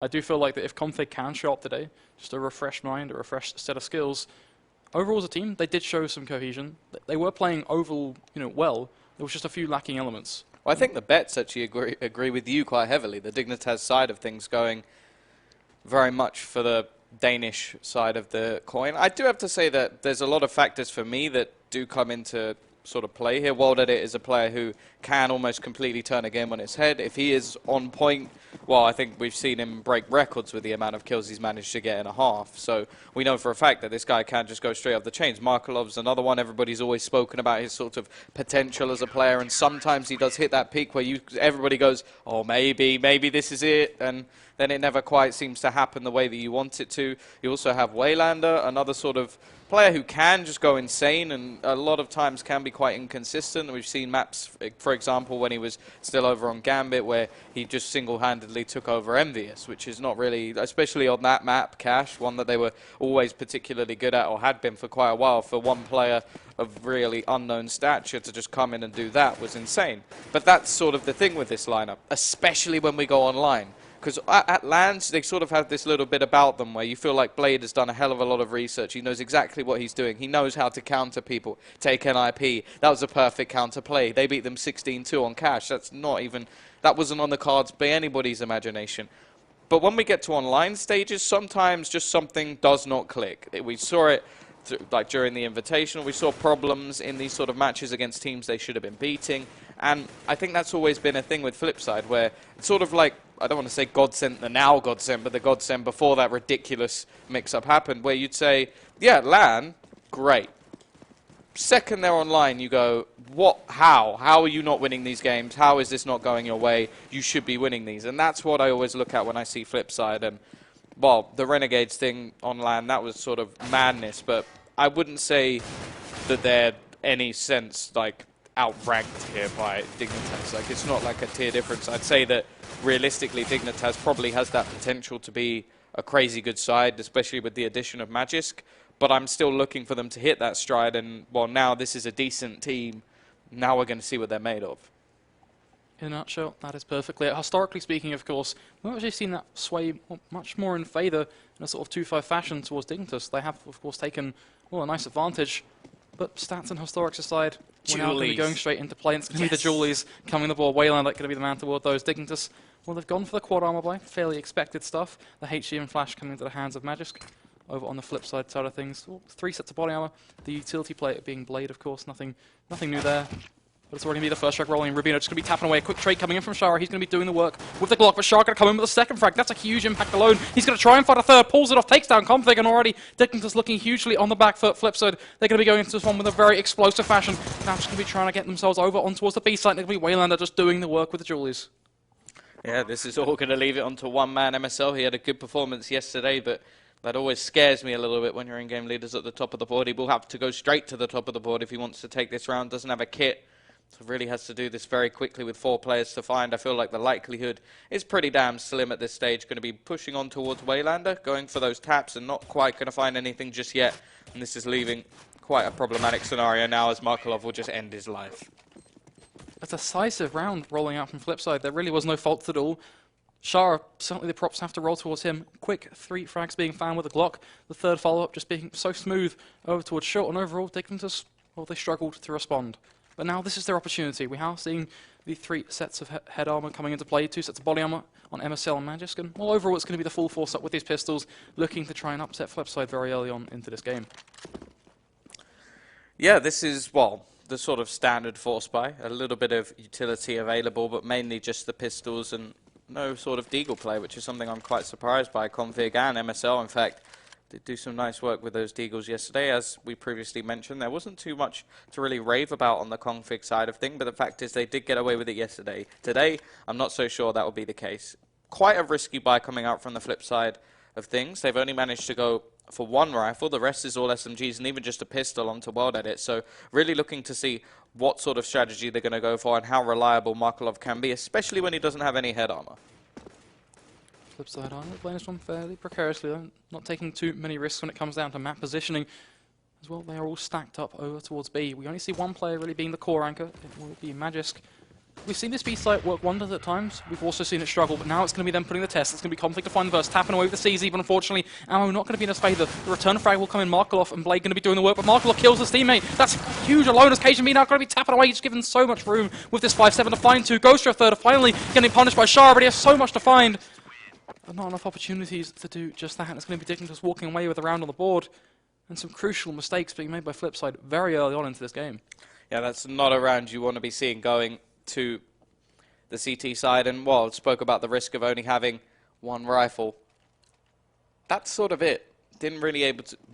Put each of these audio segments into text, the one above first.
I do feel like that if Config can show up today, just a refreshed mind, a refreshed set of skills, overall as a team, they did show some cohesion. They were playing overall, well. There was just a few lacking elements. Well, I think the bets actually agree with you quite heavily. The Dignitas side of things going very much for the Danish side of the coin. I do have to say that there's a lot of factors for me that do come into sort of play here. WorldEdit is a player who can almost completely turn a game on its head. If he is on point, well, I think we've seen him break records with the amount of kills he's managed to get in a half. So we know for a fact that this guy can just go straight off the chains. Markelov's another one. Everybody's always spoken about his sort of potential as a player, and sometimes he does hit that peak where everybody goes, oh, maybe this is it, and then it never quite seems to happen the way that you want it to. You also have Waylander, another sort of player who can just go insane and a lot of times can be quite inconsistent. We've seen maps, for example, when he was still over on Gambit, where he just single-handedly took over Envious, which is not really, especially on that map, Cash, one that they were always particularly good at or had been for quite a while. For one player of really unknown stature to just come in and do that was insane. But that's sort of the thing with this lineup, especially when we go online. Because at LANs, they sort of have this little bit about them where you feel like Blade has done a hell of a lot of research. He knows exactly what he's doing. He knows how to counter people. Take NIP. That was a perfect counter play. They beat them 16-2 on Cash. That wasn't on the cards by anybody's imagination. But when we get to online stages, sometimes just something does not click. We saw it like during the Invitational. We saw problems in these sort of matches against teams they should have been beating. And I think that's always been a thing with FlipSid, where it's sort of like, I don't want to say godsend, the now godsend, but the godsend before that ridiculous mix-up happened, where you'd say, yeah, LAN, great. Second they're online, you go, what, how? How are you not winning these games? How is this not going your way? You should be winning these. And that's what I always look at when I see FlipSid. And, well, the Renegades thing on LAN, that was sort of madness, but I wouldn't say that they're any sense, like, outranked here by Dignitas. Like, it's not like a tier difference. I'd say that realistically Dignitas probably has that potential to be a crazy good side, especially with the addition of Magisk, but I'm still looking for them to hit that stride, and well, now this is a decent team. Now we're going to see what they're made of. In a nutshell, that is perfectly it. Historically speaking, of course, we've actually seen that sway much more in favour in a sort of 2-5 fashion towards Dignitas. They have, of course, taken, well, a nice advantage. But stats and historics aside, we're now going to be going straight into play. And it's going to be the Julies coming the ball. Wayland going to be the man toward those. Dignitas, well, they've gone for the quad armor buy. Fairly expected stuff. The HG and Flash coming into the hands of Magisk. Over on the FlipSid side of things, 3 sets of body armor. The utility plate being Blade, of course. Nothing new there. But it's already going to be the first strike rolling. Rubino just going to be tapping away. A quick trade coming in from Shara. He's going to be doing the work with the Glock. But Shara going to come in with a second frag. That's a huge impact alone. He's going to try and find a third. Pulls it off. Takes down Config. And already Dignitas looking hugely on the back foot. FlipSid, they're going to be going into this one with a very explosive fashion. Now just going to be trying to get themselves over on towards the B side. They're going to be Waylander just doing the work with the Julies. Yeah, this is all going to leave it onto one-man MSL. He had a good performance yesterday, but that always scares me a little bit when your in-game leader's at the top of the board. He will have to go straight to the top of the board if he wants to take this round. Doesn't have a kit. So really has to do this very quickly with 4 players to find. I feel like the likelihood is pretty damn slim at this stage. Going to be pushing on towards Waylander, going for those taps and not quite going to find anything just yet. And this is leaving quite a problematic scenario now as Markelov will just end his life. A decisive round rolling out from FlipSid. There really was no fault at all. Shara, certainly the props have to roll towards him. Quick 3 frags being found with a Glock. The third follow-up just being so smooth over towards Short. And overall, Dignitas, well, they struggled to respond. But now this is their opportunity. We are seeing the 3 sets of head armor coming into play, 2 sets of body armor on MSL and Magisk. And well, overall, it's going to be the full force up with these pistols, looking to try and upset FlipSid very early on into this game. Yeah, this is, well, the sort of standard force buy. A little bit of utility available, but mainly just the pistols and no sort of deagle play, which is something I'm quite surprised by. Config and MSL, in fact, did do some nice work with those deagles yesterday. As we previously mentioned, there wasn't too much to really rave about on the config side of things, but the fact is they did get away with it yesterday. Today, I'm not so sure that will be the case. Quite a risky buy coming out from the flip side of things. They've only managed to go for 1 rifle. The rest is all SMGs and even just a pistol onto WorldEdit. So really looking to see what sort of strategy they're going to go for and how reliable Markelov can be, especially when he doesn't have any head armor. FlipSid are playing this one fairly precariously, though. Not taking too many risks when it comes down to map positioning. As well, they are all stacked up over towards B. We only see one player really being the core anchor. It will be Magisk. We've seen this B-site work wonders at times. We've also seen it struggle, but now it's going to be them putting the test. It's going to be Conflict to find the verse, tapping away with the CZ, but unfortunately, ammo not going to be in his favour. The return frag will come in, Markelov and Blade going to be doing the work, but Markelov kills his teammate. That's huge alone as KGB now going to be tapping away. He's given so much room with this 5-7 to find two. Goes for a third, finally getting punished by Shara, but he has so much to find. But not enough opportunities to do just that. And it's going to be Dignitas walking away with a round on the board. And some crucial mistakes being made by FlipSid very early on into this game. Yeah, that's not a round you want to be seeing going to the CT side. And, well, spoke about the risk of only having one rifle. That's sort of it.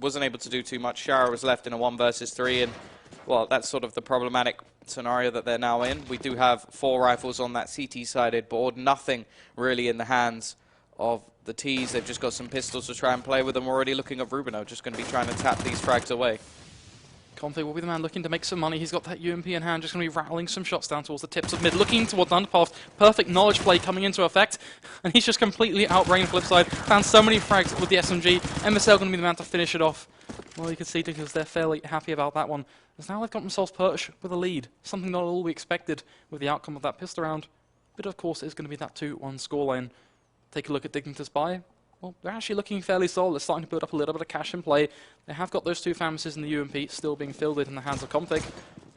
Wasn't able to do too much. Shara was left in a 1 versus 3. And, well, that's sort of the problematic scenario that they're now in. We do have 4 rifles on that CT-sided board. Nothing really in the hands of the T's. They've just got some pistols to try and play with them. Already looking at Rubino, just going to be trying to tap these frags away. Conflict will be the man looking to make some money. He's got that UMP in hand, just going to be rattling some shots down towards the tips of mid, looking towards underpath. Perfect knowledge play coming into effect, and he's just completely outbrained FlipSid. Found so many frags with the SMG. MSL going to be the man to finish it off. Well, you can see because they're fairly happy about that one. As now they've got themselves perched with a lead, something not at all we expected with the outcome of that pistol round. But of course, it's going to be that 2-1 scoreline. Take a look at Dignitas buy. Well, they're actually looking fairly solid. They're starting to build up a little bit of cash in play. They have got those 2 Famises in the UMP still being fielded in the hands of Config.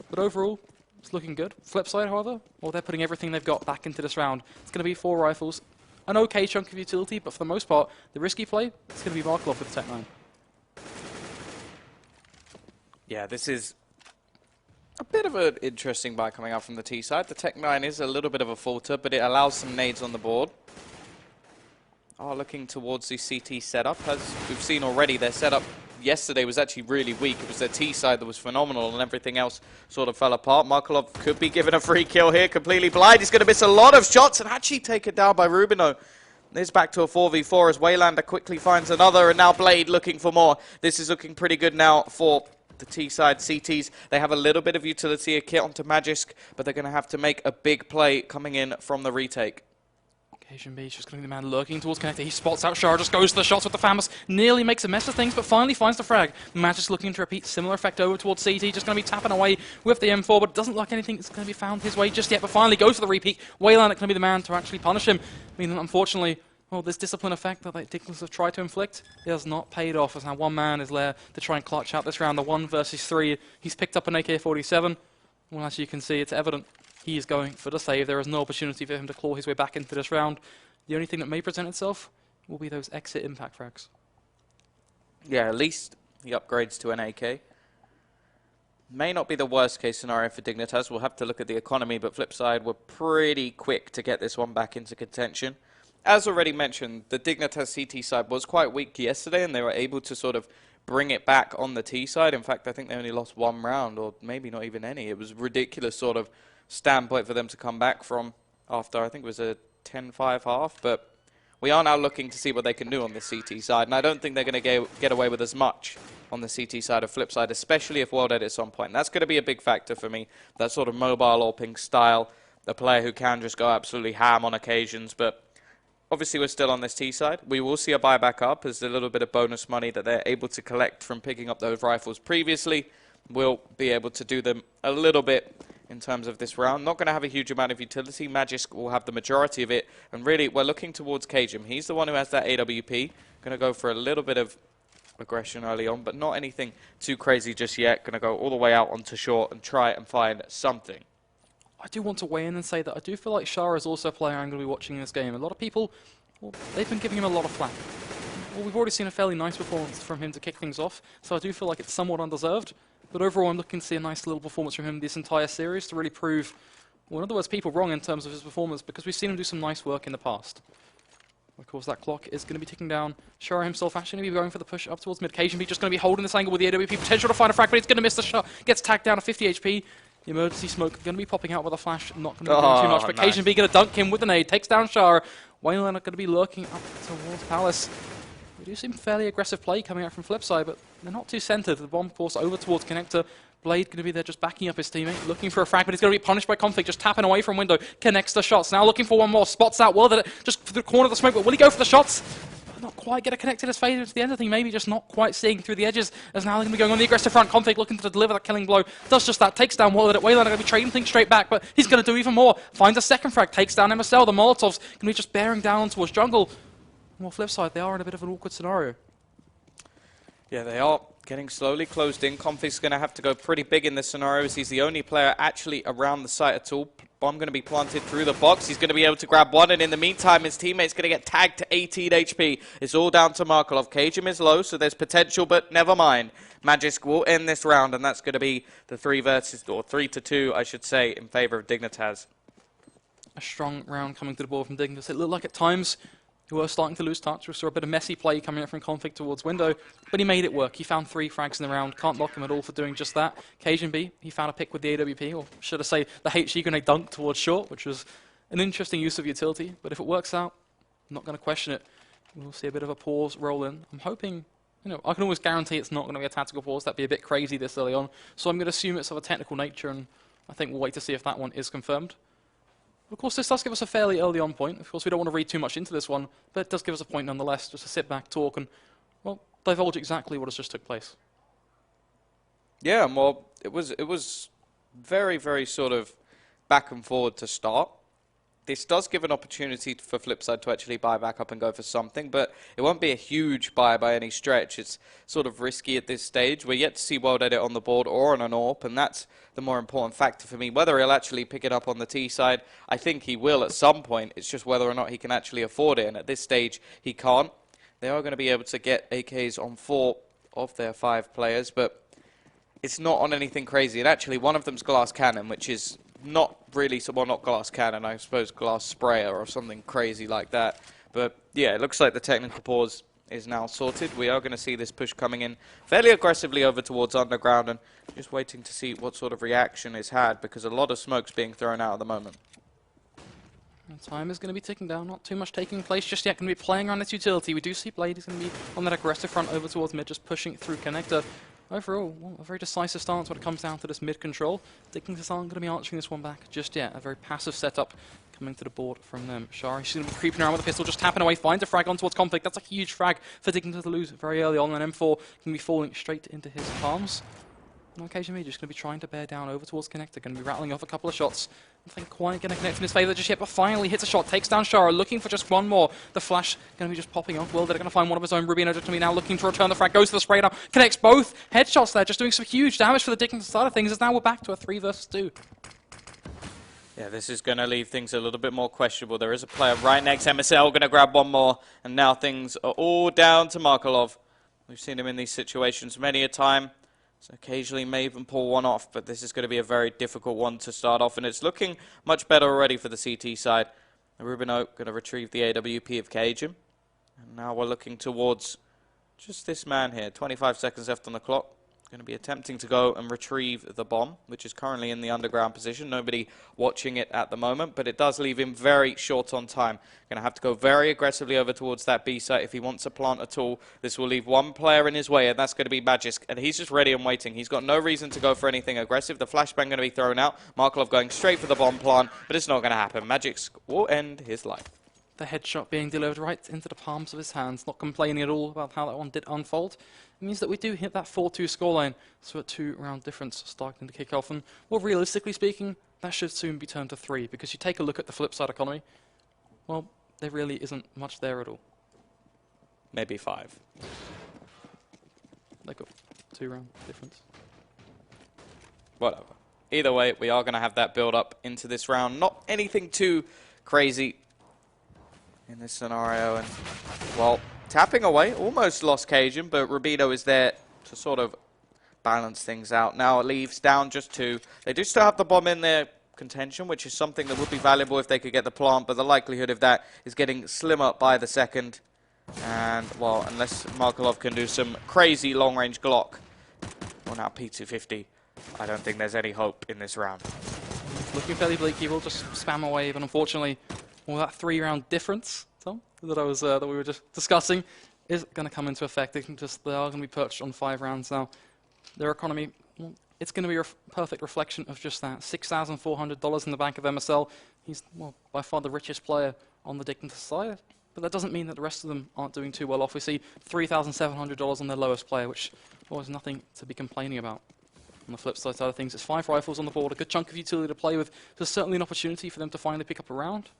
But overall, it's looking good. FlipSid, however, well, they're putting everything they've got back into this round. It's going to be 4 rifles. An okay chunk of utility, but for the most part, the risky play, it's going to be Markelov with the Tech 9. Yeah, this is a bit of an interesting buy coming out from the T side. The Tech 9 is a little bit of a falter, but it allows some nades on the board. Looking towards the CT setup. As we've seen already, their setup yesterday was actually really weak. It was their T side that was phenomenal, and everything else sort of fell apart. Markelov could be given a free kill here, completely blind. He's going to miss a lot of shots and actually taken down by Rubino. It's back to a 4v4 as Waylander quickly finds another, and now Blade looking for more. This is looking pretty good now for the T-side CTs. They have a little bit of utility, a kit onto Magisk, but they're going to have to make a big play coming in from the retake. Asian B is just going to be the man lurking towards Connector. He spots out Shara, just goes to the shots with the Famus, nearly makes a mess of things, but finally finds the frag. Magisk looking to repeat similar effect over towards CT, just going to be tapping away with the M4, but doesn't look like anything that's going to be found his way just yet, but finally goes for the repeat. Wayland going to be the man to actually punish him. I mean, unfortunately, well, this discipline effect that Dignitas have tried to inflict, it has not paid off, as now one man is there to try and clutch out this round, the 1 versus 3. He's picked up an AK-47. Well, as you can see, it's evident he is going for the save. There is no opportunity for him to claw his way back into this round. The only thing that may present itself will be those exit impact frags. Yeah, at least he upgrades to an AK. May not be the worst case scenario for Dignitas. We'll have to look at the economy, but FlipSid were pretty quick to get this one back into contention. As already mentioned, the Dignitas CT side was quite weak yesterday, and they were able to sort of bring it back on the T side. In fact, I think they only lost 1 round, or maybe not even any. It was a ridiculous sort of standpoint for them to come back from after, I think it was a 10-5 half, but we are now looking to see what they can do on the CT side, and I don't think they're going to get away with as much on the CT side of FlipSid, especially if World Edit's on point. And that's going to be a big factor for me, that sort of mobile AWPing style, a player who can just go absolutely ham on occasions, but obviously we're still on this T side. We will see a buyback up as a little bit of bonus money that they're able to collect from picking up those rifles previously. We'll be able to do them a little bit in terms of this round. Not going to have a huge amount of utility. Magisk will have the majority of it. And really, we're looking towards Cajun. He's the one who has that AWP. Going to go for a little bit of aggression early on, but not anything too crazy just yet. Going to go all the way out onto short and try and find something. I do want to weigh in and say that I do feel like Shara is also a player I'm going to be watching in this game. A lot of people, well, they've been giving him a lot of flack. Well, we've already seen a fairly nice performance from him to kick things off, so I do feel like it's somewhat undeserved. But overall, I'm looking to see a nice little performance from him this entire series to really prove, well, in other words, people wrong in terms of his performance, because we've seen him do some nice work in the past. Of course, that clock is going to be ticking down. Shara himself actually going to be going for the push up towards mid. Cajun just going to be holding this angle with the AWP. Potential to find a frag, but he's going to miss the shot. Gets tagged down to 50 HP. The emergency smoke going to be popping out with a flash. Not going to be doing too much, but nice. Cajun going to dunk him with an nade. Takes down Shara. Wayland going to be lurking up towards Palace. We do seem fairly aggressive play coming out from FlipSid, but they're not too centered. The bomb force over towards Connector. Blade going to be there just backing up his teammate, looking for a frag, but he's going to be punished by Conflict, just tapping away from window. Connects the shots. Now looking for one more. Spots out well, that just for the corner of the smoke, but will he go for the shots? Not quite. quite get it connected as faded to the end of the thing, maybe just not quite seeing through the edges, as now they're going to be going on the aggressive front. Config looking to deliver that killing blow, does just that, takes down Wayland. Wayland going to be trading things straight back, but he's going to do even more. Finds a second frag, takes down MSL. The Molotovs going to be just bearing down towards jungle. Well, flip side, they are in a bit of an awkward scenario. Yeah, they are getting slowly closed in. Config's going to have to go pretty big in this scenario as he's the only player actually around the site at all. Bomb going to be planted through the box. He's going to be able to grab one, and in the meantime, his teammate's going to get tagged to 18 HP. It's all down to Markelov. Cajun is low, so there's potential, but never mind. Magisk will end this round, and that's going to be the 3-2, I should say, in favor of Dignitas. A strong round coming to the board from Dignitas. It looked like at times he was starting to lose touch. We saw a bit of messy play coming in from Config towards window, but he made it work. He found 3 frags in the round. Can't knock him at all for doing just that. Cajun B, he found a pick with the AWP, or should I say the HE grenade dunk towards short, which was an interesting use of utility. But if it works out, I'm not going to question it. We'll see a bit of a pause roll in. I'm hoping, you know, I can always guarantee it's not going to be a tactical pause. That'd be a bit crazy this early on. So I'm going to assume it's of a technical nature, and I think we'll wait to see if that one is confirmed. Of course, this does give us a fairly early on point. Of course, we don't want to read too much into this one, but it does give us a point nonetheless, just to sit back, talk, and, well, divulge exactly what has just took place. Yeah, well, it was very, very sort of back and forward to start. This does give an opportunity for FlipSid to actually buy back up and go for something, but it won't be a huge buy by any stretch. It's sort of risky at this stage. We're yet to see World Edit on the board or on an AWP, and that's the more important factor for me. Whether he'll actually pick it up on the T side, I think he will at some point. It's just whether or not he can actually afford it, and at this stage, he can't. They are going to be able to get AKs on 4 of their 5 players, but it's not on anything crazy. And actually, one of them's glass cannon, which is not really, well, not glass cannon, I suppose glass sprayer or something crazy like that. But yeah, it looks like the technical pause is now sorted. We are going to see this push coming in fairly aggressively over towards underground, and just waiting to see what sort of reaction is had, because a lot of smoke's being thrown out at the moment. And time is going to be ticking down, not too much taking place just yet. Going to be playing around this utility. We do see Blade is going to be on that aggressive front over towards mid, just pushing through connector. Overall, well, a very decisive stance when it comes down to this mid control. Dignitas aren't going to be answering this one back just yet. A very passive setup coming to the board from them. Shari, she's going to be creeping around with a pistol, just tapping away, finds a frag on towards Conflict. That's a huge frag for Dignitas to lose very early on, and M4 can be falling straight into his palms. And occasionally, just going to be trying to bear down over towards connector, going to be rattling off a couple of shots. Nothing quite going to connect in his favour just yet, but finally hits a shot, takes down Shara, looking for just one more. The flash going to be just popping off. Will they're going to find one of his own. Rubino just going to be now looking to return the frag, goes to the spray now, connects both headshots there, just doing some huge damage for the Dignitas side of things, as now we're back to a 3 versus 2. Yeah, this is going to leave things a little bit more questionable. There is a player right next, MSL, going to grab one more, and now things are all down to Markelov. We've seen him in these situations many a time. So occasionally may even pull one off, but this is going to be a very difficult one to start off, and it's looking much better already for the CT side. Rubino going to retrieve the AWP of Cajun, and now we're looking towards just this man here. 25 seconds left on the clock. Going to be attempting to go and retrieve the bomb, which is currently in the underground position. Nobody watching it at the moment, but it does leave him very short on time. Going to have to go very aggressively over towards that B site if he wants to plant at all. This will leave one player in his way, and that's going to be Magisk, and he's just ready and waiting. He's got no reason to go for anything aggressive. The flashbang going to be thrown out. Markelov going straight for the bomb plant, but it's not going to happen. Magisk will end his life. The headshot being delivered right into the palms of his hands, not complaining at all about how that one did unfold. It means that we do hit that 4-2 scoreline, so a 2-round difference starting to kick off. And, well, realistically speaking, that should soon be turned to 3, because you take a look at the flip side economy, well, there really isn't much there at all. Maybe 5. They got 2-round difference. Whatever. Either way, we are going to have that build up into this round. Not anything too crazy in this scenario, and, well, tapping away, almost lost Cajun, but Rubino is there to sort of balance things out. Now it leaves down just 2. They do still have the bomb in their contention, which is something that would be valuable if they could get the plant, but the likelihood of that is getting slimmer by the second. And, well, unless Markelov can do some crazy long-range Glock, well, now P250, I don't think there's any hope in this round. Looking fairly bleak, he will just spam away, but unfortunately, well, that 3-round difference, Tom, that we were just discussing, is going to come into effect. They are going to be perched on 5 rounds now. Their economy, well, it's going to be a perfect reflection of just that. $6,400 in the bank of MSL. He's, well, by far the richest player on the Dignitas side. but that doesn't mean that the rest of them aren't doing too well off. We see $3,700 on their lowest player, which was nothing to be complaining about. On the flip side of things, it's 5 rifles on the board, a good chunk of utility to play with. There's certainly an opportunity for them to finally pick up a round,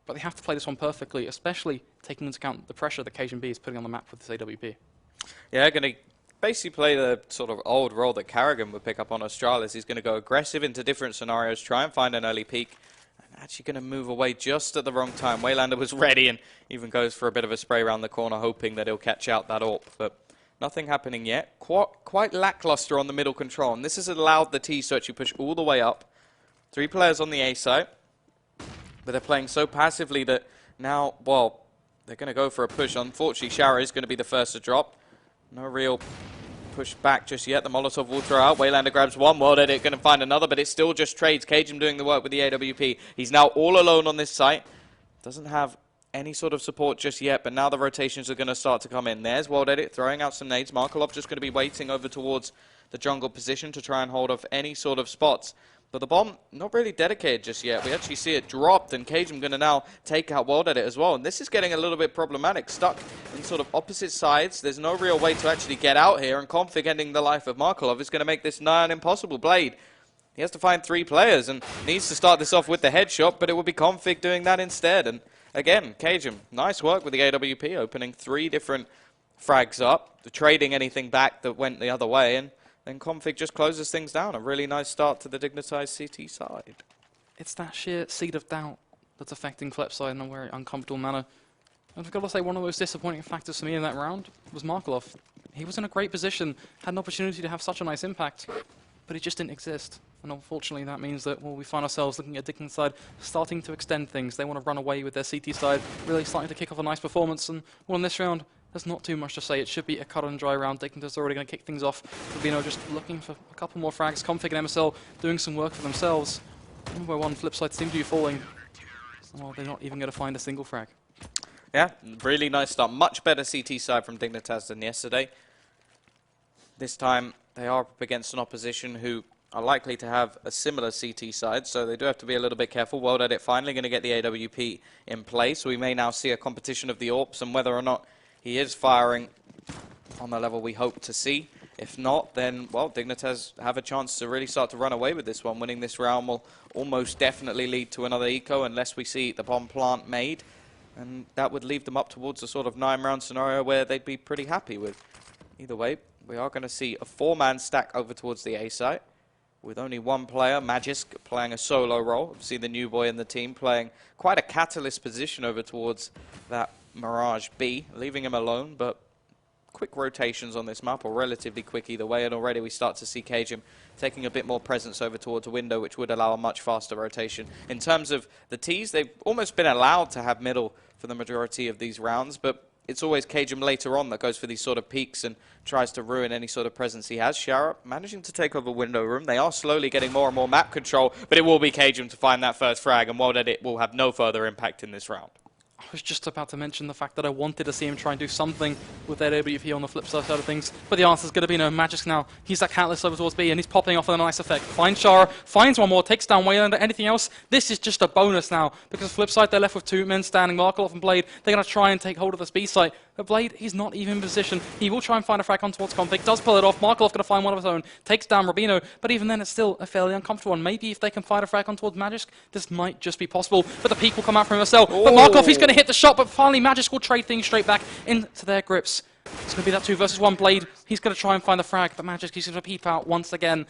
but they have to play this one perfectly, especially taking into account the pressure that CM.TV is putting on the map with this AWP. Yeah, going to basically play the sort of old role that Carrigan would pick up on Australis. He's going to go aggressive into different scenarios, try and find an early peak, and actually going to move away just at the wrong time. Waylander was ready and even goes for a bit of a spray around the corner, hoping that he'll catch out that AWP, but nothing happening yet. Quite lackluster on the middle control, and this has allowed the T's to actually push all the way up. 3 players on the A side, but they're playing so passively that now, well, they're going to go for a push. Unfortunately, Shara is going to be the first to drop. No real push back just yet. The Molotov will throw out. Waylander grabs one. World Edit going to find another, but it still just trades. Cajun doing the work with the AWP. He's now all alone on this site. Doesn't have any sort of support just yet, but now the rotations are going to start to come in. There's World Edit throwing out some nades. Markelov just going to be waiting over towards the jungle position to try and hold off any sort of spots. But the bomb, not really dedicated just yet. We actually see it dropped, and Cajun going to now take out World Edit as well. And this is getting a little bit problematic. Stuck in sort of opposite sides. There's no real way to actually get out here, and Config ending the life of Markelov is going to make this nigh on impossible. Blade, he has to find 3 players and needs to start this off with the headshot, but it will be Config doing that instead. And again, Cajun, nice work with the AWP, opening 3 different frags up, trading anything back that went the other way, and then Config just closes things down. A really nice start to the Dignitas CT side. It's that sheer seed of doubt that's affecting FlipSid in a very uncomfortable manner. And I've got to say, one of the most disappointing factors for me in that round was Markelov. He was in a great position, had an opportunity to have such a nice impact, but it just didn't exist. And unfortunately, that means that, well, we find ourselves looking at Dignitas starting to extend things. They want to run away with their CT side, really starting to kick off a nice performance. And, well, in this round, there's not too much to say. It should be a cut and dry round. Dignitas already going to kick things off. Rubino just looking for a couple more frags. Config and MSL doing some work for themselves. One by one, FlipSid seem to be falling. Well, they're not even going to find a single frag. Yeah, really nice start. Much better CT side from Dignitas than yesterday. This time, they are up against an opposition who are likely to have a similar CT side, so they do have to be a little bit careful. World Edit finally going to get the AWP in place, so we may now see a competition of the AWPs, and whether or not he is firing on the level we hope to see. If not, then, well, Dignitas have a chance to really start to run away with this one. Winning this round will almost definitely lead to another eco unless we see the bomb plant made, and that would leave them up towards a sort of 9-round scenario where they'd be pretty happy with. Either way, we are going to see a 4-man stack over towards the A site, with only 1 player, Magisk, playing a solo role. We've seen the new boy in the team playing quite a catalyst position over towards that Mirage B, leaving him alone, but quick rotations on this map, or relatively quick either way, and already we start to see Cajun taking a bit more presence over towards a window, which would allow a much faster rotation. In terms of the Ts, they've almost been allowed to have middle for the majority of these rounds, but it's always Cajun later on that goes for these sort of peaks and tries to ruin any sort of presence he has. Shara managing to take over window room. They are slowly getting more and more map control, but it will be Cajun to find that first frag, and World Edit will have no further impact in this round. I was just about to mention the fact that I wanted to see him try and do something with that AWP on the flip side of things, but the answer's going to be no. Magisk now. He's that catalyst over towards B, and he's popping off with a nice effect. Finds Shara, finds one more, takes down Waylander. Anything else? This is just a bonus now, because flip side, they're left with 2 men standing, Markelov and Blade. They're going to try and take hold of this B site, but Blade, he's not even in position. He will try and find a frag on towards Config, does pull it off. Markelov going to find one of his own, takes down Rubino, but even then it's still a fairly uncomfortable one. Maybe if they can find a frag on towards Magisk, this might just be possible, but the peak will come out from himself. But Markelov, he's going to hit the shot, but finally Magisk will trade things straight back into their grips. It's going to be that 2 versus 1 Blade. He's going to try and find the frag, but Magisk, he's going to peep out once again.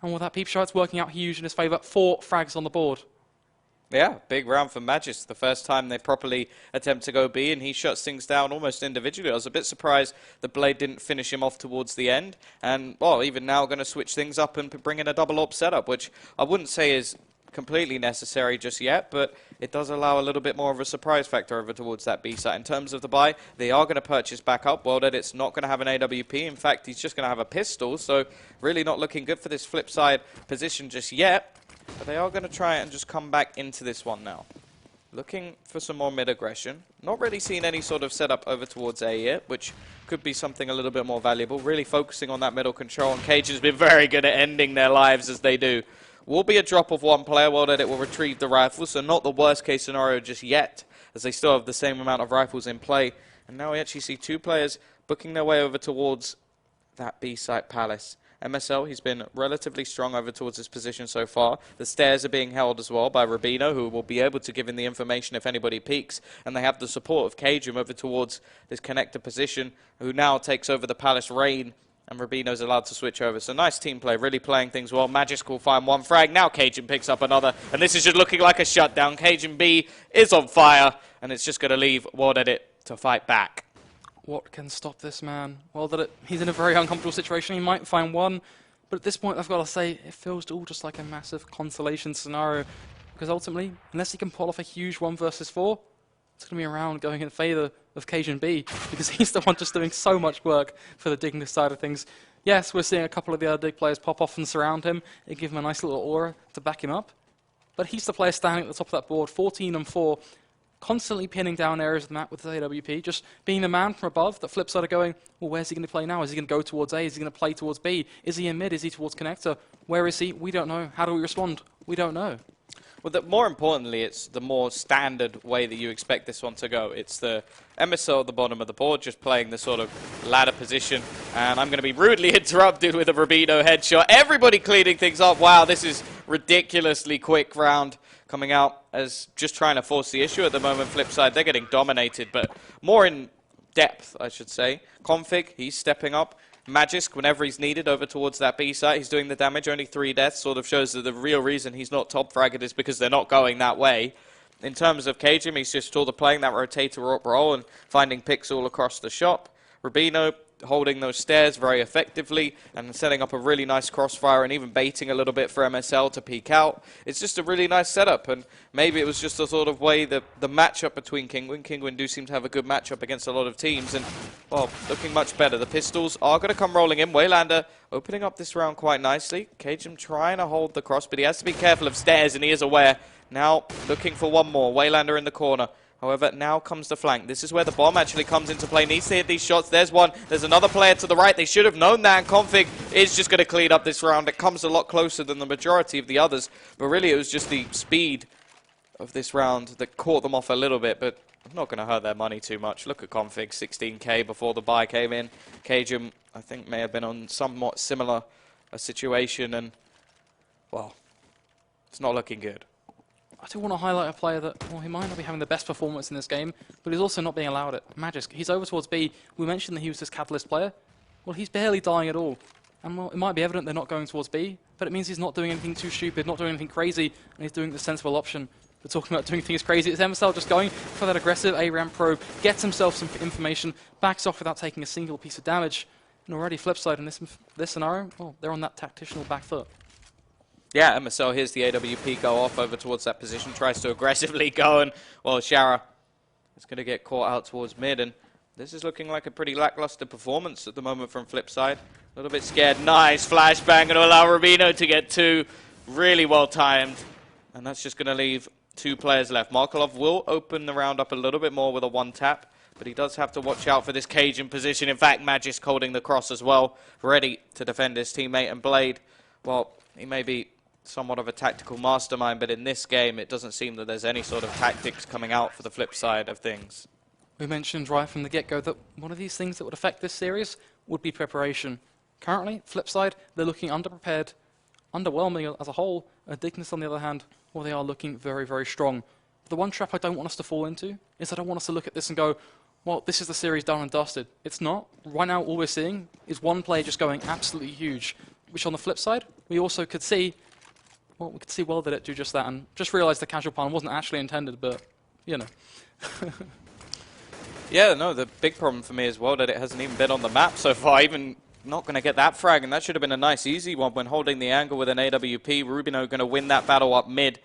And with that peep shot, it's working out huge in his favour. 4 frags on the board. Yeah, big round for Magisk. The first time they properly attempt to go B, and he shuts things down almost individually. I was a bit surprised the Blade didn't finish him off towards the end. And, well, even now going to switch things up and bring in a double AWP setup, which I wouldn't say is completely necessary just yet, but it does allow a little bit more of a surprise factor over towards that B site. In terms of the buy, they are going to purchase back up. World Edit's not going to have an AWP. In fact, he's just going to have a pistol, so really not looking good for this flip side position just yet. But they are going to try and just come back into this one now. Looking for some more mid-aggression. Not really seeing any sort of setup over towards A yet, which could be something a little bit more valuable. Really focusing on that middle control, and Cajun's been very good at ending their lives as they do. Will be a drop of 1 player. World Edit will retrieve the rifle, so not the worst case scenario just yet, as they still have the same amount of rifles in play. And now we actually see two players booking their way over towards that B-site Palace. MSL, he's been relatively strong over towards his position so far. The stairs are being held as well by Rubino, who will be able to give him the information if anybody peeks. And they have the support of Cajun over towards this connector position, who now takes over the Palace Rain. And Rubino's allowed to switch over. So nice team play, really playing things well. Magisk will find one frag. Now Cajun picks up another. And this is just looking like a shutdown. Cajun B is on fire. And it's just going to leave World Edit to fight back. What can stop this man? Well, he's in a very uncomfortable situation. He might find one. But at this point, I've got to say, it feels all just like a massive consolation scenario. Because ultimately, unless he can pull off a huge 1 versus 4, it's going to be around going in favour of Cajun B, because he's the one just doing so much work for the Dignitas side of things. Yes, we're seeing a couple of the other Dig players pop off and surround him and give him a nice little aura to back him up. But he's the player standing at the top of that board, 14 and 4, constantly pinning down areas of the map with his AWP, just being the man from above. The flip side of going, well, where's he going to play now? Is he going to go towards A? Is he going to play towards B? Is he in mid? Is he towards connector? Where is he? We don't know. How do we respond? We don't know. Well, more importantly, it's the more standard way that you expect this one to go. It's the MSL at the bottom of the board, just playing the sort of ladder position. And I'm going to be rudely interrupted with a Rubino headshot. Everybody cleaning things up. Wow, this is ridiculously quick round coming out as just trying to force the issue at the moment. Flip side, they're getting dominated, but more in depth, I should say. Config, he's stepping up. Magisk, whenever he's needed, over towards that B site, he's doing the damage. Only 3 deaths sort of shows that the real reason he's not top fragged is because they're not going that way. In terms of Cajun, he's just sort of playing that rotator role and finding picks all across the shop. Rubino holding those stairs very effectively and setting up a really nice crossfire and even baiting a little bit for MSL to peek out. It's just a really nice setup, and maybe it was just a sort of way that the matchup between Kinguin. Kinguin do seem to have a good matchup against a lot of teams, and, well, looking much better. The pistols are going to come rolling in. Waylander opening up this round quite nicely. Cajun trying to hold the cross, but he has to be careful of stairs, and he is aware. Now looking for one more. Waylander in the corner. However, now comes the flank. This is where the bomb actually comes into play. Needs to hit these shots. There's one. There's another player to the right. They should have known that. And Config is just going to clean up this round. It comes a lot closer than the majority of the others. But really, it was just the speed of this round that caught them off a little bit. But not going to hurt their money too much. Look at Config, 16k before the buy came in. Cajun, I think, may have been on somewhat similar a situation. And, well, it's not looking good. I do want to highlight a player that, well, he might not be having the best performance in this game, but he's also not being allowed it. Magisk, he's over towards B. We mentioned that he was this catalyst player. Well, he's barely dying at all. And, well, it might be evident they're not going towards B, but it means he's not doing anything too stupid, not doing anything crazy, and he's doing the sensible option. We're talking about doing things crazy. It's MSL just going for that aggressive A-ramp probe, gets himself some information, backs off without taking a single piece of damage. And already flip side in this scenario, well, they're on that tactical back foot. Yeah, MSL hears the AWP go off over towards that position, tries to aggressively go, and, well, Shara is going to get caught out towards mid, and this is looking like a pretty lackluster performance at the moment from FlipSide. A little bit scared. Nice flashbang, going to allow Rubino to get 2. Really well timed, and that's just going to leave 2 players left. Markelov will open the round up a little bit more with a 1-tap, but he does have to watch out for this Cajun position. In fact, Magisk holding the cross as well, ready to defend his teammate. And Blade, well, he may be somewhat of a tactical mastermind, but in this game it doesn't seem that there's any sort of tactics coming out for the flip side of things. We mentioned right from the get-go that one of these things that would affect this series would be preparation. Currently, flip side, they're looking underprepared, underwhelming as a whole. Dignitas, on the other hand, well, they are looking very, very strong. The one trap I don't want us to fall into is I don't want us to look at this and go, well, this is the series done and dusted. It's not. Right now, all we're seeing is one player just going absolutely huge, which on the flip side, we also could see. Well, we could see World Edit do just that, and just realised the casual pun wasn't actually intended, but, you know. Yeah, no, the big problem for me is World Edit hasn't even been on the map so far, even not going to get that frag, and that should have been a nice, easy one when holding the angle with an AWP. Rubino going to win that battle up mid,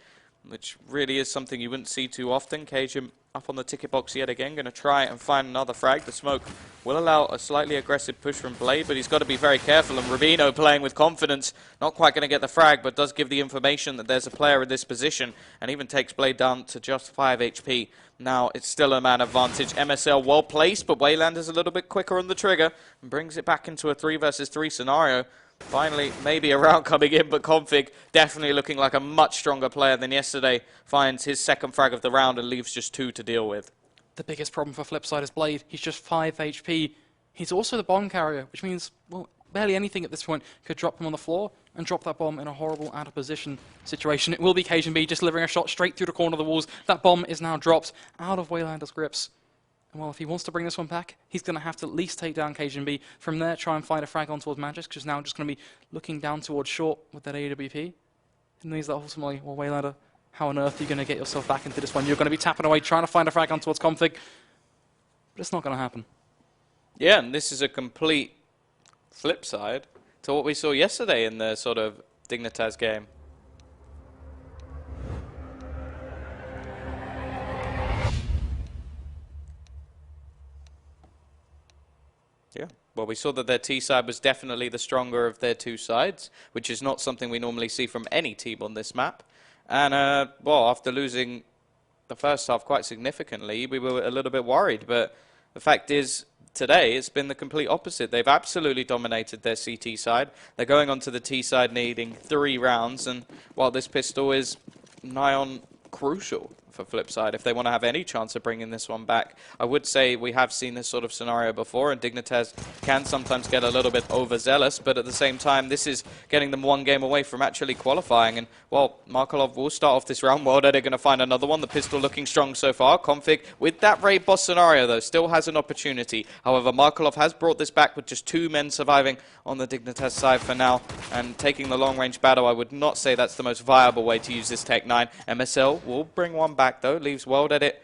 which really is something you wouldn't see too often. Cajun up on the ticket box yet again, going to try and find another frag. The smoke will allow a slightly aggressive push from Blade, but he's got to be very careful, and Rubino playing with confidence, not quite going to get the frag, but does give the information that there's a player in this position, and even takes Blade down to just 5 HP. Now it's still a man advantage. MSL well placed, but Waylander's a little bit quicker on the trigger, and brings it back into a 3 versus 3 scenario. Finally, maybe a round coming in, but Config definitely looking like a much stronger player than yesterday. Finds his second frag of the round and leaves just 2 to deal with. The biggest problem for FlipSid is Blade. He's just 5 HP. He's also the bomb carrier, which means, well, barely anything at this point could drop him on the floor and drop that bomb in a horrible out-of-position situation. It will be CM.TV just delivering a shot straight through the corner of the walls. That bomb is now dropped out of Waylander's grips. And well, if he wants to bring this one back, he's going to have to at least take down CM.TV. From there, try and find a frag on towards Magix, because now just going to be looking down towards short with that AWP. And these are ultimately, well, Waylander, how on earth are you going to get yourself back into this one? You're going to be tapping away, trying to find a frag on towards Config, but it's not going to happen. Yeah, and this is a complete flip side to what we saw yesterday in the sort of Dignitas game. Yeah, well, we saw that their T side was definitely the stronger of their 2 sides, which is not something we normally see from any team on this map. And, well, after losing the first half quite significantly, we were a little bit worried. But the fact is, today, it's been the complete opposite. They've absolutely dominated their CT side. They're going on to the T side needing 3 rounds. And while this pistol is nigh on crucial for FlipSid, if they want to have any chance of bringing this one back, I would say we have seen this sort of scenario before, and Dignitas can sometimes get a little bit overzealous, but at the same time, this is getting them 1 game away from actually qualifying. And, well, Markelov will start off this round. Well, they're going to find another one. The pistol looking strong so far. Config, with that raid boss scenario, though, still has an opportunity. However, Markelov has brought this back with just 2 men surviving on the Dignitas side for now, and taking the long-range battle, I would not say that's the most viable way to use this Tech 9. MSL will bring one back, though. Leaves World Edit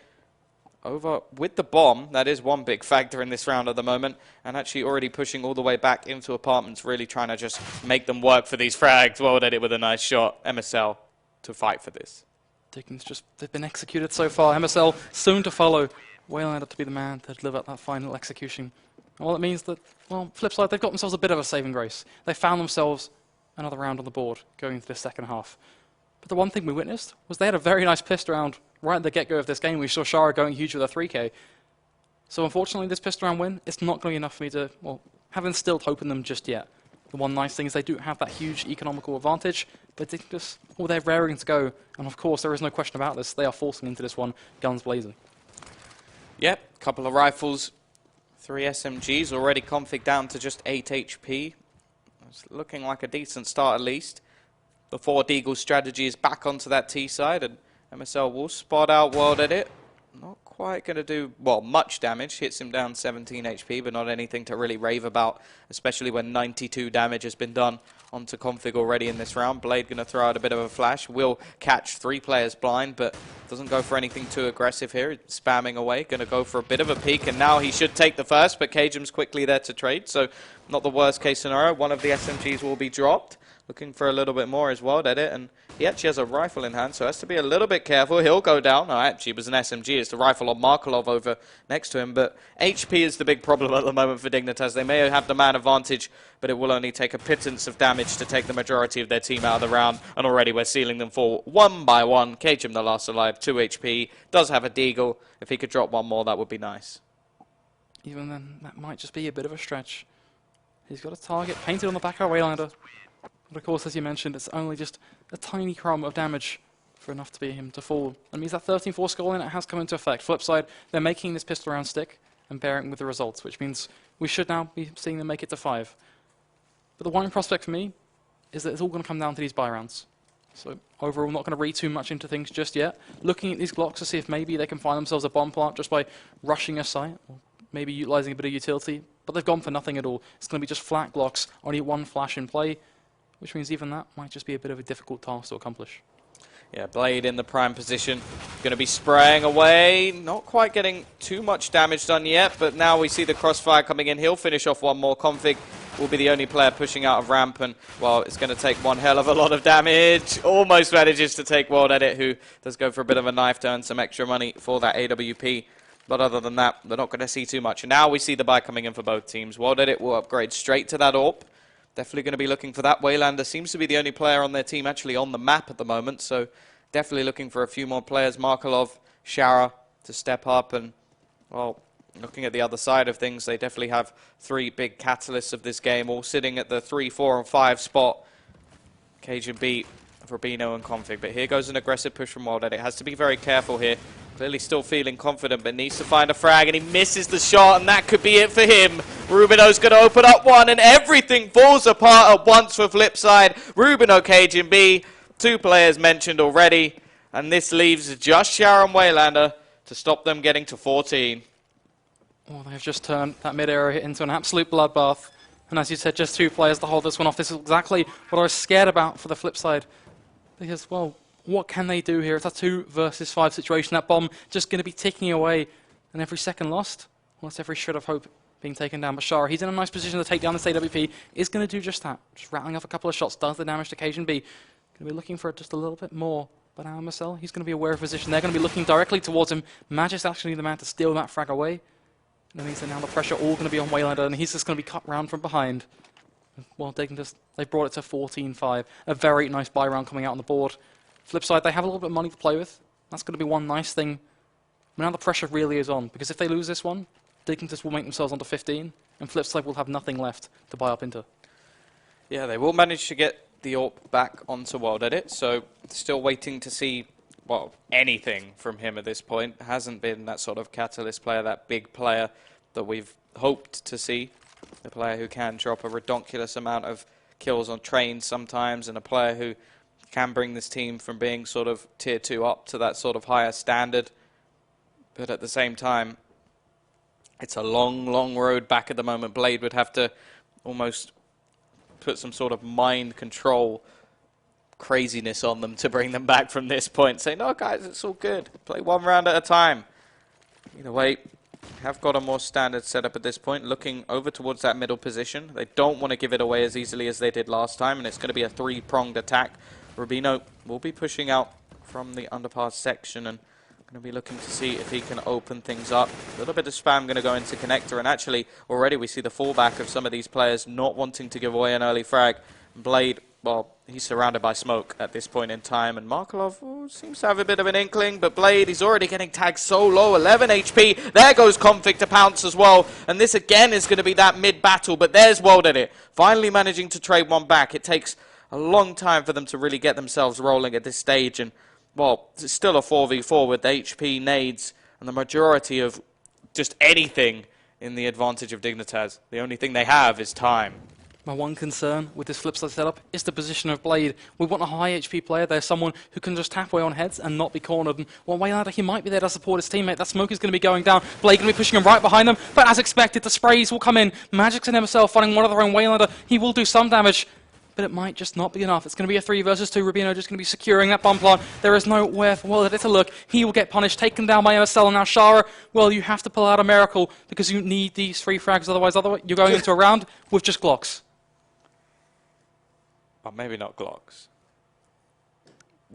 over with the bomb. That is one big factor in this round at the moment, and actually already pushing all the way back into apartments, really trying to just make them work for these frags. World Edit with a nice shot. MSL to fight for this. They've been executed so far. MSL soon to follow. Waylander to be the man to deliver that final execution. Well, it means that, well, FlipSid, they've got themselves a bit of a saving grace. They found themselves another round on the board going into this second half. But the one thing we witnessed was they had a very nice pissed round right at the get-go of this game. We saw Shara going huge with a 3K. So unfortunately, this pissed round win, it's not going to be enough for me to, well, have instilled hope in them just yet. The one nice thing is they do have that huge economical advantage, but they just, well, they're raring to go. And of course, there is no question about this. They are forcing into this one, guns blazing. Yep, couple of rifles, 3 SMGs, already config down to just 8 HP. It's looking like a decent start at least. The 4 Deagle strategy is back onto that T side, and MSL will spot out World Edit. Not quite going to do, well, much damage. Hits him down 17 HP, but not anything to really rave about, especially when 92 damage has been done onto Config already in this round. Blade going to throw out a bit of a flash. Will catch 3 players blind, but doesn't go for anything too aggressive here. He's spamming away, going to go for a bit of a peek, and now he should take the first, but Kajum's quickly there to trade, so not the worst case scenario. One of the SMGs will be dropped. Looking for a little bit more as well, Edit, and he actually has a rifle in hand, so has to be a little bit careful. He'll go down. No, actually, it was an SMG. It's the rifle on Markelov over next to him, but HP is the big problem at the moment for Dignitas. They may have the man advantage, but it will only take a pittance of damage to take the majority of their team out of the round, and already we're sealing them for 1 by 1. Kajum, the last alive, 2 HP, does have a Deagle. If he could drop 1 more, that would be nice. Even then, that might just be a bit of a stretch. He's got a target painted on the back of Waylander. But of course, as you mentioned, it's only just a tiny crumb of damage for enough to be him to fall. That means that 13-4 scoreline has come into effect. FlipSid, they're making this pistol round stick and bearing with the results, which means we should now be seeing them make it to 5. But the one prospect for me is that it's all going to come down to these buy rounds. So overall, not going to read too much into things just yet. Looking at these Glocks to see if maybe they can find themselves a bomb plant just by rushing a site, or maybe utilizing a bit of utility. But they've gone for nothing at all. It's going to be just flat Glocks, only 1 flash in play, which means even that might just be a bit of a difficult task to accomplish. Yeah, Blade in the prime position, going to be spraying away, not quite getting too much damage done yet, but now we see the crossfire coming in. He'll finish off 1 more. Config will be the only player pushing out of ramp, and, well, it's going to take one hell of a lot of damage. Almost manages to take World Edit, who does go for a bit of a knife to earn some extra money for that AWP. But other than that, they're not going to see too much. And now we see the buy coming in for both teams. World Edit will upgrade straight to that AWP. Definitely going to be looking for that. Waylander seems to be the only player on their team actually on the map at the moment, so definitely looking for a few more players. Markelov, Shara to step up, and, well, looking at the other side of things, they definitely have three big catalysts of this game, all sitting at the 3, 4, and 5 spot. Cajun B, Rubino, and Config. But here goes an aggressive push from WildEdit. It has to be very careful here. Clearly still feeling confident, but needs to find a frag, and he misses the shot, and that could be it for him. Rubino's going to open up one, and everything falls apart at once for FlipSid. Rubino, Cajun B, 2 players mentioned already, and this leaves just Sharon Waylander to stop them getting to 14. Oh, they've just turned that mid-area hit into an absolute bloodbath. And as you said, just 2 players to hold this one off. This is exactly what I was scared about for the FlipSid. Because, well, what can they do here? It's a 2 versus 5 situation. That bomb just going to be ticking away. And every second lost, well, that's every shred of hope being taken down. But Shara, he's in a nice position to take down this AWP. Is going to do just that. Just rattling off a couple of shots. Does the damage to Cajun B. Going to be looking for just a little bit more. But now Marcel, he's going to be aware of position. They're going to be looking directly towards him. Magic's actually the man to steal that frag away. And that means that now the pressure all going to be on Waylander, and he's just going to be cut round from behind. Well, they've brought it to 14-5. A very nice buy round coming out on the board. FlipSid, they have a little bit of money to play with. That's going to be one nice thing. But now the pressure really is on, because if they lose this one, Dignitas will make themselves onto 15, and FlipSid will have nothing left to buy up into. Yeah, they will manage to get the AWP back onto WildEdit, so still waiting to see, well, anything from him at this point. Hasn't been that sort of catalyst player, that big player that we've hoped to see. The player who can drop a ridiculous amount of kills on trains sometimes, and a player who can bring this team from being sort of tier 2 up to that sort of higher standard. But at the same time, it's a long, long road back at the moment. Blade would have to almost put some sort of mind control craziness on them to bring them back from this point. Say, no, guys, it's all good. Play 1 round at a time. Either way, have got a more standard setup at this point, looking over towards that middle position. They don't want to give it away as easily as they did last time, and it's going to be a 3-pronged attack. Rubino will be pushing out from the underpass section and going to be looking to see if he can open things up. A little bit of spam going to go into connector, and actually already we see the fallback of some of these players not wanting to give away an early frag. Blade, well, he's surrounded by smoke at this point in time, and Markelov seems to have a bit of an inkling, but Blade, he's already getting tagged so low, 11 HP. There goes Config to pounce as well, and this again is going to be that mid-battle, but there's WildEdit, finally managing to trade one back. It takes a long time for them to really get themselves rolling at this stage, and, well, it's still a 4v4 with HP, nades, and the majority of just anything in the advantage of Dignitas. The only thing they have is time. My one concern with this FlipSid setup is the position of Blade. We want a high HP player. There's someone who can just tap away on heads and not be cornered. And well, Waylander, he might be there to support his teammate. That smoke is going to be going down. Blade going to be pushing him right behind them. But as expected, the sprays will come in. Magic's and himself finding one of their own. Waylander, he will do some damage, but it might just not be enough. It's going to be a 3 versus 2. Rubino just going to be securing that bomb plant. There is nowhere for WildEdit to look. He will get punished, taken down by MSL. And now Shara, well, you have to pull out a miracle because you need these 3 frags. Otherwise you're going into a round with just Glocks. Or maybe not Glocks.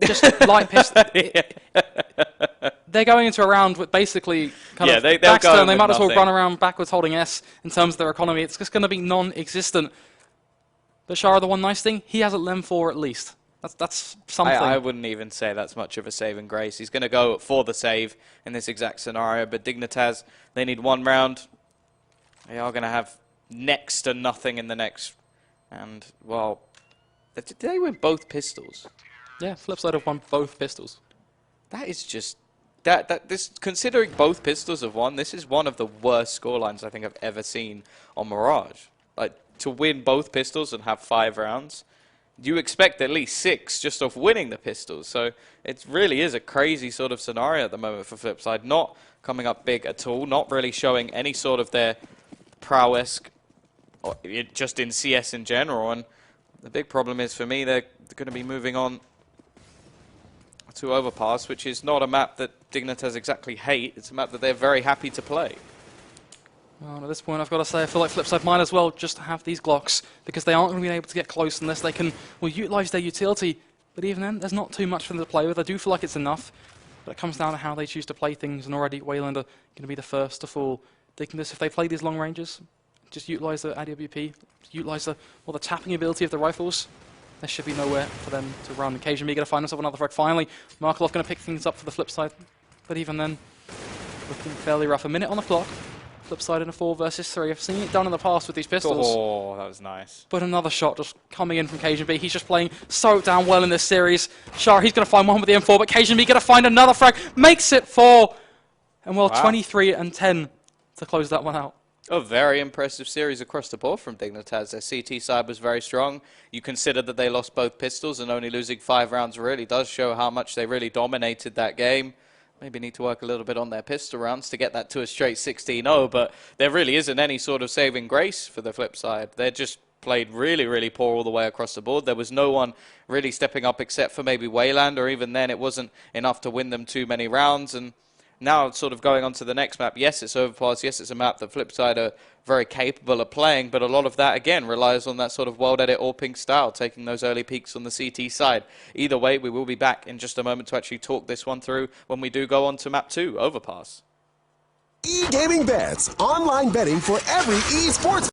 Just light pistol. They're going into a round with basically kind of backstone. They might as well run around backwards holding S in terms of their economy. It's just going to be non-existent. But Shara, the one nice thing, he has a LEM 4 at least. That's something. I wouldn't even say that's much of a saving grace. He's going to go for the save in this exact scenario. But Dignitas, they need 1 round. They are going to have next to nothing in the next. And, well, did they win both pistols? Yeah, FlipSid have won both pistols. That is just... considering both pistols have won, this is one of the worst scorelines I think I've ever seen on Mirage. Like, to win both pistols and have 5 rounds, you expect at least 6 just off winning the pistols. So it really is a crazy sort of scenario at the moment for FlipSid. Not coming up big at all, not really showing any sort of their prowess just in CS in general. And the big problem is for me, they're going to be moving on to Overpass, which is not a map that Dignitas exactly hate. It's a map that they're very happy to play. Well, at this point, I've got to say, I feel like FlipSid might as well just have these Glocks, because they aren't going to be able to get close unless they can, well, utilise their utility. But even then, there's not too much for them to play with. I do feel like it's enough, but it comes down to how they choose to play things, and already Waylander going to be the first to fall. Dignitas, if they play these long ranges, just utilise the AWP, utilise the tapping ability of the rifles, there should be nowhere for them to run. Occasionally, going to find himself another frag. Finally, Markelov going to pick things up for the FlipSid, but even then, looking fairly rough. A minute on the clock. FlipSid in a 4 versus 3. I've seen it done in the past with these pistols. Oh, that was nice. But another shot just coming in from KGB. He's just playing so damn well in this series. Shah, he's going to find one with the M4, but KGB going to find another frag. Makes it 4. And well, Wow. 23 and 10 to close that one out. A very impressive series across the board from Dignitas. Their CT side was very strong. You consider that they lost both pistols, and only losing 5 rounds really does show how much they really dominated that game. Maybe need to work a little bit on their pistol rounds to get that to a straight 16-0, but there really isn't any sort of saving grace for the flip side. They're just played really, really poor all the way across the board. There was no one really stepping up except for maybe Wayland, or even then it wasn't enough to win them too many rounds. And now sort of going on to the next map, yes, it's Overpass, yes, it's a map that FlipSid are very capable of playing, but a lot of that, again, relies on that sort of World Edit or Pink style, taking those early peaks on the CT side. Either way, we will be back in just a moment to actually talk this one through when we do go on to map 2, Overpass. E-Gaming Bets, online betting for every esports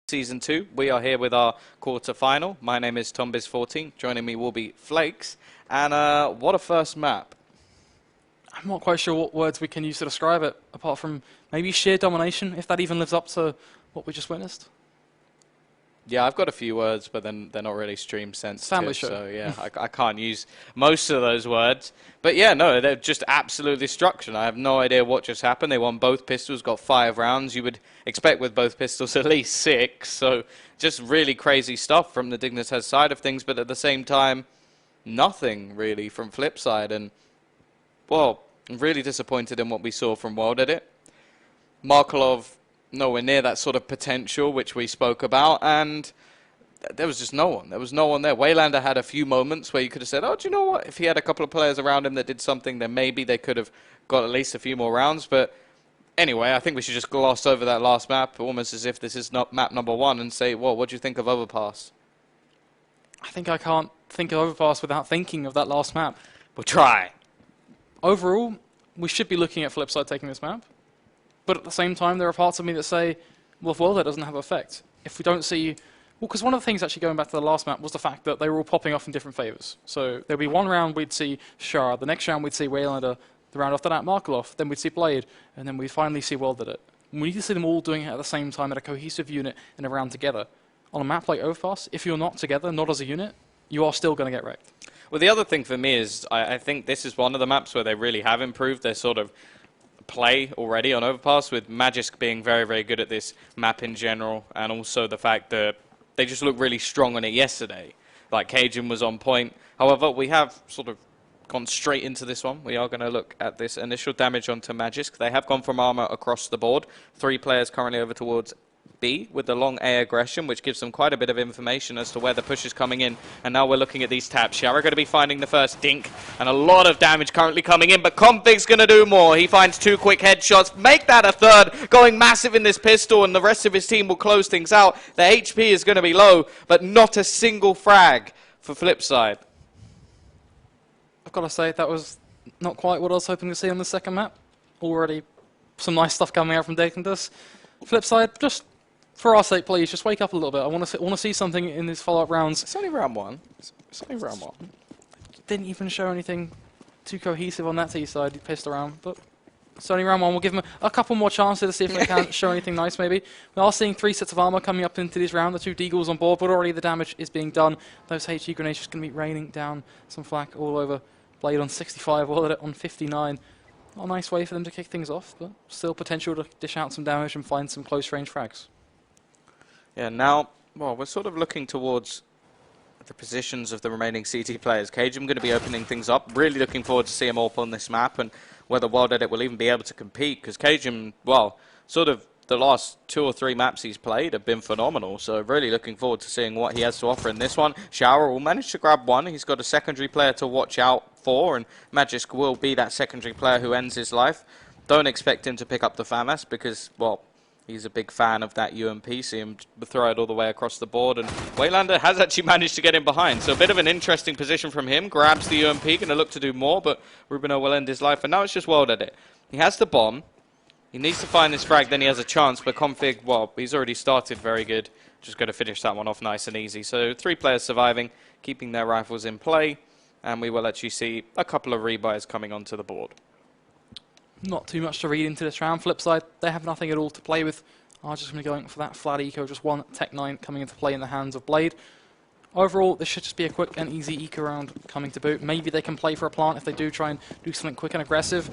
Season 2, we are here with our quarter-final. My name is TomBiz14. Joining me will be Flakes. And what a first map. I'm not quite sure what words we can use to describe it, apart from maybe sheer domination, if that even lives up to what we just witnessed. Yeah, I've got a few words, but then they're not really stream sensitive. Family show. So yeah, I can't use most of those words. But yeah, no, they're just absolute destruction. I have no idea what just happened. They won both pistols, got 5 rounds. You would expect with both pistols at least 6. So just really crazy stuff from the Dignitas side of things. But at the same time, nothing really from FlipSid. And well, I'm really disappointed in what we saw from World Edit. Markelov, nowhere near that sort of potential which we spoke about, and there was just no one. There was no one there. Waylander had a few moments where you could have said, oh, do you know what? If he had a couple of players around him that did something, then maybe they could have got at least a few more rounds. But anyway, I think we should just gloss over that last map, almost as if this is not map number 1, and say, well, what do you think of Overpass? I think I can't think of Overpass without thinking of that last map. We'll try. Overall, we should be looking at FlipSid taking this map. But at the same time, there are parts of me that say, well, if World Edit doesn't have effect, if we don't see... Well, because one of the things actually going back to the last map was the fact that they were all popping off in different favors. So there'd be one round we'd see Shah, the next round we'd see Waylander, the round after that Markelov, then we'd see Blade, and then we'd finally see World Edit. We need to see them all doing it at the same time at a cohesive unit in a round together. On a map like Overpass, if you're not together, not as a unit, you are still going to get wrecked. Well, the other thing for me is I think this is one of the maps where they really have improved their sort of play already on Overpass, with Magisk being very, very good at this map in general, and also the fact that they just looked really strong on it yesterday. Like, Cajun was on point. However, we have sort of gone straight into this one. We are going to look at this initial damage onto Magisk. They have gone from armor across the board. 3 players currently over towards B with the long A aggression, which gives them quite a bit of information as to where the push is coming in. And now we're looking at these taps. Shara going to be finding the first dink, and a lot of damage currently coming in, but Config's going to do more. He finds 2 quick headshots, make that a third, going massive in this pistol, and the rest of his team will close things out. The HP is going to be low, but not a single frag for FlipSid. I've got to say, that was not quite what I was hoping to see on the second map. Already some nice stuff coming out from Dignitas. FlipSid, just for our sake, please, just wake up a little bit. I want to see something in these follow-up rounds. It's only round 1. It's only round 1. Didn't even show anything too cohesive on that T side. He pissed around, but it's only round 1. We'll give him a couple more chances to see if they can show anything nice, maybe. We are seeing 3 sets of armor coming up into this round. The 2 Deagles on board, but already the damage is being done. Those HE grenades just going to be raining down some flak all over. Blade on 65, World Edit on 59. Not a nice way for them to kick things off, but still potential to dish out some damage and find some close-range frags. Yeah, now, well, we're sort of looking towards the positions of the remaining CT players. Cajun going to be opening things up. Really looking forward to see him all on this map, and whether World Edit will even be able to compete, because Cajun, well, sort of the last 2 or 3 maps he's played have been phenomenal, so really looking forward to seeing what he has to offer in this one. Shower will manage to grab 1. He's got a secondary player to watch out for, and Magisk will be that secondary player who ends his life. Don't expect him to pick up the FAMAS because, well, he's a big fan of that UMP. See him throw it all the way across the board, and Waylander has actually managed to get in behind. So a bit of an interesting position from him. Grabs the UMP, going to look to do more, but Rubino will end his life, and now it's just World Edit. He has the bomb. He needs to find this frag, then he has a chance, but Config, well, he's already started very good. Just going to finish that one off nice and easy. So 3 players surviving, keeping their rifles in play, and we will actually see a couple of rebuys coming onto the board. Not too much to read into this round. FlipSid, they have nothing at all to play with. I'm just going to be going for that flat eco, just 1 Tech 9 coming into play in the hands of Blade. Overall, this should just be a quick and easy eco round coming to boot. Maybe they can play for a plant if they do try and do something quick and aggressive.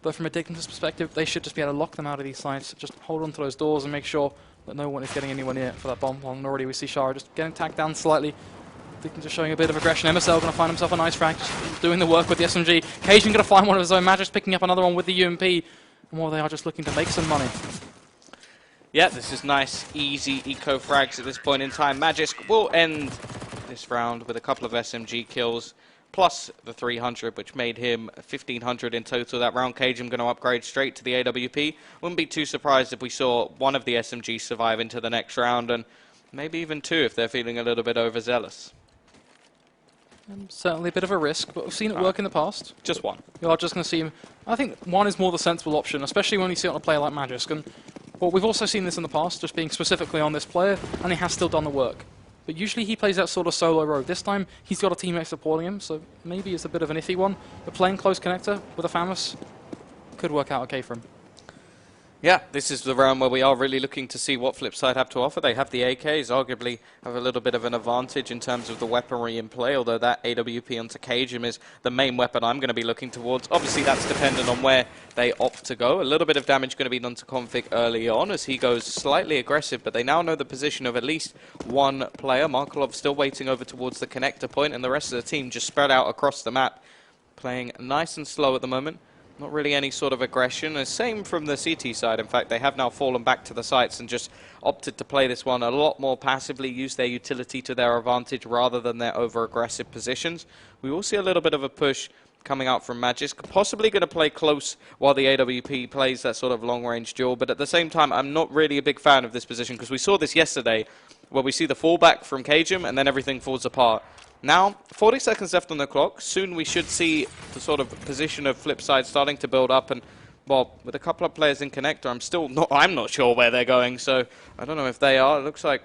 But from a Dignitas perspective, they should just be able to lock them out of these sites. Just hold on to those doors and make sure that no one is getting anywhere near for that bomb. And already we see Shara just getting tacked down slightly. Dignitas showing a bit of aggression. MSL going to find himself a nice frag, just doing the work with the SMG. Cajun going to find one of his own. Magic picking up another one with the UMP. And well, they are just looking to make some money. Yeah, this is nice, easy eco frags at this point in time. Magisk will end this round with a couple of SMG kills, plus the 300, which made him 1,500 in total that round. Cajun going to upgrade straight to the AWP. Wouldn't be too surprised if we saw one of the SMGs survive into the next round, and maybe even 2 if they're feeling a little bit overzealous. Certainly a bit of a risk, but we've seen it work in the past. Just 1. You are just going to see him. I think 1 is more the sensible option, especially when you see it on a player like Magisk. And Well, we've also seen this in the past, just being specifically on this player, and he has still done the work. But usually he plays that sort of solo road. This time, he's got a teammate supporting him, so maybe it's a bit of an iffy one. But playing close connector with a Famous could work out okay for him. Yeah, this is the round where we are really looking to see what FlipSid have to offer. They have the AKs, arguably have a little bit of an advantage in terms of the weaponry in play, although that AWP onto Cajun is the main weapon I'm going to be looking towards. Obviously, that's dependent on where they opt to go. A little bit of damage going to be done to Config early on as he goes slightly aggressive, but they now know the position of at least one player. Markelov still waiting over towards the connector point, and the rest of the team just spread out across the map, playing nice and slow at the moment. Not really any sort of aggression. The same from the CT side. In fact, they have now fallen back to the sites and just opted to play this one a lot more passively, use their utility to their advantage rather than their over-aggressive positions. We will see a little bit of a push coming out from Magis, possibly going to play close while the AWP plays that sort of long-range duel. But at the same time, I'm not really a big fan of this position because we saw this yesterday where we see the fallback from Cajun and then everything falls apart. Now, 40 seconds left on the clock. Soon we should see the sort of position of FlipSid starting to build up. And, well, with a couple of players in connector, I'm not sure where they're going. So I don't know if they are. It looks like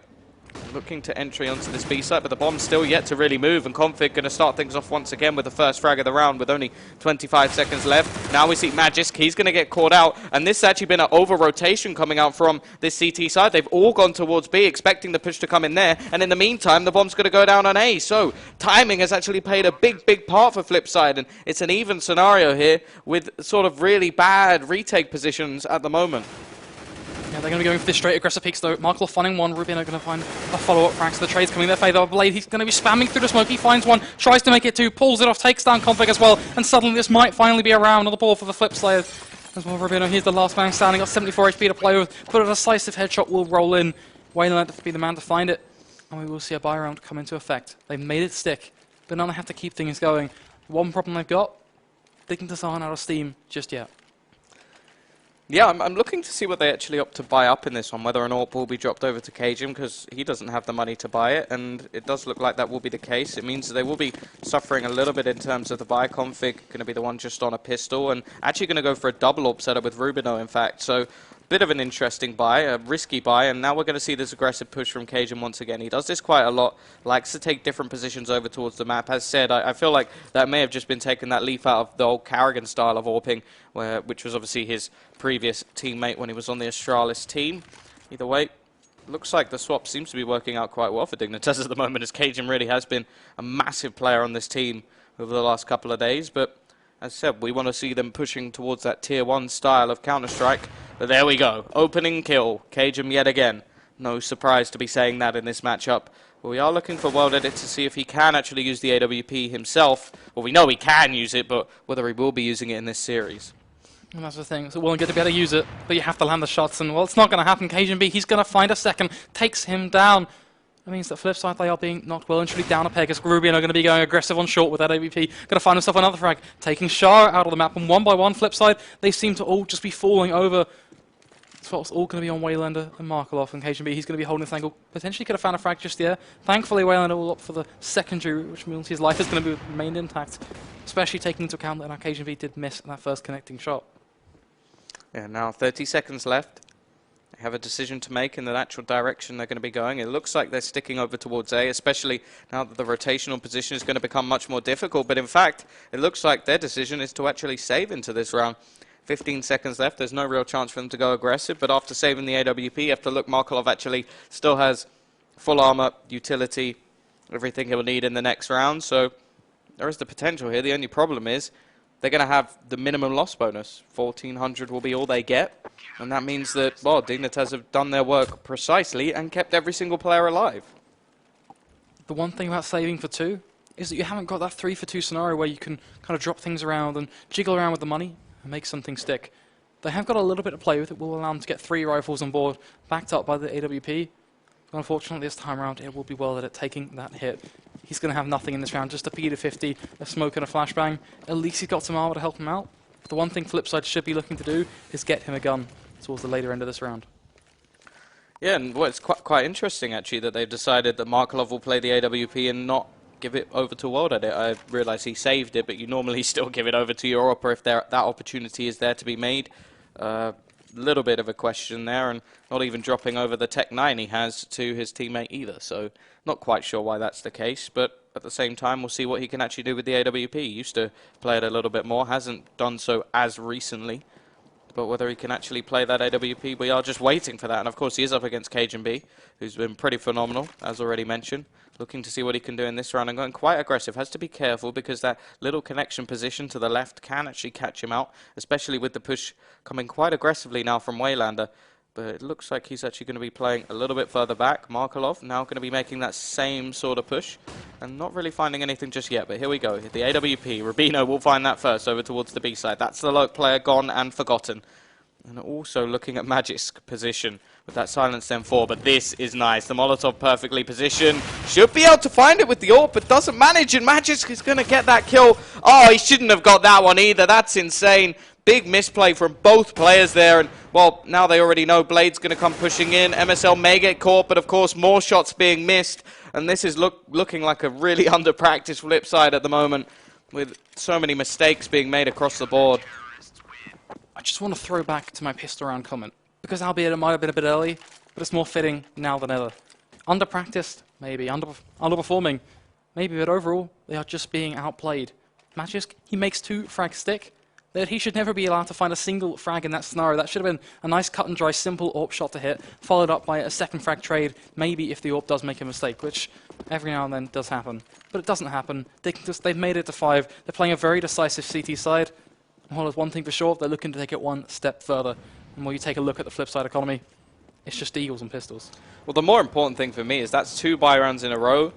looking to entry onto this B site, but the bomb's still yet to really move, and Config going to start things off once again with the first frag of the round with only 25 seconds left. Now we see Magisk, he's going to get caught out, and this has actually been an over-rotation coming out from this CT side. They've all gone towards B, expecting the push to come in there, and in the meantime, the bomb's going to go down on A. So timing has actually played a big part for FlipSid, and it's an even scenario here with sort of really bad retake positions at the moment. Yeah, they're going to be going for this straight aggressive peaks though. Markle funning one. Rubin are going to find a follow-up frag. So the trade's coming their favour. Blade, he's going to be spamming through the smoke. He finds one, tries to make it two, pulls it off, takes down Config as well. And suddenly this might finally be a round on the ball for the FlipSid as well. Rubino, he's the last man standing. Got 74 HP to play with, but a decisive headshot will roll in. Wayland to be the man to find it. And we will see a buy round come into effect. They've made it stick, but now they have to keep things going. One problem they've got, Dignitas aren't out of steam just yet. Yeah, I'm looking to see what they actually opt to buy up in this one, whether an AWP will be dropped over to Cajun because he doesn't have the money to buy it, and it does look like that will be the case. It means they will be suffering a little bit in terms of the buy. Config going to be the one just on a pistol, and actually going to go for a double AWP setup with Rubino, in fact. So bit of an interesting buy, a risky buy, and now we're going to see this aggressive push from Cajun once again. He does this quite a lot, likes to take different positions over towards the map. As said, I feel like that may have just been taking that leaf out of the old Carrigan style of AWPing, which was obviously his previous teammate when he was on the Astralis team. Either way, looks like the swap seems to be working out quite well for Dignitas at the moment, as Cajun really has been a massive player on this team over the last couple of days. But as I said, we want to see them pushing towards that Tier 1 style of Counter-Strike. But there we go. Opening kill. Cajun yet again. No surprise to be saying that in this matchup. But we are looking for World Edit to see if he can actually use the AWP himself. Well, we know he can use it, but whether he will be using it in this series. And that's the thing. It's well and good to be able to use it, but you have to land the shots. And, well, it's not going to happen. Cajun B, he's going to find a second. Takes him down. That means that FlipSid, they are being knocked well and truly down a peg, as Rubin are going to be going aggressive on short with that AWP. Going to find himself another frag, taking Shah out of the map. And one by one, FlipSid, they seem to all just be falling over. So it's all going to be on Waylander and Markelov, and Cajun B, he's going to be holding this angle. Potentially could have found a frag just there. Thankfully, Waylander will opt for the secondary route, which means his life is going to be remained intact, especially taking into account that Cajun B did miss that first connecting shot. Yeah, now 30 seconds left. They have a decision to make in the actual direction they're going to be going. It looks like they're sticking over towards A, especially now that the rotational position is going to become much more difficult. But in fact, it looks like their decision is to actually save into this round. 15 seconds left. There's no real chance for them to go aggressive, but after saving the AWP, you have to look. Markelov actually still has full armor, utility, everything he'll need in the next round. So there is the potential here. The only problem is they're going to have the minimum loss bonus. 1,400 will be all they get. And that means that, well, Dignitas have done their work precisely and kept every single player alive. The one thing about saving for two is that you haven't got that 3 for 2 scenario where you can kind of drop things around and jiggle around with the money and make something stick. They have got a little bit to play with. It will allow them to get 3 rifles on board, backed up by the AWP. But unfortunately, this time around, it will be well at taking that hit. He's going to have nothing in this round, just a P250, a smoke and a flashbang. At least he's got some armor to help him out. The one thing FlipSid should be looking to do is get him a gun towards the later end of this round. Yeah, and well, it's quite interesting, actually, that they've decided that Markelov will play the AWP and not give it over to World Edit. I realise he saved it, but you normally still give it over to your Opera if that opportunity is there to be made. little bit of a question there, and not even dropping over the Tech 9 he has to his teammate either. So not quite sure why that's the case, but at the same time, we'll see what he can actually do with the AWP. He used to play it a little bit more, hasn't done so as recently. But whether he can actually play that AWP, we are just waiting for that. And of course, he is up against CM.TV, who's been pretty phenomenal, as already mentioned. Looking to see what he can do in this round and going quite aggressive. Has to be careful because that little connection position to the left can actually catch him out, especially with the push coming quite aggressively now from Waylander. But it looks like he's actually going to be playing a little bit further back. Markelov now going to be making that same sort of push and not really finding anything just yet. But here we go. The AWP. Rubino will find that first over towards the B side. That's the Loke player gone and forgotten. And also looking at Magic's position with that silence then 4. But this is nice. The Molotov perfectly positioned. Should be able to find it with the AWP, but doesn't manage. And Magic is going to get that kill. Oh, he shouldn't have got that one either. That's insane. Big misplay from both players there. And, well, now they already know Blade's going to come pushing in. MSL may get caught, but, of course, more shots being missed. And this is looking like a really under-practiced FlipSid at the moment with so many mistakes being made across the board. I just want to throw back to my pistol round comment, because albeit it might have been a bit early, but it's more fitting now than ever. Under-practiced, maybe. Underperforming, maybe, but overall, they are just being outplayed. Magisk, he makes 2 frags stick. That he should never be allowed to find a single frag in that scenario. That should have been a nice cut and dry, simple AWP shot to hit, followed up by a second frag trade, maybe if the AWP does make a mistake, which every now and then does happen. But it doesn't happen. They've made it to 5. They're playing a very decisive CT side. And while there's one thing for sure, they're looking to take it one step further. And when you take a look at the FlipSid economy, it's just Eagles and pistols. Well, the more important thing for me is that's 2 buy rounds in a row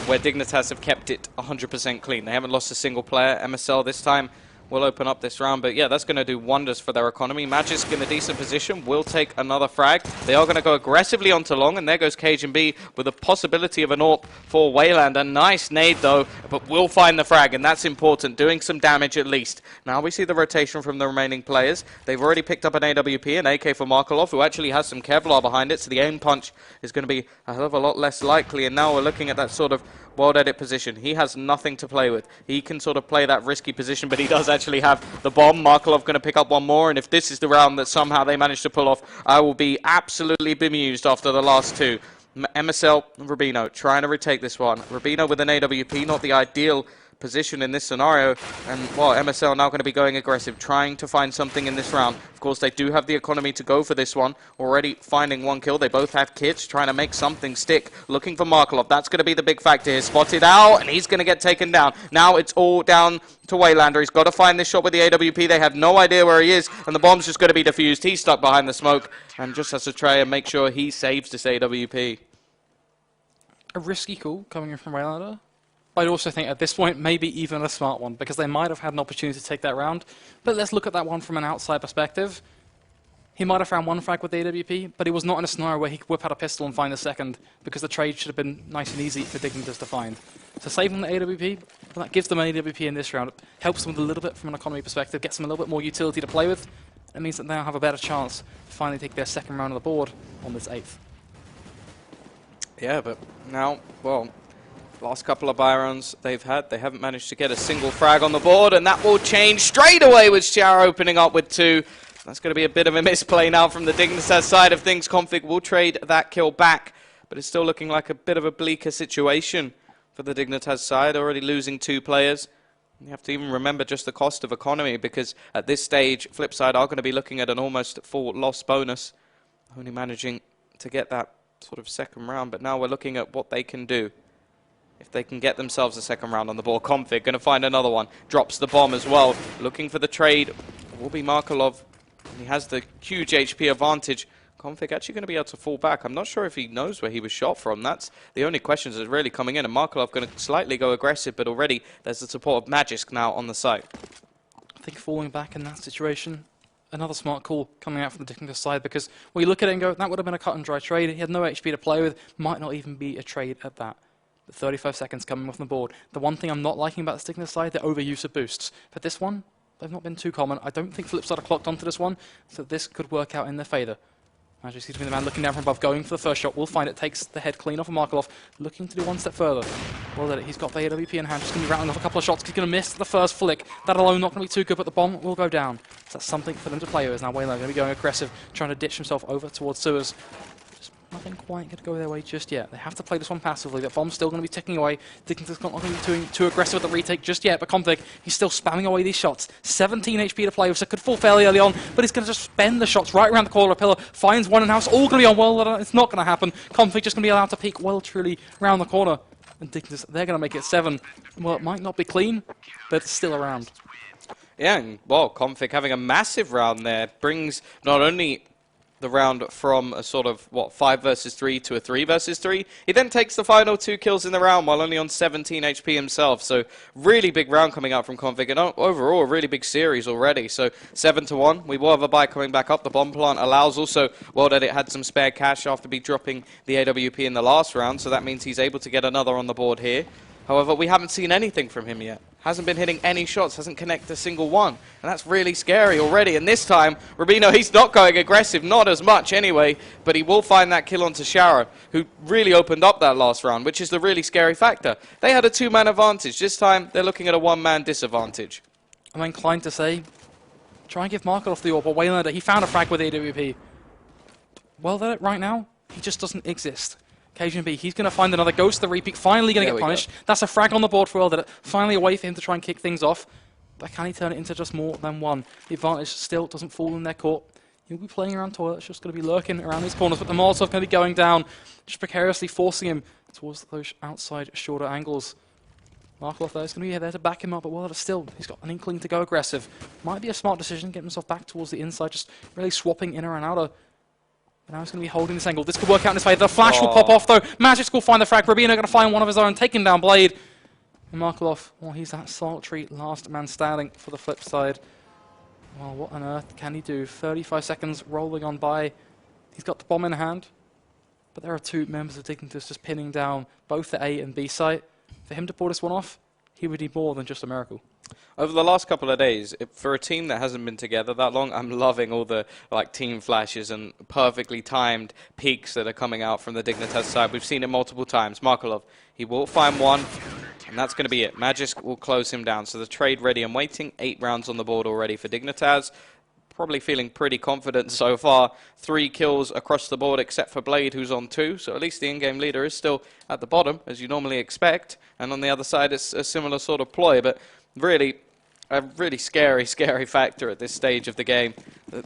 where Dignitas have kept it 100% clean. They haven't lost a single player. MSL this time will open up this round, but yeah, that's going to do wonders for their economy. Magisk in a decent position, will take another frag. They are going to go aggressively onto long, and there goes CM.TV with the possibility of an AWP for Wayland. A nice nade though, but will find the frag, and that's important, doing some damage at least. Now we see the rotation from the remaining players. They've already picked up an AWP, an AK for Markelov, who actually has some Kevlar behind it, so the aim punch is going to be a hell of a lot less likely, and now we're looking at that sort of world edit position. He has nothing to play with. He can sort of play that risky position, but he does actually have the bomb. Markelov going to pick up one more, and if this is the round that somehow they manage to pull off, I will be absolutely bemused after the last 2. MSL, Rubino trying to retake this one. Rubino with an AWP, not the ideal position in this scenario, and well, MSL now going to be going aggressive, trying to find something in this round. Of course, they do have the economy to go for this one, already finding 1 kill. They both have kits, trying to make something stick, looking for Markelov. That's going to be the big factor here. Spotted out, and he's going to get taken down. Now it's all down to Waylander. He's got to find this shot with the AWP. They have no idea where he is, and the bomb's just going to be defused. He's stuck behind the smoke, and just has to try and make sure he saves this AWP. A risky call coming in from Waylander. I'd also think at this point, maybe even a smart one, because they might have had an opportunity to take that round. But let's look at that one from an outside perspective. He might have found 1 frag with the AWP, but he was not in a scenario where he could whip out a pistol and find a second, because the trade should have been nice and easy for Dignitas to find. So saving the AWP, well, that gives them an AWP in this round. It helps them with a little bit from an economy perspective, gets them a little bit more utility to play with. It means that they now have a better chance to finally take their second round on the board on this 8th. Yeah, but now, well, last couple of buy rounds they haven't managed to get a single frag on the board, and that will change straight away with Xiao opening up with 2. That's going to be a bit of a misplay now from the Dignitas side of things. Config will trade that kill back, but it's still looking like a bit of a bleaker situation for the Dignitas side, already losing 2 players. You have to even remember just the cost of economy, because at this stage, FlipSid are going to be looking at an almost full loss bonus, only managing to get that sort of second round, but now we're looking at what they can do. If they can get themselves a second round on the board. Config going to find another one. Drops the bomb as well. Looking for the trade will be Markelov. He has the huge HP advantage. Config actually going to be able to fall back. I'm not sure if he knows where he was shot from. That's the only questions that's really coming in. And Markelov going to slightly go aggressive, but already there's the support of Magisk now on the site. I think falling back in that situation, another smart call coming out from the Dignitas side, because when you look at it and go, that would have been a cut and dry trade. He had no HP to play with. Might not even be a trade at that. 35 seconds coming off the board. The one thing I'm not liking about the Dignitas side, the overuse of boosts. But this one, they've not been too common. I don't think FlipSid are clocked onto this one, so this could work out in their favour. Magic seems to be the man looking down from above, going for the first shot. Will find it, takes the head clean off of Markov, looking to do one step further. Well, he's got the AWP in hand, just going to be rattling off a couple of shots. He's going to miss the first flick. That alone not going to be too good, but the bomb will go down. So that's something for them to play with. Now Wayland going to be going aggressive, trying to ditch himself over towards sewers. Just nothing quite going to go their way just yet. They have to play this one passively. That bomb's still going to be ticking away. Dignitas not going to be too aggressive with the retake just yet, but Config, he's still spamming away these shots. 17 HP to play with, so could fall fairly early on, but he's going to just spend the shots right around the corner of pillar, finds one in house, all going to be on well. It's not going to happen. Config just going to be allowed to peek well truly around the corner. And Dignitas, they're going to make it 7. Well, it might not be clean, but it's still around. Yeah, and well, Config having a massive round there brings not only the round from a sort of, 5 versus 3 to a 3 versus 3. He then takes the final 2 kills in the round while only on 17 HP himself. So really big round coming out from Config, and overall a really big series already. So 7-1. We will have a buy coming back up. The bomb plant allows also, well, that it had some spare cash after dropping the AWP in the last round. So that means he's able to get another on the board here. However, we haven't seen anything from him yet. Hasn't been hitting any shots, hasn't connected a single one. And that's really scary already. And this time, Rubino, he's not going aggressive, not as much anyway, but he will find that kill onto Shara, who really opened up that last round, which is the really scary factor. They had a 2-man advantage. This time, they're looking at a 1-man disadvantage. I'm inclined to say, try and give Markov the AWP, or Waylander, he found a frag with AWP. Well, right now, he just doesn't exist. KGB, he's going to find another ghost, the repeat, finally going to get punished. That's a frag on the board for Wilded. Finally a way for him to try and kick things off. But can he turn it into just more than one? The advantage still doesn't fall in their court. He'll be playing around toilet, it's just going to be lurking around these corners, but the Molotov going to be going down, just precariously forcing him towards those outside shorter angles. Markov there is going to be there to back him up, but Wilded still, he's got an inkling to go aggressive. Might be a smart decision, get himself back towards the inside, just really swapping inner and outer. Now he's going to be holding this angle. This could work out in his favor. The flash will pop off, though. Magic will find the frag. Rubino going to find one of his own, taking down Blade. And Markov, well, he's that solitary last man standing for the flip side. Well, what on earth can he do? 35 seconds rolling on by. He's got the bomb in hand. But there are 2 members of Dignitas just pinning down both the A and B site. For him to pull this one off, he would need more than just a miracle. Over the last couple of days, for a team that hasn't been together that long, I'm loving all the team flashes and perfectly timed peaks that are coming out from the Dignitas side. We've seen it multiple times. Markolov, he will find one, and that's going to be it. Magisk will close him down. So the trade ready and waiting. 8 rounds on the board already for Dignitas. Probably feeling pretty confident so far. 3 kills across the board except for Blade, who's on 2. So at least the in-game leader is still at the bottom, as you normally expect. And on the other side, it's a similar sort of ploy. But really, a really scary factor at this stage of the game.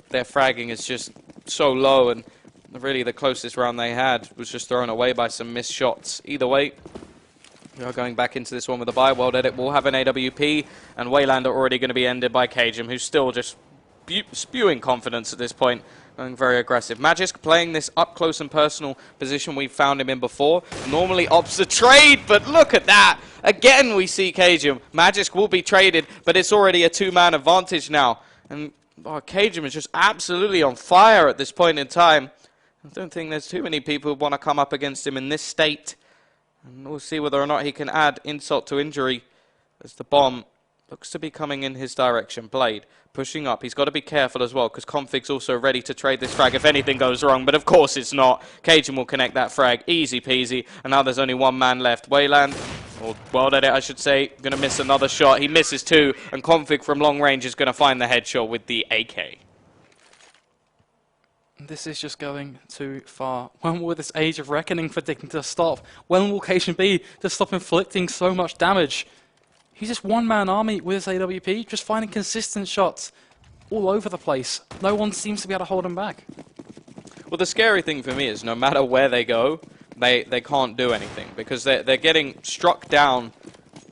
Their fragging is just so low, and really the closest round they had was just thrown away by some missed shots. Either way, we are going back into this one with a buy. World Edit will have an AWP, and Waylander already going to be ended by Cajun, who's still just spewing confidence at this point, going very aggressive. Magisk playing this up close and personal position we've found him in before. Normally opts the trade, but look at that. Again, we see Cajun. Magisk will be traded, but it's already a 2-man advantage now. And Cajun is just absolutely on fire at this point in time. I don't think there's too many people who want to come up against him in this state. And we'll see whether or not he can add insult to injury as the bomb looks to be coming in his direction. Blade pushing up. He's got to be careful as well, because Config's also ready to trade this frag if anything goes wrong. But of course it's not. Cajun will connect that frag. Easy peasy. And now there's only 1 man left. Wayland, or World Edit I should say, going to miss another shot. He misses 2. And Config from long range is going to find the headshot with the AK. This is just going too far. When will this age of reckoning for Dignitas stop? When will Cajun be to stop inflicting so much damage? He's just 1-man army with his AWP, just finding consistent shots all over the place. No one seems to be able to hold him back. Well, the scary thing for me is no matter where they go, they can't do anything, because they're getting struck down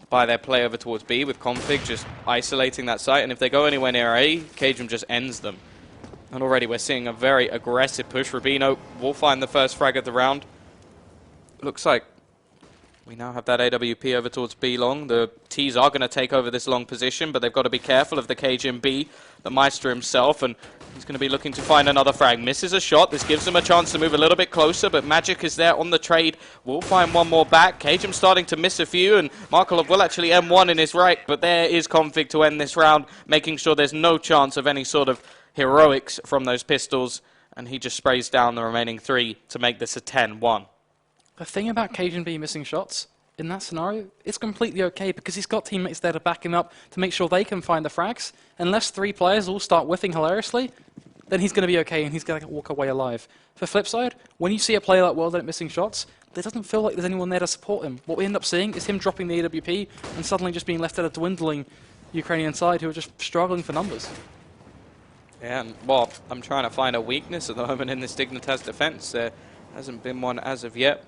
by their play over towards B, with Config just isolating that site. And if they go anywhere near A, Cajun just ends them. And already we're seeing a very aggressive push. Rubino will find the first frag of the round. Looks like we now have that AWP over towards B long. The T's are going to take over this long position, but they've got to be careful of the Cajun B, the Meister himself, and he's going to be looking to find another frag. Misses a shot. This gives him a chance to move a little bit closer, but Magic is there on the trade. Will find one more back. Cajun starting to miss a few, and Markolov will actually M1 in his right, but there is Config to end this round, making sure there's no chance of any sort of heroics from those pistols. and he just sprays down the remaining 3 to make this a 10-1. The thing about CM.TV missing shots, in that scenario, it's completely okay because he's got teammates there to back him up to make sure they can find the frags. Unless 3 players all start whiffing hilariously, then he's going to be okay and he's going to walk away alive. For FlipSid, when you see a player like WorldEdit missing shots, there doesn't feel like there's anyone there to support him. What we end up seeing is him dropping the AWP and suddenly just being left at a dwindling Ukrainian side who are just struggling for numbers. Yeah, and, well, I'm trying to find a weakness at the moment in this Dignitas defense. There hasn't been one as of yet.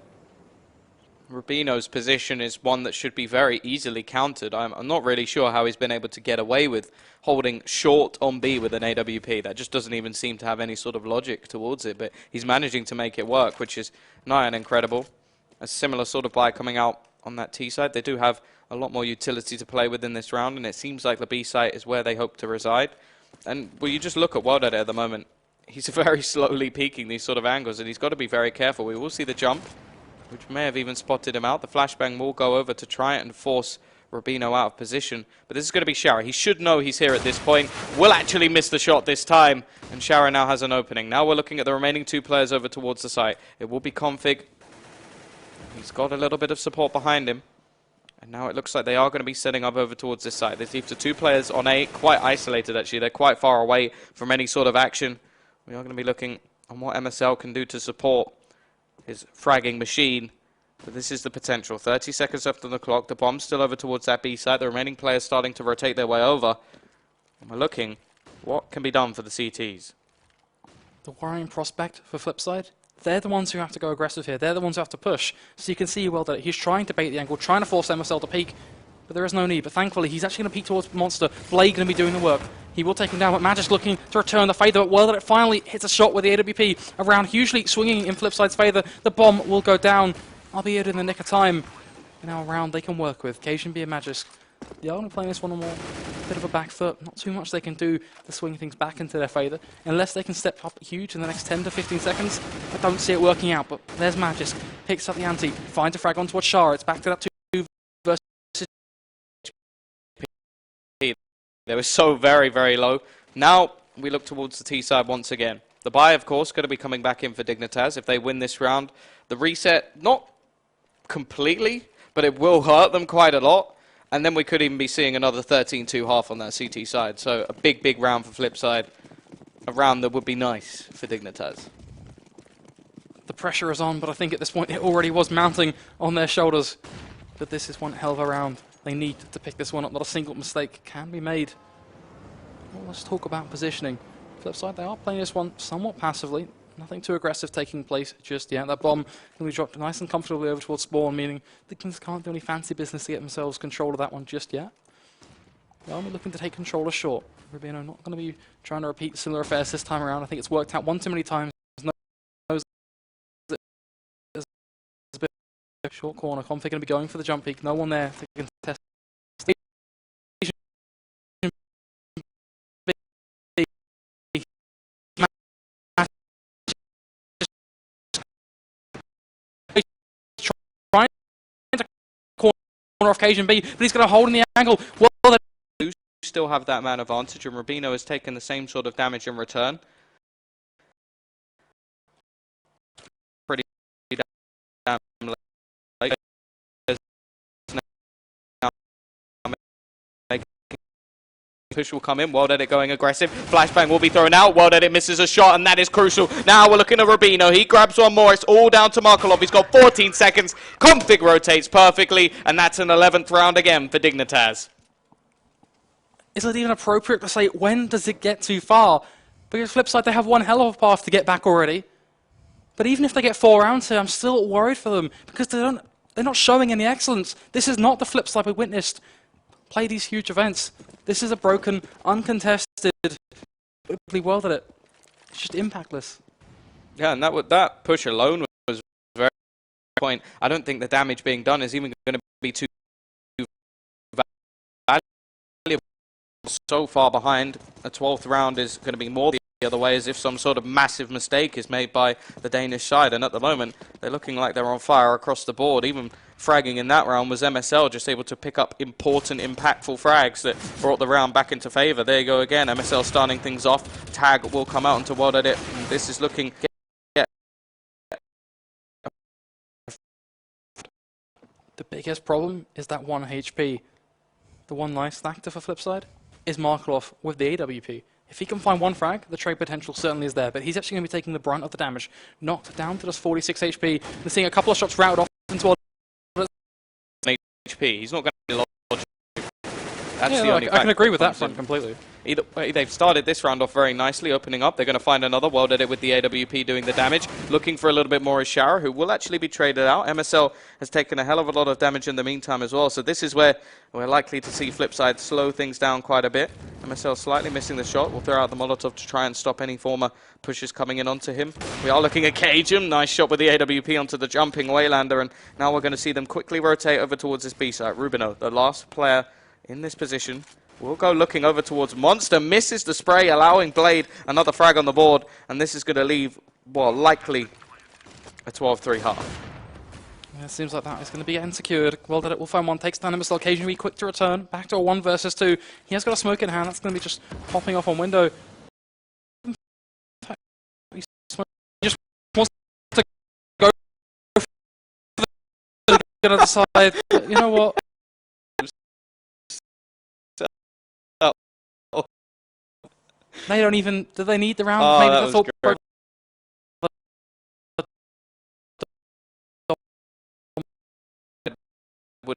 Rubino's position is one that should be very easily countered. I'm not really sure how he's been able to get away with holding short on B with an AWP. That just doesn't even seem to have any sort of logic towards it, but he's managing to make it work, which is nigh and incredible. A similar sort of buy coming out on that T side. They do have a lot more utility to play with in this round, and it seems like the B site is where they hope to reside. And well, you just look at WorldEdit at the moment. He's very slowly peaking these sort of angles, and he's got to be very careful. We will see the jump, which may have even spotted him out. The flashbang will go over to try and force Rubino out of position. But this is going to be Shara. He should know he's here at this point. Will actually miss the shot this time. And Shara now has an opening. Now we're looking at the remaining 2 players over towards the site. It will be Config. He's got a little bit of support behind him. And now it looks like they are going to be setting up over towards this side. There's leaves the 2 players on A, quite isolated actually. They're quite far away from any sort of action. We are going to be looking on what MSL can do to support his fragging machine. But this is the potential. 30 seconds left on the clock. The bomb's still over towards that B side. The remaining players starting to rotate their way over. And we're looking what can be done for the CTs. The worrying prospect for FlipSid, they're the ones who have to go aggressive here. They're the ones who have to push. So you can see well that he's trying to bait the angle, trying to force MSL to peek, but there is no need. But thankfully, he's actually going to peek towards Monster. Blade going to be doing the work. He will take him down, but Magic's looking to return the fader. But WorldEdit finally hits a shot with the AWP around, hugely swinging in FlipSid's favor. The bomb will go down, albeit in the nick of time. And now around they can work with. CM.TV and Magic. They are going to play this one on more bit of a back foot. Not too much they can do to swing things back into their favour. Unless they can step up huge in the next 10 to 15 seconds. I don't see it working out, but there's Magic. Picks up the ante, finds a frag on towards Shara. It's back to that 2 versus. They were so very, very low. Now we look towards the T side once again. The buy, of course, going to be coming back in for Dignitas if they win this round. The reset, not completely, but it will hurt them quite a lot. And then we could even be seeing another 13-2 half on that CT side. So a big, big round for FlipSid. A round that would be nice for Dignitas. The pressure is on, but I think at this point it already was mounting on their shoulders. But this is one hell of a round. They need to pick this one up. Not a single mistake can be made. Well, let's talk about positioning. FlipSid, they are playing this one somewhat passively. Nothing too aggressive taking place just yet. That bomb can be dropped nice and comfortably over towards spawn, meaning the Kings can't do any fancy business to get themselves control of that one just yet. Well, we're looking to take controller short. Rubino not going to be trying to repeat similar affairs this time around. I think it's worked out one too many times. Short corner. Config going to be going for the jump peak. No one there to contest. Trying to corner off CM.TV, but he's going to hold in the angle. Well, they do still have that man advantage, and Rubino has taken the same sort of damage in return. Pretty damn late. Push will come in. WorldEdit going aggressive. Flashbang will be thrown out. WorldEdit misses a shot, and that is crucial. Now we're looking at Rubino. He grabs one more. It's all down to Markelov. He's got 14 seconds. Config rotates perfectly, and that's an 11th round again for Dignitas. Is it even appropriate to say when does it get too far? Because FlipSid, they have one hell of a path to get back already. But even if they get 4 rounds here, I'm still worried for them because they're not showing any excellence. This is not the FlipSid we witnessed play these huge events. This is a broken, uncontested WorldEdit. It's just impactless. Yeah, and that push alone was very point. I don't think the damage being done is even going to be too valuable. So far behind, a 12th round is going to be more the other way, as if some sort of massive mistake is made by the Danish side. And at the moment, they're looking like they're on fire across the board. Even fragging in that round was MSL just able to pick up important, impactful frags that brought the round back into favor. There you go again, MSL starting things off. Tag will come out into World Edit. This is looking... The biggest problem is that 1 HP. The one nice factor for FlipSid is Markov with the AWP. If he can find one frag, the trade potential certainly is there, but he's actually going to be taking the brunt of the damage. Knocked down to just 46 HP. We're seeing a couple of shots routed off into HP. He's not going to be logical. That's yeah, the only I can agree with that in. front completely. Either way, they've started this round off very nicely, opening up. They're going to find another World Edit with the AWP doing the damage. Looking for a little bit more is Shower, who will actually be traded out. MSL has taken a hell of a lot of damage in the meantime as well. So this is where we're likely to see FlipSid slow things down quite a bit. MSL slightly missing the shot. We'll throw out the Molotov to try and stop any former pushes coming in onto him. We are looking at Cajun. Nice shot with the AWP onto the jumping Waylander. And now we're going to see them quickly rotate over towards this B site. Rubino, the last player in this position, will go looking over towards Monster, misses the spray, allowing Blade another frag on the board, and this is going to leave, well, likely a 12-3 half. Yeah, it seems like that is going to be unsecured. Well done, it will find one, takes down MSL, occasionally quick to return, back to a 1 versus 2. He has got a smoke in hand, that's going to be just popping off on window. He just wants to go for the other side. You know what? They don't even... Do they need the round? Oh, maybe that the was thought great. Would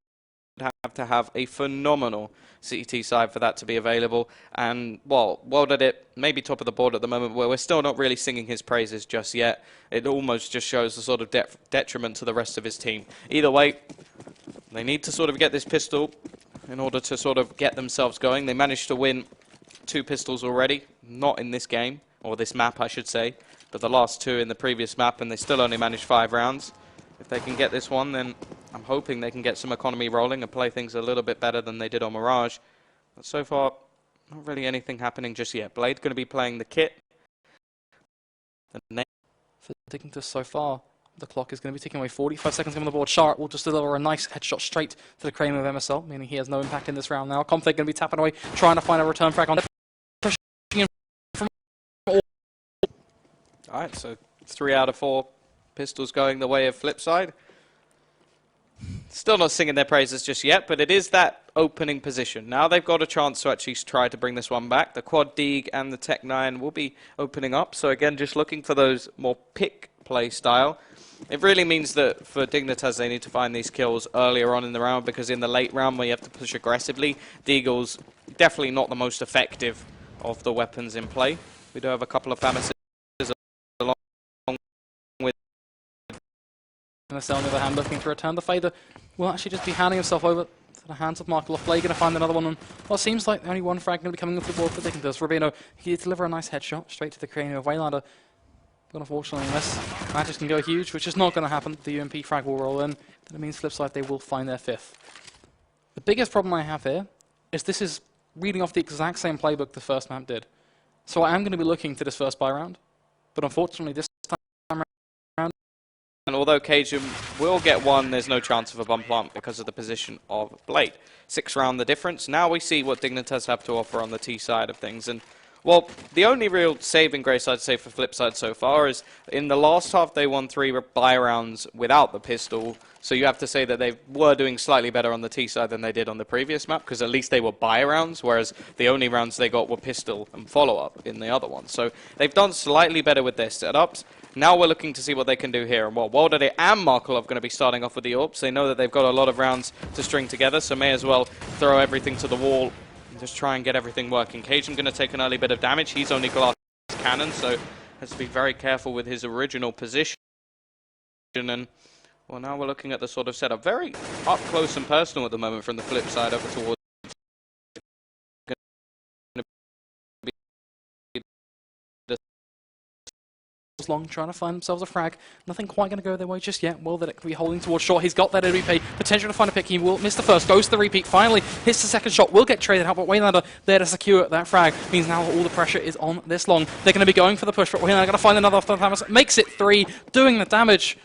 have to have a phenomenal CT side for that to be available. And, well, World Edit, maybe top of the board at the moment, where we're still not really singing his praises just yet. It almost just shows the sort of detriment to the rest of his team. Either way, they need to sort of get this pistol in order to sort of get themselves going. They managed to win 2 pistols already, not in this game, or this map I should say, but the last 2 in the previous map, and they still only managed 5 rounds. If they can get this one, then I'm hoping they can get some economy rolling and play things a little bit better than they did on Mirage. But so far, not really anything happening just yet. Blade's going to be playing the kit. For Dignitas so far, the clock is going to be ticking away. 45 seconds on the board. Sharp will just deliver a nice headshot straight to the crane of MSL, meaning he has no impact in this round now. Config going to be tapping away, trying to find a return frag on. Alright, so 3 out of 4 pistols going the way of FlipSid. Still not singing their praises just yet, but it is that opening position. Now they've got a chance to actually try to bring this one back. The Quad Dig and the Tech 9 will be opening up. So again, just looking for those more pick play style. It really means that for Dignitas, they need to find these kills earlier on in the round, because in the late round where you have to push aggressively, Deagle's definitely not the most effective of the weapons in play. We do have a couple of FAMASs along with MSL on the other hand looking to return. The Fader will actually just be handing himself over to the hands of Markov. Blade going to find another one. And, well, it seems like only one frag going to be coming off the board for Dignitas. Rubino, he did deliver a nice headshot straight to the cranium of Waylander. But unfortunately, unless Magic can go huge, which is not going to happen, the UMP frag will roll in. Then it means FlipSid, they will find their 5th. The biggest problem I have here is this is reading off the exact same playbook the first map did. So I am going to be looking to this first buy round. But unfortunately, this time around... And although Cajun will get one, there's no chance of a bump plant because of the position of Blade. 6 round the difference. Now we see what Dignitas have to offer on the T side of things. And well, the only real saving grace I'd say for FlipSid so far is in the last half they won 3 buy rounds without the pistol. So you have to say that they were doing slightly better on the T side than they did on the previous map, because at least they were buy rounds, whereas the only rounds they got were pistol and follow-up in the other one. So they've done slightly better with their setups. Now we're looking to see what they can do here. And well, World Edit and Markov are going to be starting off with the AWPs. They know that they've got a lot of rounds to string together, so may as well throw everything to the wall and just try and get everything working. Cajun going to take an early bit of damage. He's only glass cannon, so has to be very careful with his original position. And well, now we're looking at the sort of setup. Very up close and personal at the moment from the FlipSid over towards long, trying to find themselves a frag. Nothing quite going to go their way just yet. Well, that it could be holding towards short. He's got that AWP. Potential to find a pick. He will miss the first. Goes to the repeat. Finally hits the second shot. Will get traded out, but Waylander there to secure that frag. Means now all the pressure is on this long. They're going to be going for the push, but Waylander going to find another FAMAS. Makes it 3, doing the damage.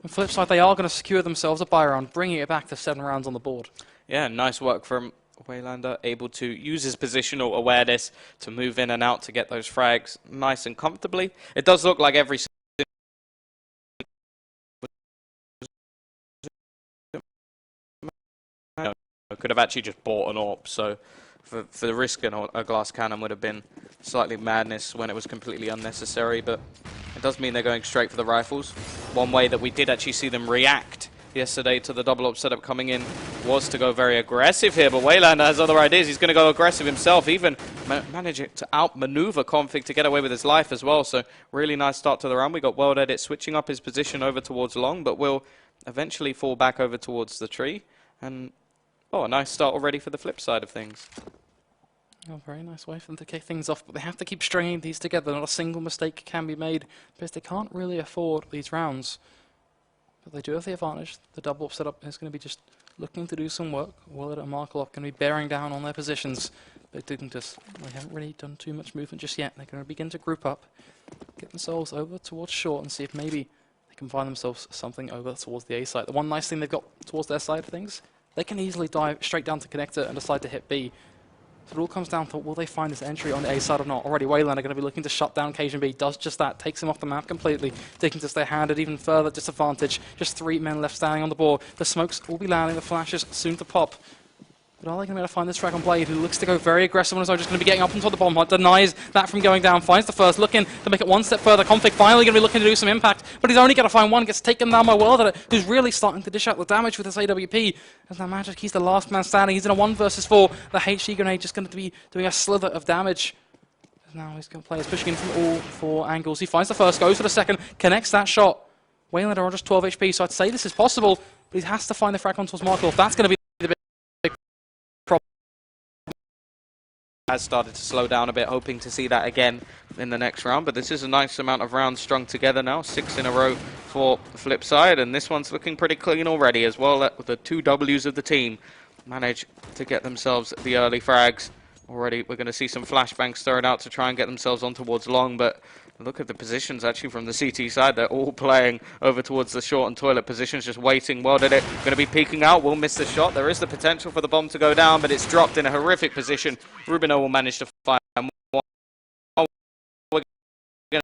On the flip side, they are going to secure themselves a buy round, bringing it back to 7 rounds on the board. Yeah, nice work from Waylander, able to use his positional awareness to move in and out to get those frags nice and comfortably. It does look like every could have actually just bought an AWP, so for the risk a glass cannon would have been slightly madness when it was completely unnecessary, but it does mean they're going straight for the rifles. One way that we did actually see them react yesterday to the double AWP setup coming in was to go very aggressive here, but Waylander has other ideas. He's going to go aggressive himself, even managing to outmaneuver Config to get away with his life as well, so really nice start to the round. We got World Edit switching up his position over towards long, but will eventually fall back over towards the tree, and a nice start already for the flip side of things. Oh, very nice way for them to kick things off, but they have to keep stringing these together. Not a single mistake can be made, because they can't really afford these rounds. But they do have the advantage. The double up setup is going to be just looking to do some work. Willard and Markov going to be bearing down on their positions. But Dignitas, they haven't really done too much movement just yet. They're going to begin to group up, get themselves over towards short, and see if maybe they can find themselves something over towards the A side. The one nice thing they've got towards their side of things, they can easily dive straight down to connector and decide to hit B. So it all comes down to, will they find this entry on the A side or not? Already Wayland are going to be looking to shut down Cajun B. Does just that. Takes him off the map completely. Taking to stay handed even further disadvantage. Just 3 men left standing on the board. The smokes will be landing. The flashes soon to pop. But are they going to be able to find this Dragon Blade, who looks to go very aggressive on his own, just going to be getting up onto the bomb hut, denies that from going down, finds the first, looking to make it one step further. Config finally going to be looking to do some impact, but he's only going to find one, gets taken down by World Edit, who's really starting to dish out the damage with this AWP. As now Magic, he's the last man standing, he's in a 1 versus 4. The HG grenade just going to be doing a slither of damage. Now he's going to play, he's pushing in from all 4 angles. He finds the first, goes for the second, connects that shot. Wayland are on just 12 HP, so I'd say this is possible, but he has to find the frag on towards Markov. That's going to be the big problem. Has started to slow down a bit, hoping to see that again in the next round, but this is a nice amount of rounds strung together now, 6 in a row for the flip side, and this one's looking pretty clean already as well. With the 2 Ws of the team manage to get themselves the early frags. Already we're going to see some flashbangs thrown out to try and get themselves on towards long, but look at the positions actually from the CT side. They're all playing over towards the short and toilet positions, just waiting. Well did it. Going to be peeking out. Will miss the shot. There is the potential for the bomb to go down, but it's dropped in a horrific position. Rubino will manage to find one. We're going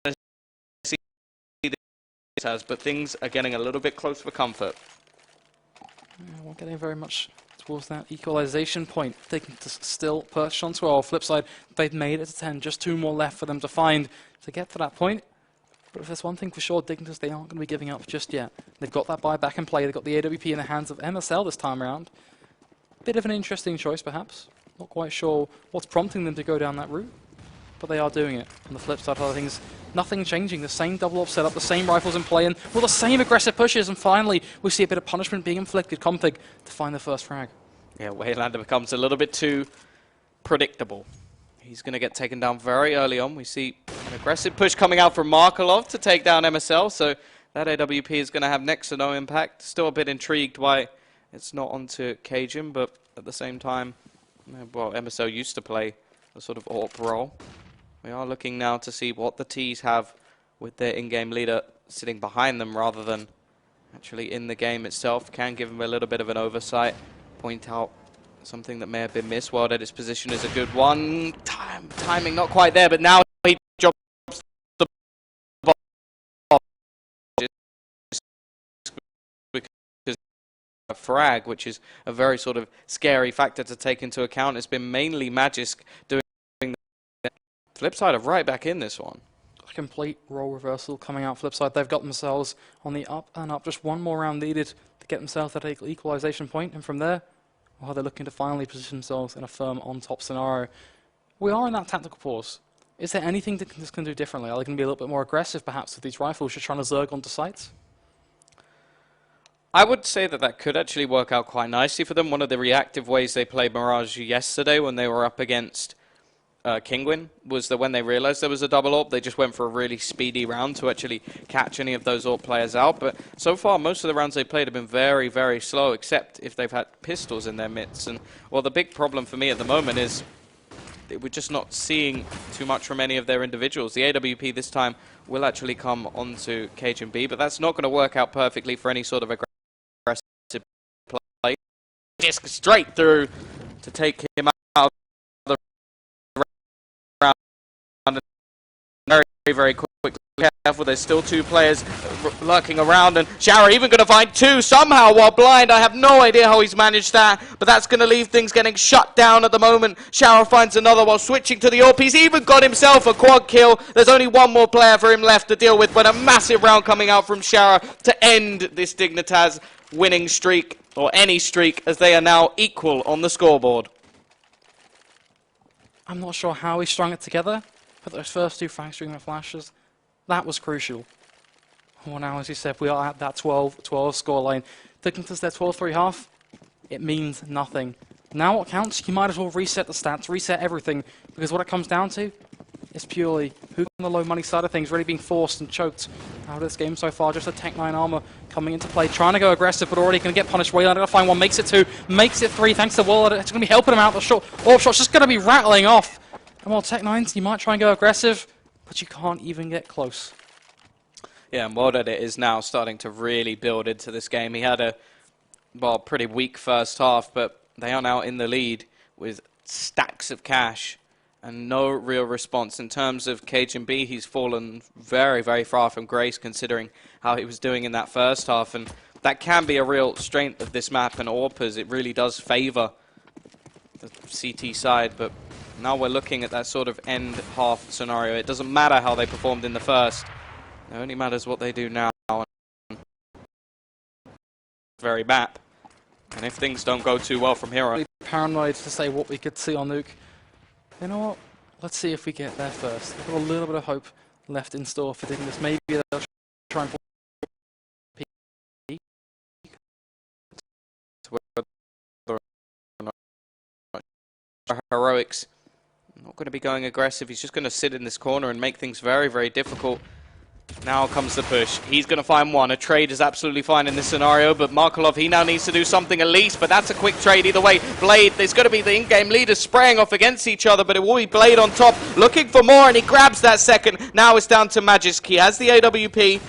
to see this, but things are getting a little bit close for comfort. Yeah, we're getting very much towards that equalization point. They can still perch on 12. Flip side, they've made it to 10. Just 2 more left for them to find to get to that point. But if there's one thing for sure, Dignitas, they aren't going to be giving up just yet. They've got that buy back in play. They've got the AWP in the hands of MSL this time around. Bit of an interesting choice, perhaps. Not quite sure what's prompting them to go down that route, but they are doing it. On the flip side of things, nothing changing. The same double up setup, the same rifles in play, and well, the same aggressive pushes. And finally, we see a bit of punishment being inflicted. Config to find the first frag. Yeah, Waylander becomes a little bit too predictable. He's going to get taken down very early on. We see an aggressive push coming out from Markelov to take down MSL, so that AWP is going to have next to no impact. Still a bit intrigued why it's not onto Cajun, but at the same time, well, MSL used to play a sort of AWP role. We are looking now to see what the Ts have with their in-game leader sitting behind them rather than actually in the game itself. Can give them a little bit of an oversight. Point out something that may have been missed. World Edit's position is a good one. Timing not quite there, but now he drops the ball. Because a frag, which is a very sort of scary factor to take into account. It's been mainly Magisk doing the flip side of right back in this one. A complete role reversal coming out flip side. They've got themselves on the up and up. Just 1 more round needed to get themselves at an equalization point, and from there, well, they're looking to finally position themselves in a firm on-top scenario. We are in that tactical pause. Is there anything that this can do differently? Are they going to be a little bit more aggressive, perhaps, with these rifles, just trying to zerg onto sites? I would say that that could actually work out quite nicely for them. One of the reactive ways they played Mirage yesterday when they were up against Kingwin was that when they realized there was a double AWP, they just went for a really speedy round to actually catch any of those AWP players out. But so far, most of the rounds they played have been very, very slow, except if they've had pistols in their midst. And well, the big problem for me at the moment is we're just not seeing too much from any of their individuals. The AWP this time will actually come onto B, but that's not going to work out perfectly for any sort of aggressive play. Disc straight through to take him out of the round very, very quickly. Careful, there's still two players lurking around, and Shower even going to find two somehow while blind. I have no idea how he's managed that, but that's going to leave things getting shut down at the moment. Shower finds another while switching to the AWP. He's even got himself a quad kill. There's only one more player for him left to deal with, but a massive round coming out from Shower to end this Dignitas winning streak, or any streak, as they are now equal on the scoreboard. I'm not sure how he strung it together, but those first two frag streamer flashes, that was crucial. Well, now, as you said, we are at that 12 scoreline. Dignitas, their 12-3 half, it means nothing. Now what counts, you might as well reset the stats, reset everything, because what it comes down to is purely who on the low money side of things really being forced and choked out of this game so far. Just a Tech 9 armor coming into play, trying to go aggressive, but already going to get punished. Wayland going to find one, makes it two, makes it three, thanks to Waller. It's going to be helping him out. The short AWP shot's just going to be rattling off. And while Tech 9s, you might try and go aggressive, but you can't even get close. Yeah, and World Edit is now starting to really build into this game. He had a, well, pretty weak first half, but they are now in the lead with stacks of cash and no real response. In terms of B, he's fallen very, very far from grace considering how he was doing in that first half, and that can be a real strength of this map and AWP, as it really does favour the CT side, but now we're looking at that sort of end half scenario. It doesn't matter how they performed in the first. It only matters what they do now. Very map. And if things don't go too well from here on. Paranoid to say what we could see on Nuke. You know what? Let's see if we get there first. We've got a little bit of hope left in store for Dignitas. Maybe they'll try and heroics. Not going to be going aggressive. He's just going to sit in this corner and make things very, very difficult. Now comes the push. He's going to find one. A trade is absolutely fine in this scenario, but Markelov, he now needs to do something at least, but that's a quick trade either way. Blade, there's going to be the in-game leaders spraying off against each other, but it will be Blade on top, looking for more, and he grabs that second. Now it's down to Magisk. He has the AWP.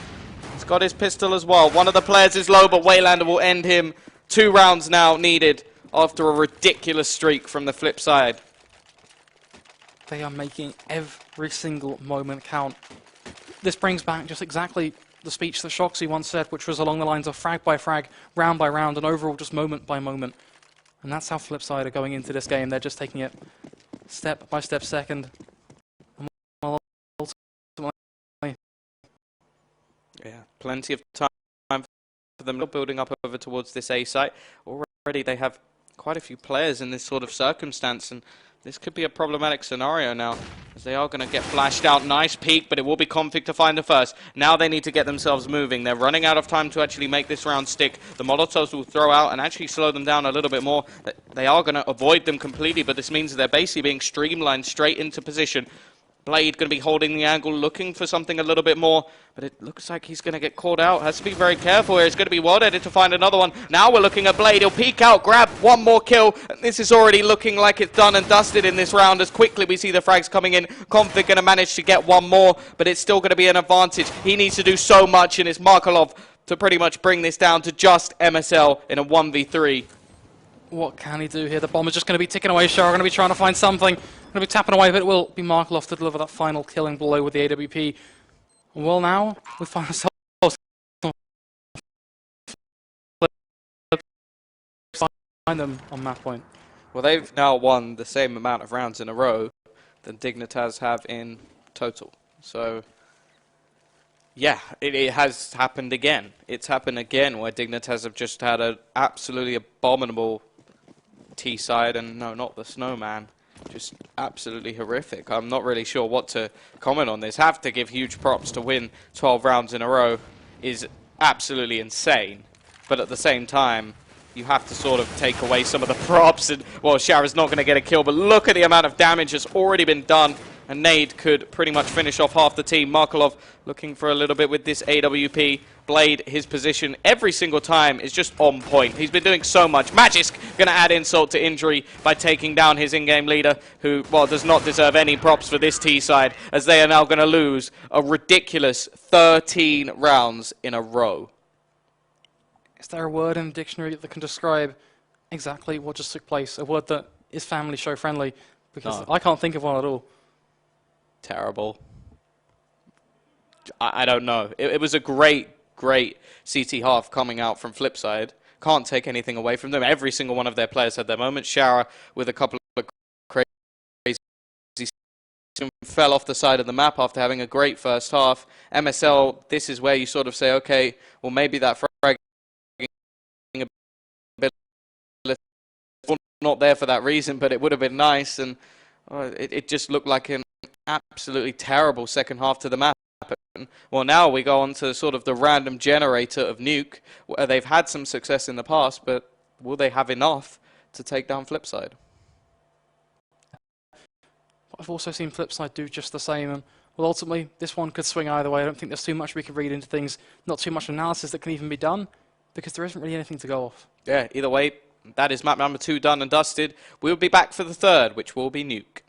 He's got his pistol as well. One of the players is low, but Waylander will end him. 2 rounds now needed after a ridiculous streak from the flip side. They are making every single moment count. This brings back just exactly the speech that Shoxy once said, which was along the lines of frag by frag, round by round, and overall just moment by moment. And that's how FlipSid are going into this game. They're just taking it step by step second. And ultimately, yeah, plenty of time for them building up over towards this A site. Already they have quite a few players in this sort of circumstance, and this could be a problematic scenario now, as they are going to get flashed out. Nice peek, but it will be Config to find the first. Now they need to get themselves moving. They're running out of time to actually make this round stick. The Molotovs will throw out and actually slow them down a little bit more. They are going to avoid them completely, but this means that they're basically being streamlined straight into position. Blade going to be holding the angle, looking for something a little bit more, but it looks like he's going to get caught out. Has to be very careful here. It's going to be World Edit to find another one. Now we're looking at Blade. He'll peek out, grab one more kill, and this is already looking like it's done and dusted in this round as quickly we see the frags coming in. Config going to manage to get one more, but it's still going to be an advantage. He needs to do so much, and it's Markelov to pretty much bring this down to just MSL in a 1v3. what can he do here? The bomb is just going to be ticking away. Shara going to be trying to find something. Going to be tapping away, but it will be Markelov to deliver that final killing blow with the AWP. Well, now we find ourselves find them on map point. Well, they've now won the same amount of rounds in a row than Dignitas have in total. So, yeah, it has happened again. It's happened again where Dignitas have just had an absolutely abominable T side, and no, not the Snowman. Just absolutely horrific. I'm not really sure what to comment on this. Have to give huge props to win 12 rounds in a row is absolutely insane. But at the same time, you have to sort of take away some of the props. And, well, Shara's not going to get a kill, but look at the amount of damage that's already been done. And Nade could pretty much finish off half the team. Markelov looking for a little bit with this AWP. displayed his position every single time is just on point. He's been doing so much. Magisk going to add insult to injury by taking down his in-game leader, who, well, does not deserve any props for this T side, as they are now going to lose a ridiculous 13 rounds in a row. Is there a word in the dictionary that can describe exactly what just took place? A word that is family show friendly? Because No. I can't think of one at all. Terrible. I don't know. It was a great CT half coming out from FlipSid. Can't take anything away from them. Every single one of their players had their moments. Shara with a couple of crazy fell off the side of the map after having a great first half. MSL, this is where you sort of say, okay, well maybe that frag not there for that reason, but it would have been nice, and it just looked like an absolutely terrible second half to the map. Well, now we go on to sort of the random generator of Nuke, where they've had some success in the past, but will they have enough to take down FlipSid? I've also seen FlipSid do just the same, and well, ultimately, this one could swing either way. I don't think there's too much we can read into things, not too much analysis that can even be done, because there isn't really anything to go off. Yeah, either way, that is map number 2 done and dusted. We'll be back for the third, which will be Nuke.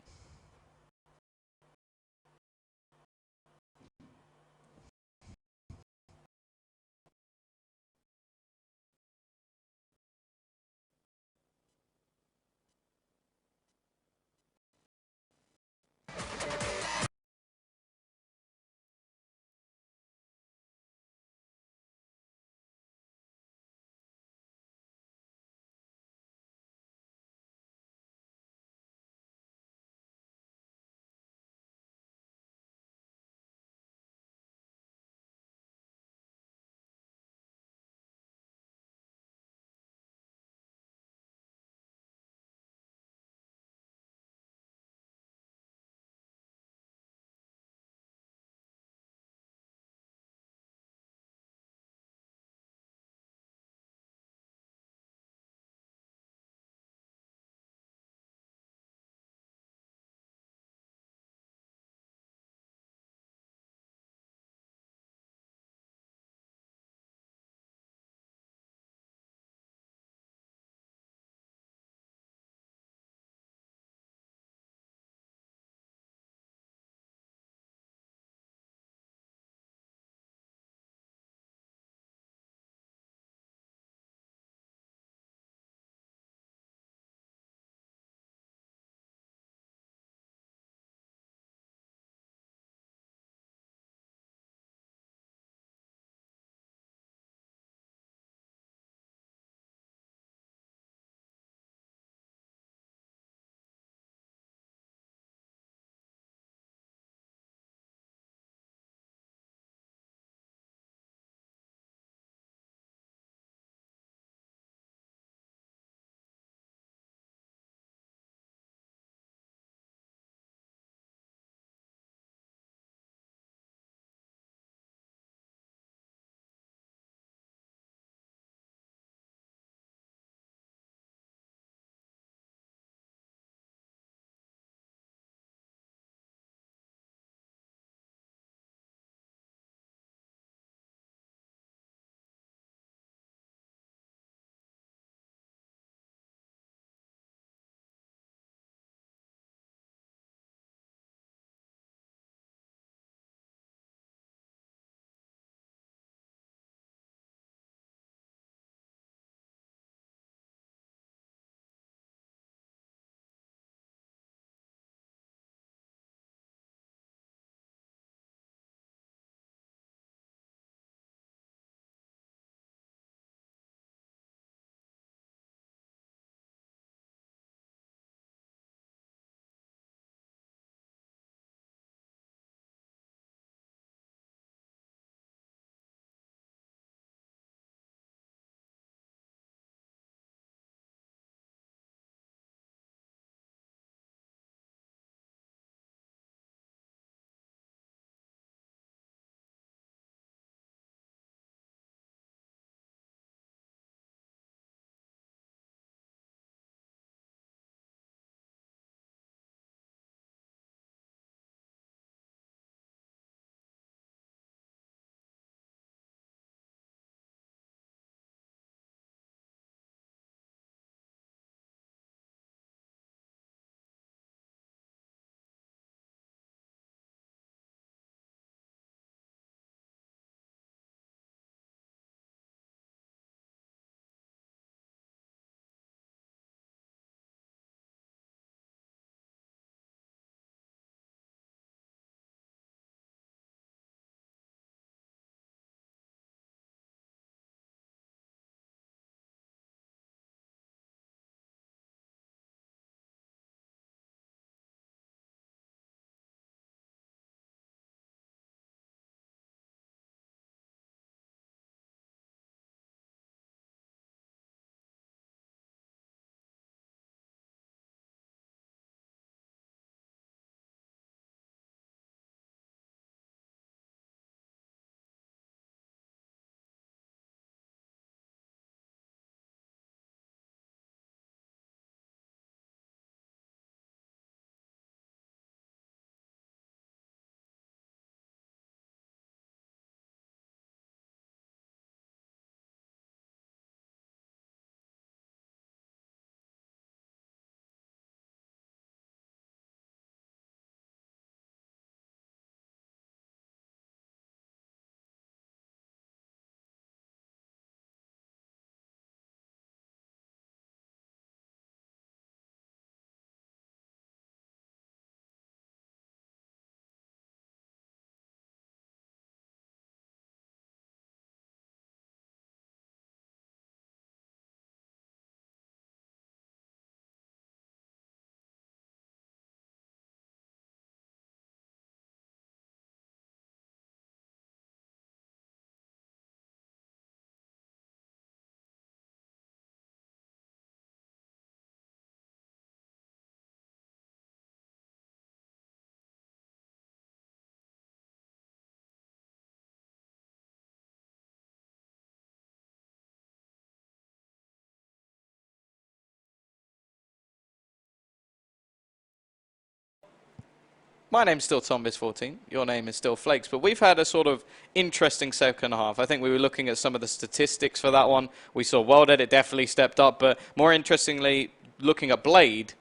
my name's still TomBiz14. Your name is still Flakes. But we've had a sort of interesting second half. I think we were looking at some of the statistics for that one. We saw World Edit definitely stepped up. But more interestingly, looking at Blade,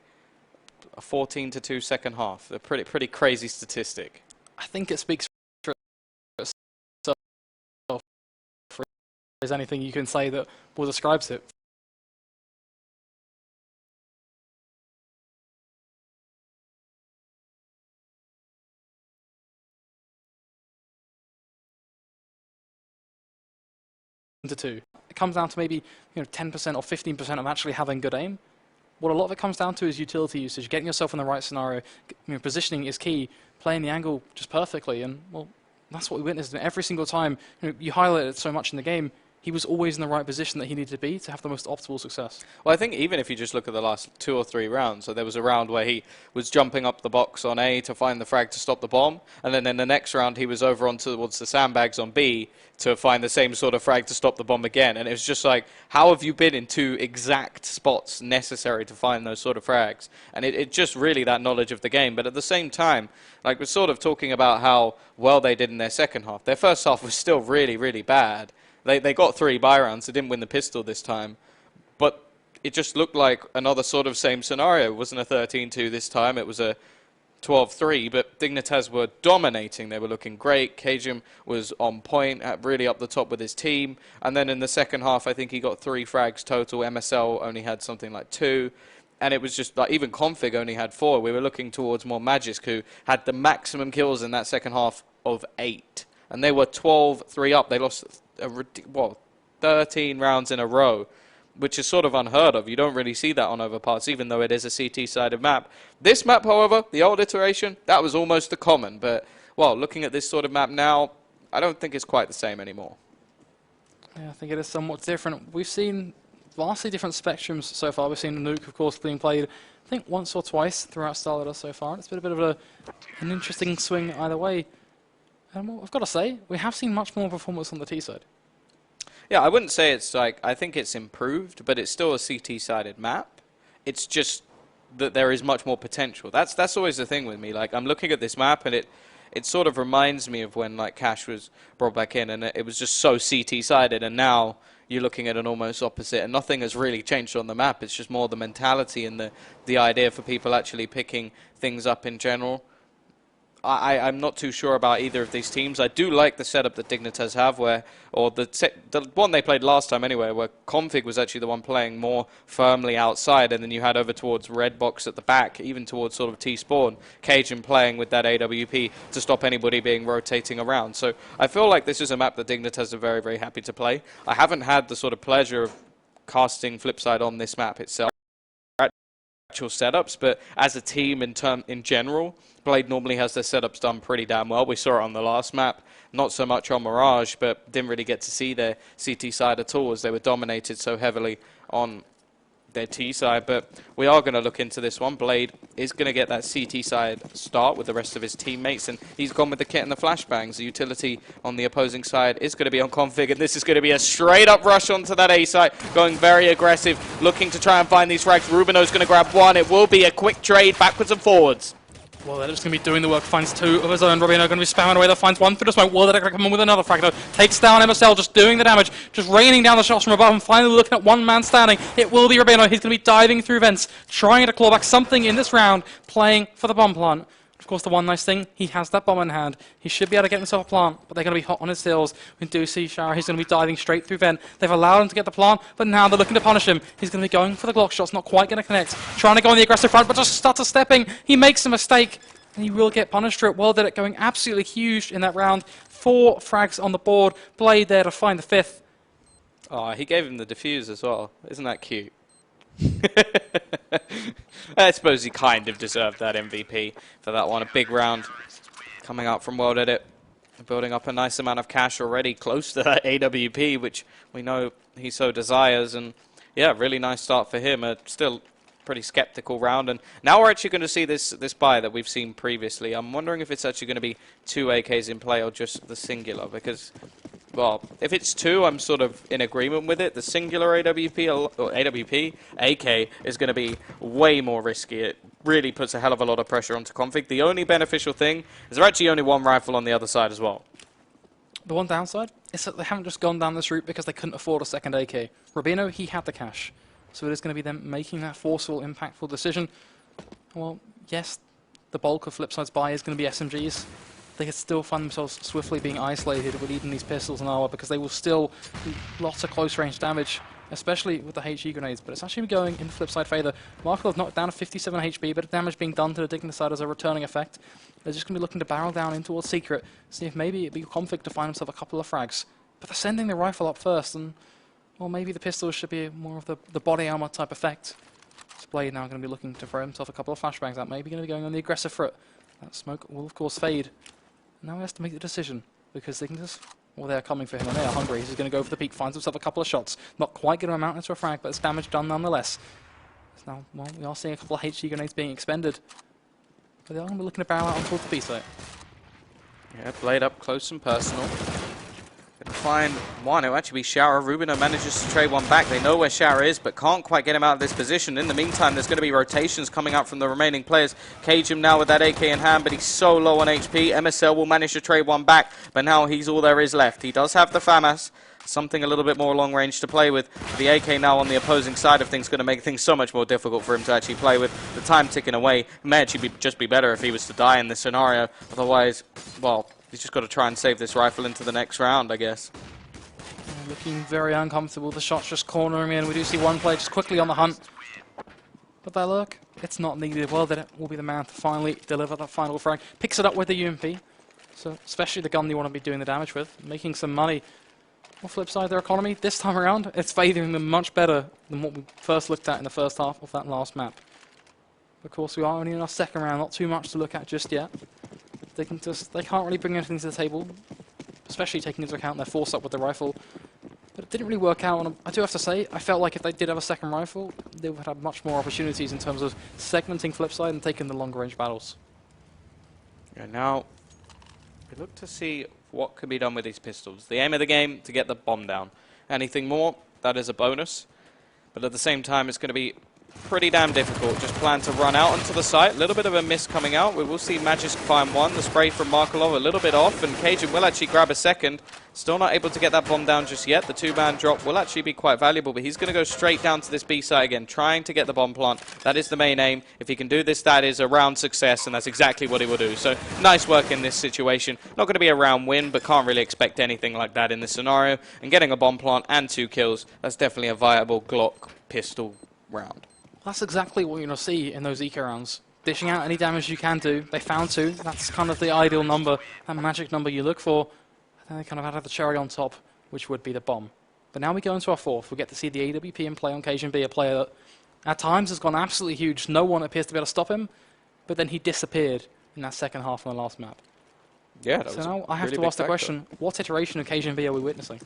a 14-2 second half. A pretty crazy statistic. I think it speaks for itself. If there's anything you can say that will describes it. To 2. It comes down to maybe 10% or 15% of actually having good aim. What a lot of it comes down to is utility usage, getting yourself in the right scenario. Positioning is key, playing the angle just perfectly, and well, that's what we witnessed. And every single time, you highlight it so much in the game, he was always in the right position that he needed to be to have the most optimal success. Well, I think even if you just look at the last 2 or 3 rounds, so there was a round where he was jumping up the box on A to find the frag to stop the bomb, and then in the next round he was over on towards the sandbags on B to find the same sort of frag to stop the bomb again. And it was just like, how have you been in 2 exact spots necessary to find those sort of frags? And it just really that knowledge of the game. But at the same time, like we're sort of talking about how well they did in their second half. Their first half was still really, really bad. They got 3 buy rounds. They didn't win the pistol this time. But it just looked like another sort of same scenario. It wasn't a 13-2 this time. It was a 12-3. But Dignitas were dominating. They were looking great. Cajun was on point, really up the top with his team. And then in the second half, I think he got 3 frags total. MSL only had something like 2. And it was just like even Config only had 4. We were looking towards more Magisk, who had the maximum kills in that second half of 8. And they were 12-3 up. They lost 13 rounds in a row, which is sort of unheard of. You don't really see that on Overpass, even though it is a CT-sided map. This map, however, the old iteration, that was almost the common. But, well, looking at this sort of map now, I don't think it's quite the same anymore. Yeah, I think it is somewhat different. We've seen vastly different spectrums so far. We've seen the Nuke, of course, being played, I think, once or twice throughout Starlighter so far. It's been a bit of an interesting swing either way. And well, I've got to say, we have seen much more performance on the T side. Yeah, I wouldn't say it's like, I think it's improved, but it's still a CT-sided map. It's just that there is much more potential. That's always the thing with me. Like, I'm looking at this map, and it sort of reminds me of when, like, Cash was brought back in, and it was just so CT-sided, and now you're looking at an almost opposite, and nothing has really changed on the map. It's just more the mentality and the idea for people actually picking things up in general. I'm not too sure about either of these teams. I do like the setup that Dignitas have, or the one they played last time anyway, where Config was actually the one playing more firmly outside, and then you had over towards Red Box at the back, even towards sort of T-Spawn, Cajun playing with that AWP to stop anybody being rotating around. So I feel like this is a map that Dignitas are very, very happy to play. I haven't had the sort of pleasure of casting FlipSid on this map itself. Actual setups, but as a team in general, Blade normally has their setups done pretty damn well. We saw it on the last map, not so much on Mirage, but didn't really get to see their CT side at all as they were dominated so heavily on their T side. But we are going to look into this one. Blade is going to get that CT side start with the rest of his teammates, and he's gone with the kit and the flashbangs. The utility on the opposing side is going to be on Config, and this is going to be a straight up rush onto that A side, going very aggressive, looking to try and find these frags. Rubino's going to grab one. It will be a quick trade backwards and forwards. Well, they're just going to be doing the work, finds 2 of his own. Rubino going to be spamming away, that finds 1 through the smoke. Well, they're going to come in with another frag, though. Takes down MSL, just doing the damage, just raining down the shots from above, and finally looking at one man standing. It will be Rubino. He's going to be diving through vents, trying to claw back something in this round, playing for the bomb plant. Of course, the one nice thing, he has that bomb in hand. He should be able to get himself a plant, but they're going to be hot on his heels. We do see Shower, he's going to be diving straight through vent. They've allowed him to get the plant, but now they're looking to punish him. He's going to be going for the Glock shots, not quite going to connect. Trying to go on the aggressive front, but just stutter stepping. He makes a mistake, and he will get punished for it. Well, did it going absolutely huge in that round. 4 frags on the board. Blade there to find the 5th. Oh, he gave him the defuse as well. Isn't that cute? I suppose he kind of deserved that MVP for that one. A big round coming out from World Edit. Building up a nice amount of cash already, close to that AWP, which we know he so desires. And yeah, really nice start for him. Still pretty skeptical round, and now we're actually going to see this buy that we've seen previously. I'm wondering if it's actually going to be 2 AKs in play or just the singular, because, well, if it's 2, I'm sort of in agreement with it. The singular AWP AK is going to be way more risky. really puts a hell of a lot of pressure onto Config. The only beneficial thing is there actually only one rifle on the other side as well. The one downside is that they haven't just gone down this route because they couldn't afford a second AK. Rubino, he had the cash. So it is going to be them making that forceful, impactful decision. Well, yes, the bulk of FlipSide's buy is going to be SMGs. They could still find themselves swiftly being isolated with even these pistols and armor because they will still do lots of close-range damage, especially with the HE grenades. But it's actually going in FlipSide favor. Markov knocked down to 57 HP, but damage being done to the Dignitas as a returning effect. They're just going to be looking to barrel down in towards Secret, see if maybe it'd be Config to find himself a couple of frags. But they're sending the rifle up first, and well, maybe the pistols should be more of the body armor type effect. Blade now going to be looking to throw himself a couple of flashbangs out, maybe going to be going on the aggressive foot. That smoke will of course fade. Now he has to make the decision, because they can just, well, they're coming for him and they are hungry. He's going to go for the peak, finds himself a couple of shots. Not quite going to amount into a frag, but it's damage done nonetheless. So now, well, we are seeing a couple of HG grenades being expended. But they are going to be looking to barrel out on towards the B site. Yeah, Blade up close and personal. Gonna find one. It'll actually be Shower. Rubino manages to trade one back. They know where Shower is, but can't quite get him out of this position. In the meantime, there's going to be rotations coming out from the remaining players. Cage him now with that AK in hand, but he's so low on HP. MSL will manage to trade one back, but now he's all there is left. He does have the FAMAS, something a little bit more long range to play with. The AK now on the opposing side of things going to make things so much more difficult for him to actually play with. The time ticking away. It may actually just be better if he was to die in this scenario. Otherwise, well, he's just got to try and save this rifle into the next round, I guess. Looking very uncomfortable. The shot's just cornering in. We do see one player just quickly on the hunt. But that look, it's not needed. Well, then it will be the man to finally deliver that final frag. Picks it up with the UMP. So, especially the gun you want to be doing the damage with. Making some money. On the flip side, their economy, this time around, it's favoring them much better than what we first looked at in the first half of that last map. Of course, we are only in our second round. Not too much to look at just yet. They can't really bring anything to the table, especially taking into account their force up with the rifle. But it didn't really work out, and I do have to say, I felt like if they did have a second rifle, they would have much more opportunities in terms of segmenting FlipSide and taking the longer range battles. Yeah, now, we look to see what can be done with these pistols. The aim of the game, to get the bomb down. Anything more, that is a bonus. But at the same time, it's going to be pretty damn difficult. Just plan to run out onto the site. A little bit of a miss coming out. We will see Magisk find one. The spray from Markolov a little bit off, and Cajun will actually grab a second. Still not able to get that bomb down just yet. The two-man drop will actually be quite valuable, but he's going to go straight down to this B site again, trying to get the bomb plant. That is the main aim. If he can do this, that is a round success, and that's exactly what he will do. So nice work in this situation. Not going to be a round win, but can't really expect anything like that in this scenario. And getting a bomb plant and 2 kills, that's definitely a viable Glock pistol round. That's exactly what you're going to see in those eco rounds. Dishing out any damage you can do. They found 2. That's kind of the ideal number, that magic number you look for. And then they kind of added the cherry on top, which would be the bomb. But now we go into our 4th. We get to see the AWP in play on Cajun B, a player that at times has gone absolutely huge. No one appears to be able to stop him, but then he disappeared in that second half on the last map. Yeah, that so was now I have really to ask the question, what iteration of Cajun B are we witnessing?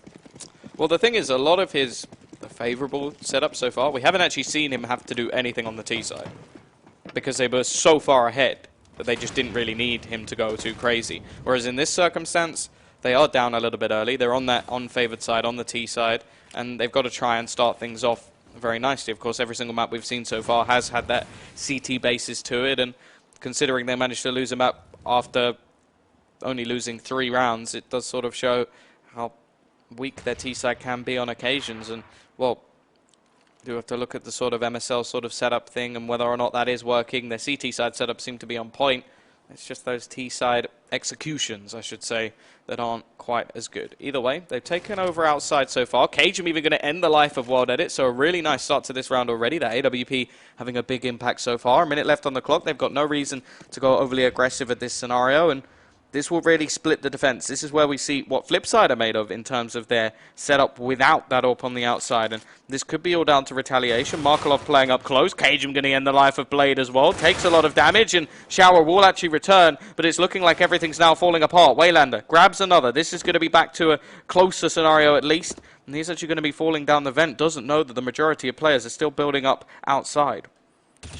Well, the thing is, a lot of his favourable setup so far, we haven't actually seen him have to do anything on the T side because they were so far ahead that they just didn't really need him to go too crazy. Whereas in this circumstance, they are down a little bit early. They're on that unfavoured side, on the T side, and they've got to try and start things off very nicely. Of course, every single map we've seen so far has had that CT basis to it, and considering they managed to lose a map after only losing 3 rounds, it does sort of show how weak their T side can be on occasions. And well, do have to look at the sort of MSL sort of setup thing and whether or not that is working. Their CT side setup seemed to be on point. It's just those T side executions, I should say, that aren't quite as good. Either way, they've taken over outside so far. Cajun even going to end the life of World Edit, so a really nice start to this round already. That AWP having a big impact so far. A minute left on the clock. They've got no reason to go overly aggressive at this scenario, and this will really split the defense. This is where we see what FlipSide are made of in terms of their setup without that AWP on the outside. And this could be all down to retaliation. Markolov playing up close. Cajun going to end the life of Blade as well. Takes a lot of damage, and Shower will actually return, but it's looking like everything's now falling apart. Waylander grabs another. This is going to be back to a closer scenario at least. And he's actually going to be falling down the vent. Doesn't know that the majority of players are still building up outside.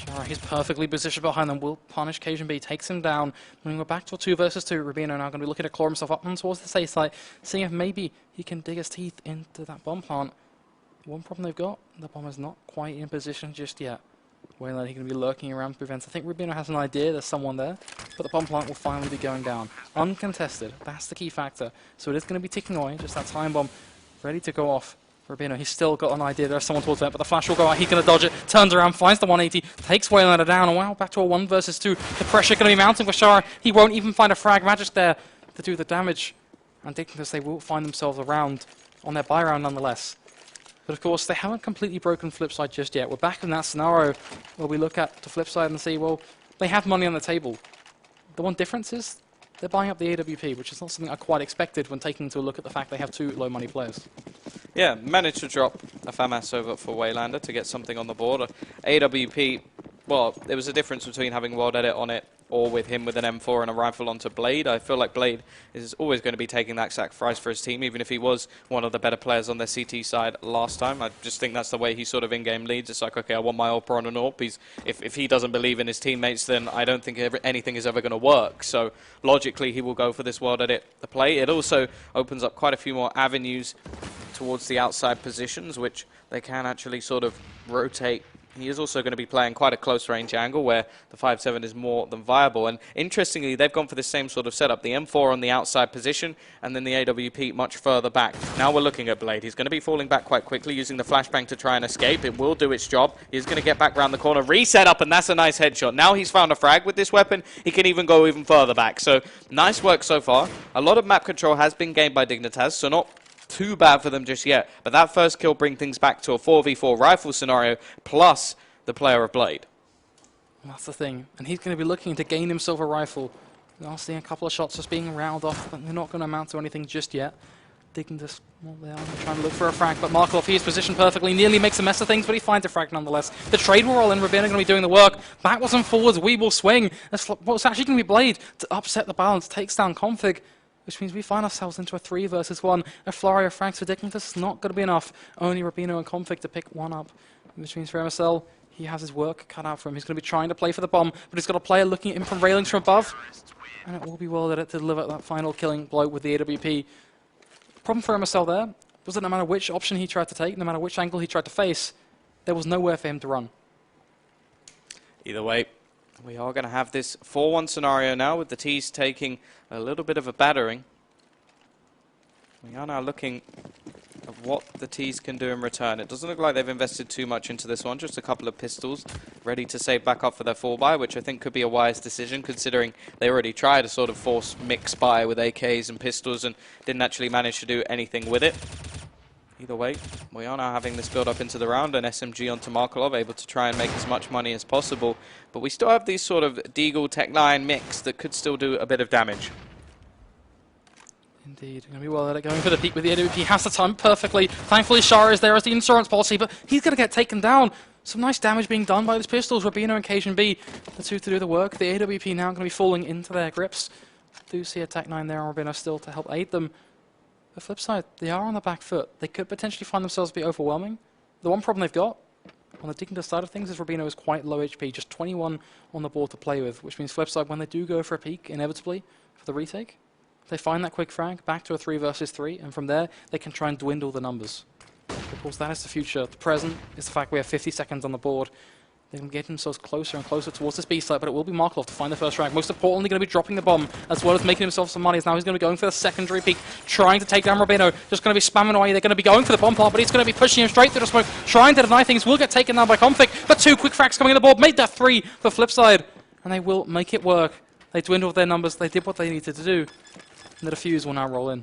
Sure, he's perfectly positioned behind them. Will punish Cajun B, takes him down. When we're back to a 2 versus 2, Rubino now going to be looking to claw himself up towards the safe site, seeing if maybe he can dig his teeth into that bomb plant. One problem they've got, the bomb is not quite in position just yet. Wayland, he can be lurking around to prevent. I think Rubino has an idea there's someone there, but the bomb plant will finally be going down. Uncontested, that's the key factor. So it is going to be ticking away, just that time bomb ready to go off. Rubino, he's still got an idea there's someone towards that, but the flash will go out, he's going to dodge it, turns around, finds the 180, takes Waylander down, and wow, back to a 1 versus 2. The pressure going to be mounting for Shara. He won't even find a frag magic there to do the damage. And Dignitas, they will find themselves around on their buy round nonetheless. But of course, they haven't completely broken FlipSid just yet. We're back in that scenario where we look at the FlipSid and see, well, they have money on the table. The one difference is they're buying up the AWP, which is not something I quite expected when taking into a look at the fact they have 2 low-money players. Yeah, managed to drop a FAMAS over for Waylander to get something on the board. AWP, well, there was a difference between having World Edit on it or with him with an M4 and a rifle onto Blade. I feel like Blade is always going to be taking that sacrifice for his team, even if he was one of the better players on their CT side last time. I just think that's the way he sort of in-game leads. It's like, okay, I want my AWP on an AWP. If he doesn't believe in his teammates, then I don't think anything is ever going to work. So logically, he will go for this World Edit the play. It also opens up quite a few more avenues towards the outside positions, which they can actually sort of rotate. He is also going to be playing quite a close range angle where the 5-7 is more than viable. And interestingly, they've gone for the same sort of setup. The M4 on the outside position and then the AWP much further back. Now we're looking at Blade. He's going to be falling back quite quickly using the flashbang to try and escape. It will do its job. He's going to get back around the corner, reset up, and that's a nice headshot. Now he's found a frag with this weapon. He can even go even further back. So nice work so far. A lot of map control has been gained by Dignitas, so not too bad for them just yet. But that first kill brings things back to a 4v4 rifle scenario plus the player of Blade. That's the thing. And he's going to be looking to gain himself a rifle. Now seeing a couple of shots just being round off, but they're not going to amount to anything just yet. Dignitas, well, they are trying to look for a frag, but Markov, he is positioned perfectly, nearly makes a mess of things, but he finds a frag nonetheless. The trade will roll in, Rabina going to be doing the work. Backwards and forwards, we will swing. That's what's actually going to be Blade to upset the balance, takes down Config, which means we find ourselves into a 3 versus 1. A flurry of frags for Dignitas is not going to be enough. Only Rabino and Config to pick one up, which means for MSL, he has his work cut out for him. He's going to be trying to play for the bomb, but he's got a player looking at him from railings from above. And it will be well to deliver that final killing blow with the AWP. Problem for MSL there was that no matter which option he tried to take, no matter which angle he tried to face, there was nowhere for him to run. Either way, we are going to have this 4-1 scenario now with the T's taking a little bit of a battering. We are now looking at what the T's can do in return. It doesn't look like they've invested too much into this one, just a couple of pistols ready to save back up for their 4-buy, which I think could be a wise decision considering they already tried a sort of force mix buy with AKs and pistols and didn't actually manage to do anything with it. Either way, we are now having this build up into the round, and SMG onto Markolov, able to try and make as much money as possible. But we still have these sort of Deagle Tech-9 mix that could still do a bit of damage. Indeed, going to be well at it, going for the peak with the AWP. He has the time perfectly. Thankfully, Shara is there as the insurance policy, but he's going to get taken down. Some nice damage being done by these pistols. Rabino and Cajun B, the 2 to do the work. The AWP now going to be falling into their grips. Do see a Tech-9 there on Rabino still to help aid them. The flip side, they are on the back foot. They could potentially find themselves a bit overwhelming. The one problem they've got on the Dignitas side of things is Rabino is quite low HP, just 21 on the board to play with, which means flip side, when they do go for a peak, inevitably, for the retake, they find that quick frag, back to a 3 versus 3, and from there, they can try and dwindle the numbers. Of course, that is the future. The present is the fact we have 50 seconds on the board. They can get themselves closer and closer towards this B site, but it will be Markov to find the first frag. Most importantly, going to be dropping the bomb, as well as making himself some money. As now he's going to be going for the secondary peak, trying to take down Rabino. Just going to be spamming away. They're going to be going for the bomb plant, but he's going to be pushing him straight through the smoke, trying to deny things. Will get taken down by Config, but 2 quick frags coming on the board. Made that 3 for FlipSid, and they will make it work. They dwindled their numbers. They did what they needed to do. And the defuse will now roll in.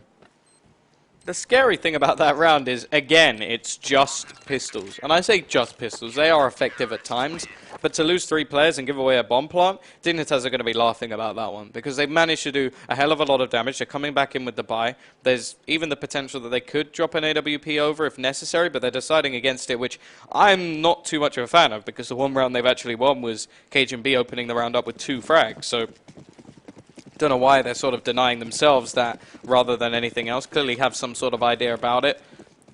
The scary thing about that round is, again, it's just pistols. And I say just pistols. They are effective at times. But to lose 3 players and give away a bomb plant, Dignitas are going to be laughing about that one. Because they've managed to do a hell of a lot of damage. They're coming back in with the buy. There's even the potential that they could drop an AWP over if necessary, but they're deciding against it, which I'm not too much of a fan of. Because the one round they've actually won was Cajun B opening the round up with 2 frags. So don't know why they're sort of denying themselves that rather than anything else. Clearly have some sort of idea about it,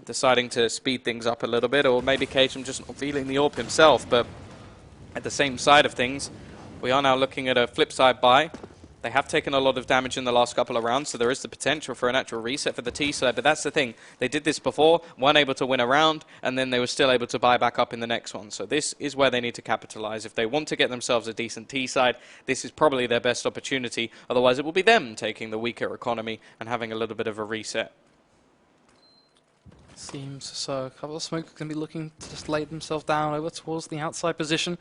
deciding to speed things up a little bit, or maybe Cajun just not feeling the AWP himself. But at the same side of things, we are now looking at a flip side buy. They have taken a lot of damage in the last couple of rounds, so there is the potential for an actual reset for the T side. But that's the thing. They did this before, weren't able to win a round, and then they were still able to buy back up in the next one. So this is where they need to capitalize. If they want to get themselves a decent T side, this is probably their best opportunity. Otherwise, it will be them taking the weaker economy and having a little bit of a reset. Seems so. A couple of smokers going to be looking to just lay themselves down over towards the outside position.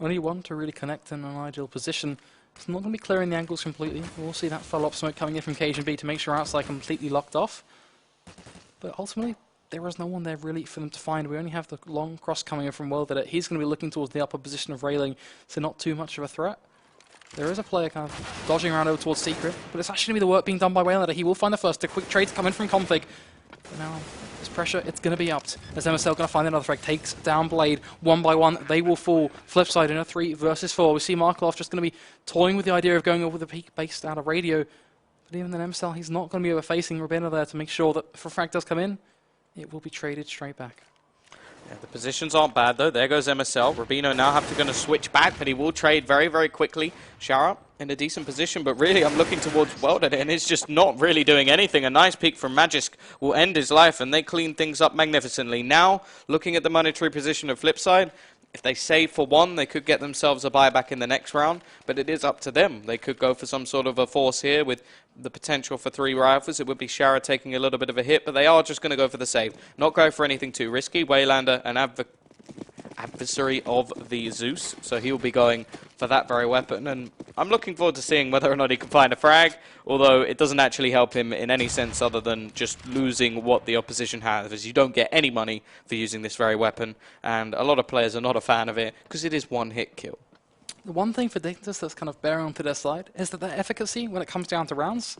Only one to really connect in an ideal position. It's not going to be clearing the angles completely. We'll see that follow-up smoke coming in from CM.TV to make sure outside completely locked off. But ultimately, there is no one there really for them to find. We only have the long cross coming in from World. He's going to be looking towards the upper position of railing, so not too much of a threat. There is a player kind of dodging around over towards Secret, but it's actually going to be the work being done by Waylander. He will find the first. A quick trade to come in from Config. But now, this pressure, it's going to be upped. As MSL going to find another frag, takes down Blade. One by one, they will fall. FlipSid in a 3 versus 4. We see Markov just going to be toying with the idea of going over the peak based out of radio. But even then, MSL, he's not going to be overfacing Rubina there to make sure that if a frag does come in, it will be traded straight back. Yeah, the positions aren't bad, though. There goes MSL. Rubino now have to going to switch back, but he will trade very, very quickly. Shara in a decent position, but really I'm looking towards Welded, and it's just not really doing anything. A nice peek from Magisk will end his life, and they clean things up magnificently. Now, looking at the monetary position of FlipSid, if they save for one, they could get themselves a buyback in the next round, but it is up to them. They could go for some sort of a force here with the potential for 3 rifles. It would be Shara taking a little bit of a hit, but they are just going to go for the save. Not go for anything too risky. Waylander, an adversary of the Zeus, so he will be going for that very weapon, and I'm looking forward to seeing whether or not he can find a frag, although it doesn't actually help him in any sense other than just losing what the opposition has, as you don't get any money for using this very weapon, and a lot of players are not a fan of it because it is one-hit kill. The one thing for Dignitas that's kind of bearing onto their side is that their efficacy, when it comes down to rounds,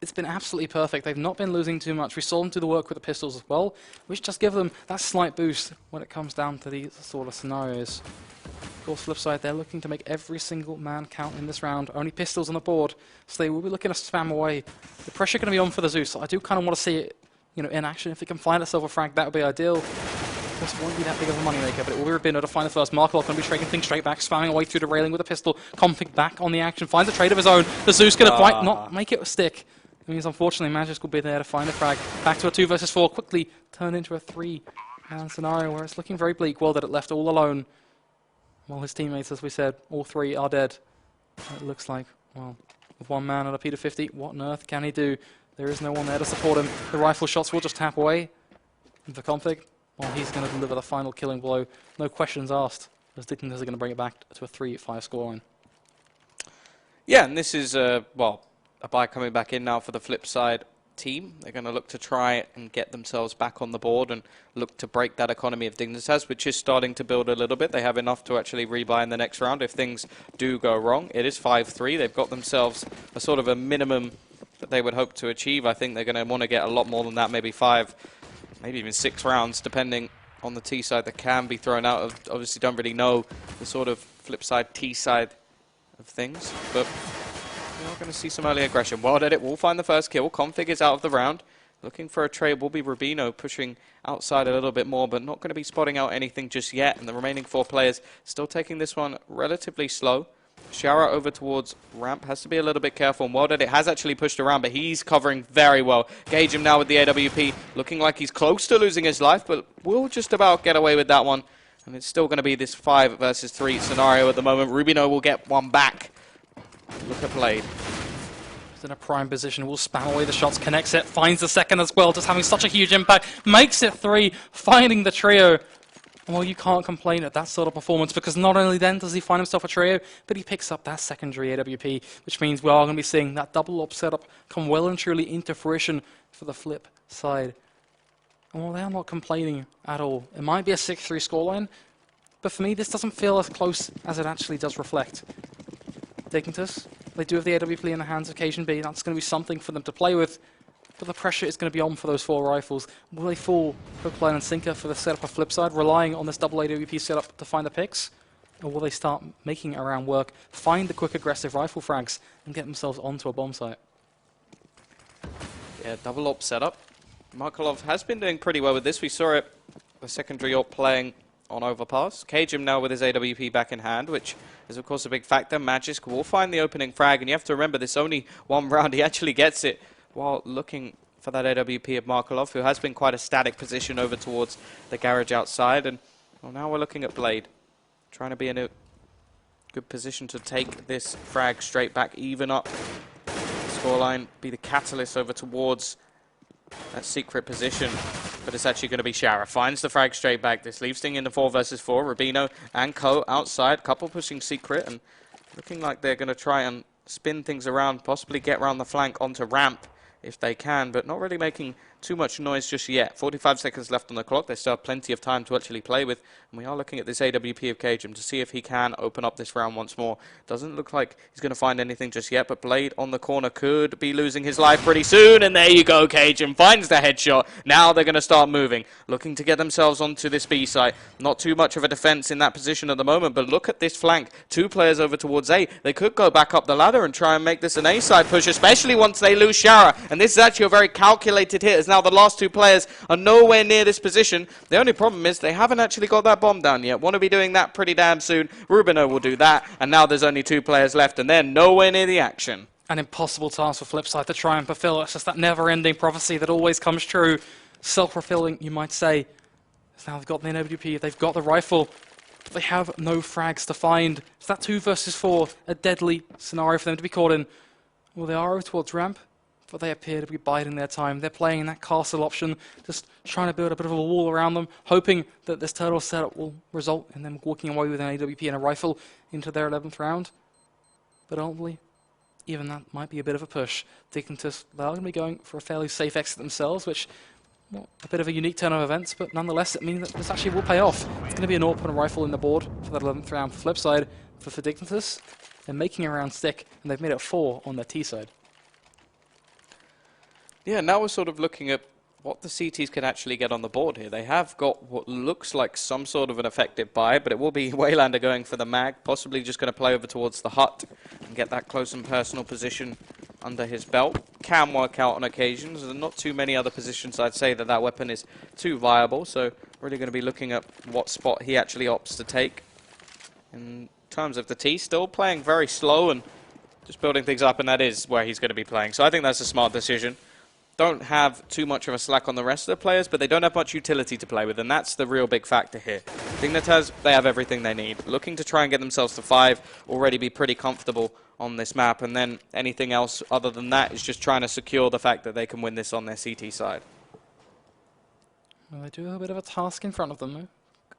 it's been absolutely perfect. They've not been losing too much. We saw them do the work with the pistols as well, which just give them that slight boost when it comes down to these sort of scenarios. Of course, FlipSid, they're looking to make every single man count in this round. Only pistols on the board, so they will be looking to spam away. The pressure going to be on for the Zeus. I do kind of want to see it, in action. If it can find itself a frag, that would be ideal. Of course, it won't be that big of a moneymaker, but it will be Rubino to find the first. Markov going to be trading things straight back, spamming away through the railing with a pistol. Config back on the action, finds a trade of his own. The Zeus going to quite not make it stick. It means, unfortunately, Magisk will be there to find a frag. Back to a 2 versus 4, quickly turn into a 3-man scenario where it's looking very bleak. Well, that it left all alone. Well, his teammates, as we said, all 3 are dead. It looks like, well, with 1 man on a P250, what on earth can he do? There is no one there to support him. The rifle shots will just tap away. And for Config, well, he's going to deliver the final killing blow. No questions asked, as Dignitas are going to bring it back to a 3-5 scoreline. Yeah, and this is, well, a buy coming back in now for the FlipSid team. They're going to look to try and get themselves back on the board and look to break that economy of Dignitas, which is starting to build a little bit. They have enough to actually rebuy in the next round if things do go wrong. It is 5-3. They've got themselves a sort of a minimum that they would hope to achieve. I think they're going to want to get a lot more than that, maybe 5, maybe even 6 rounds, depending on the T side that can be thrown out. Obviously don't really know the sort of FlipSid T side of things, but we are going to see some early aggression. Wild Edit will find the first kill. Config is out of the round. Looking for a trade will be Rubino, pushing outside a little bit more, but not going to be spotting out anything just yet. And the remaining 4 players still taking this one relatively slow. Shara over towards ramp, has to be a little bit careful. And Wild Edit has actually pushed around, but he's covering very well. Gauge him now with the AWP, looking like he's close to losing his life, but will just about get away with that one. And it's still going to be this 5 versus 3 scenario at the moment. Rubino will get one back. Look at Blade. He's in a prime position, will spam away the shots, connects it, finds the second as well, just having such a huge impact, makes it 3, finding the trio. Well, you can't complain at that sort of performance, because not only then does he find himself a trio, but he picks up that secondary AWP, which means we are going to be seeing that double op setup come well and truly into fruition for the Flip side. And well, they're not complaining at all. It might be a 6-3 scoreline, but for me, this doesn't feel as close as it actually does reflect. Dignitas, they do have the AWP in the hands of CM.TV. That's going to be something for them to play with, but the pressure is going to be on for those 4 rifles. Will they fall hook, line and sinker for the setup of FlipSid, relying on this double AWP setup to find the picks? Or will they start making it around work, find the quick aggressive rifle frags, and get themselves onto a bomb site? Yeah, double op setup. Markov has been doing pretty well with this. We saw it, the secondary op playing on overpass. Cajun now with his AWP back in hand, which is of course a big factor. Magisk will find the opening frag, and you have to remember this only one round. He actually gets it while looking for that AWP of Markelov, who has been quite a static position over towards the garage outside. And well, now we're looking at Blade, trying to be in a good position to take this frag straight back, even up the scoreline, be the catalyst over towards that secret position. But it's actually going to be Shara. Finds the frag straight back. This leaves thing in the 4 versus 4. Rubino and Co outside. Couple pushing secret and looking like they're going to try and spin things around, possibly get around the flank onto ramp if they can, but not really making too much noise just yet. 45 seconds left on the clock. They still have plenty of time to actually play with. And we are looking at this AWP of Cajun to see if he can open up this round once more. Doesn't look like he's going to find anything just yet, but Blade on the corner could be losing his life pretty soon. And there you go, Cajun finds the headshot. Now they're going to start moving, looking to get themselves onto this B site. Not too much of a defense in that position at the moment, but look at this flank. 2 players over towards A. They could go back up the ladder and try and make this an A side push, especially once they lose Shara. And this is actually a very calculated hit, as now the last 2 players are nowhere near this position. The only problem is they haven't actually got that bomb down yet. Want to be doing that pretty damn soon. Rubino will do that, and now there's only 2 players left, and they're nowhere near the action. An impossible task for FlipSid to try and fulfill. It's just that never-ending prophecy that always comes true. Self-fulfilling, you might say. So now they've got the NWP, they've got the rifle, but they have no frags to find. It's that 2 versus 4, a deadly scenario for them to be caught in. Well, they are over towards ramp, but they appear to be biding their time. They're playing that castle option, just trying to build a bit of a wall around them, hoping that this turtle setup will result in them walking away with an AWP and a rifle into their 11th round. But ultimately, even that might be a bit of a push. Dignitas, they are going to be going for a fairly safe exit themselves, which, well, a bit of a unique turn of events, but nonetheless, it means that this actually will pay off. It's going to be an AWP and a rifle in the board for that 11th round. For FlipSid, for Dignitas, they're making a round stick, and they've made it 4 on their T side. Yeah, now we're sort of looking at what the CTs can actually get on the board here. They have got what looks like some sort of an effective buy, but it will be Waylander going for the mag, possibly just going to play over towards the hut and get that close and personal position under his belt. Can work out on occasions. There's not too many other positions I'd say that that weapon is too viable, so really going to be looking at what spot he actually opts to take. In terms of the T, still playing very slow and just building things up, and that is where he's going to be playing. So I think that's a smart decision. Don't have too much of a slack on the rest of the players, but they don't have much utility to play with, and that's the real big factor here. Dignitas, they have everything they need. Looking to try and get themselves to 5, already be pretty comfortable on this map, and then anything else other than that is just trying to secure the fact that they can win this on their CT side. Well, they do have a bit of a task in front of them, though.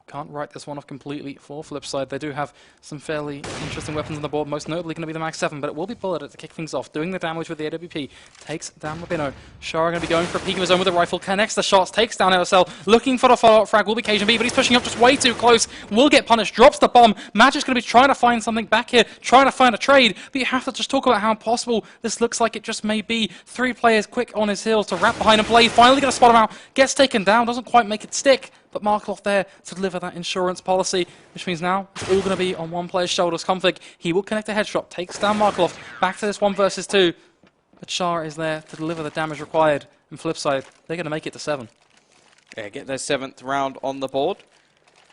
Can't write this one off completely for FlipSid. They do have some fairly interesting weapons on the board, most notably going to be the Mag 7, but it will be bulleted to kick things off. Doing the damage with the AWP, takes down Rubino. Shara going to be going for a peek of his own with the rifle, connects the shots, takes down LSL, looking for the follow-up frag, will be Cajun B, but he's pushing up just way too close, will get punished, drops the bomb. Magic's going to be trying to find something back here, trying to find a trade, but you have to just talk about how impossible this looks like it just may be. 3 players quick on his heels to wrap behind and play, finally going to spot him out, gets taken down, doesn't quite make it stick. But Markelov there to deliver that insurance policy, which means now it's all going to be on one player's shoulders. Config, he will connect a headshot, takes down Markelov, back to this 1 versus 2. But Shara is there to deliver the damage required. And FlipSid, they're going to make it to 7. Yeah, get their 7th round on the board.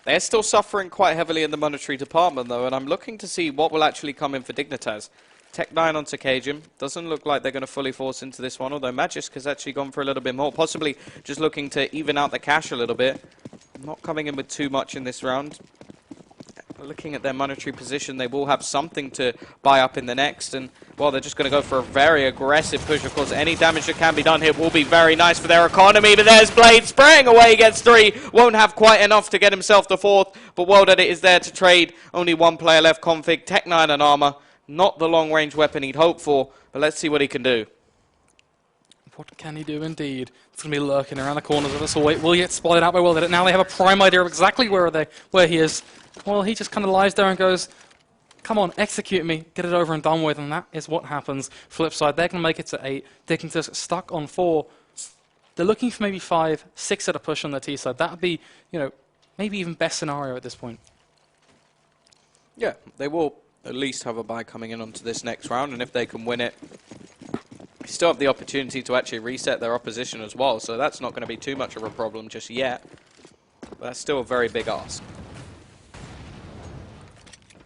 They're still suffering quite heavily in the monetary department, though, and I'm looking to see what will actually come in for Dignitas. Tech 9 onto Cajun. Doesn't look like they're going to fully force into this one, although Magisk has actually gone for a little bit more, possibly just looking to even out the cash a little bit. Not coming in with too much in this round. Looking at their monetary position, they will have something to buy up in the next, and, well, they're just going to go for a very aggressive push. Of course, any damage that can be done here will be very nice for their economy, but there's Blade spraying away, gets 3, won't have quite enough to get himself the 4th, but well that it is there to trade. Only 1 player left, Config, Tech 9 and Armor. Not the long-range weapon he'd hoped for, but let's see what he can do. What can he do indeed? It's going to be lurking around the corners of us all. Will he get spotted out by Will? Now they have a prime idea of exactly where he is. Well, he just kind of lies there and goes, come on, execute me, get it over and done with, and that is what happens. FlipSid, they're going to make it to 8. Dignitas stuck on 4. They're looking for maybe 5, 6 at a push on their T side. That would be, you know, maybe even best scenario at this point. Yeah, they will at least have a buy coming in onto this next round, and if they can win it, they still have the opportunity to actually reset their opposition as well, so that's not going to be too much of a problem just yet. But that's still a very big ask.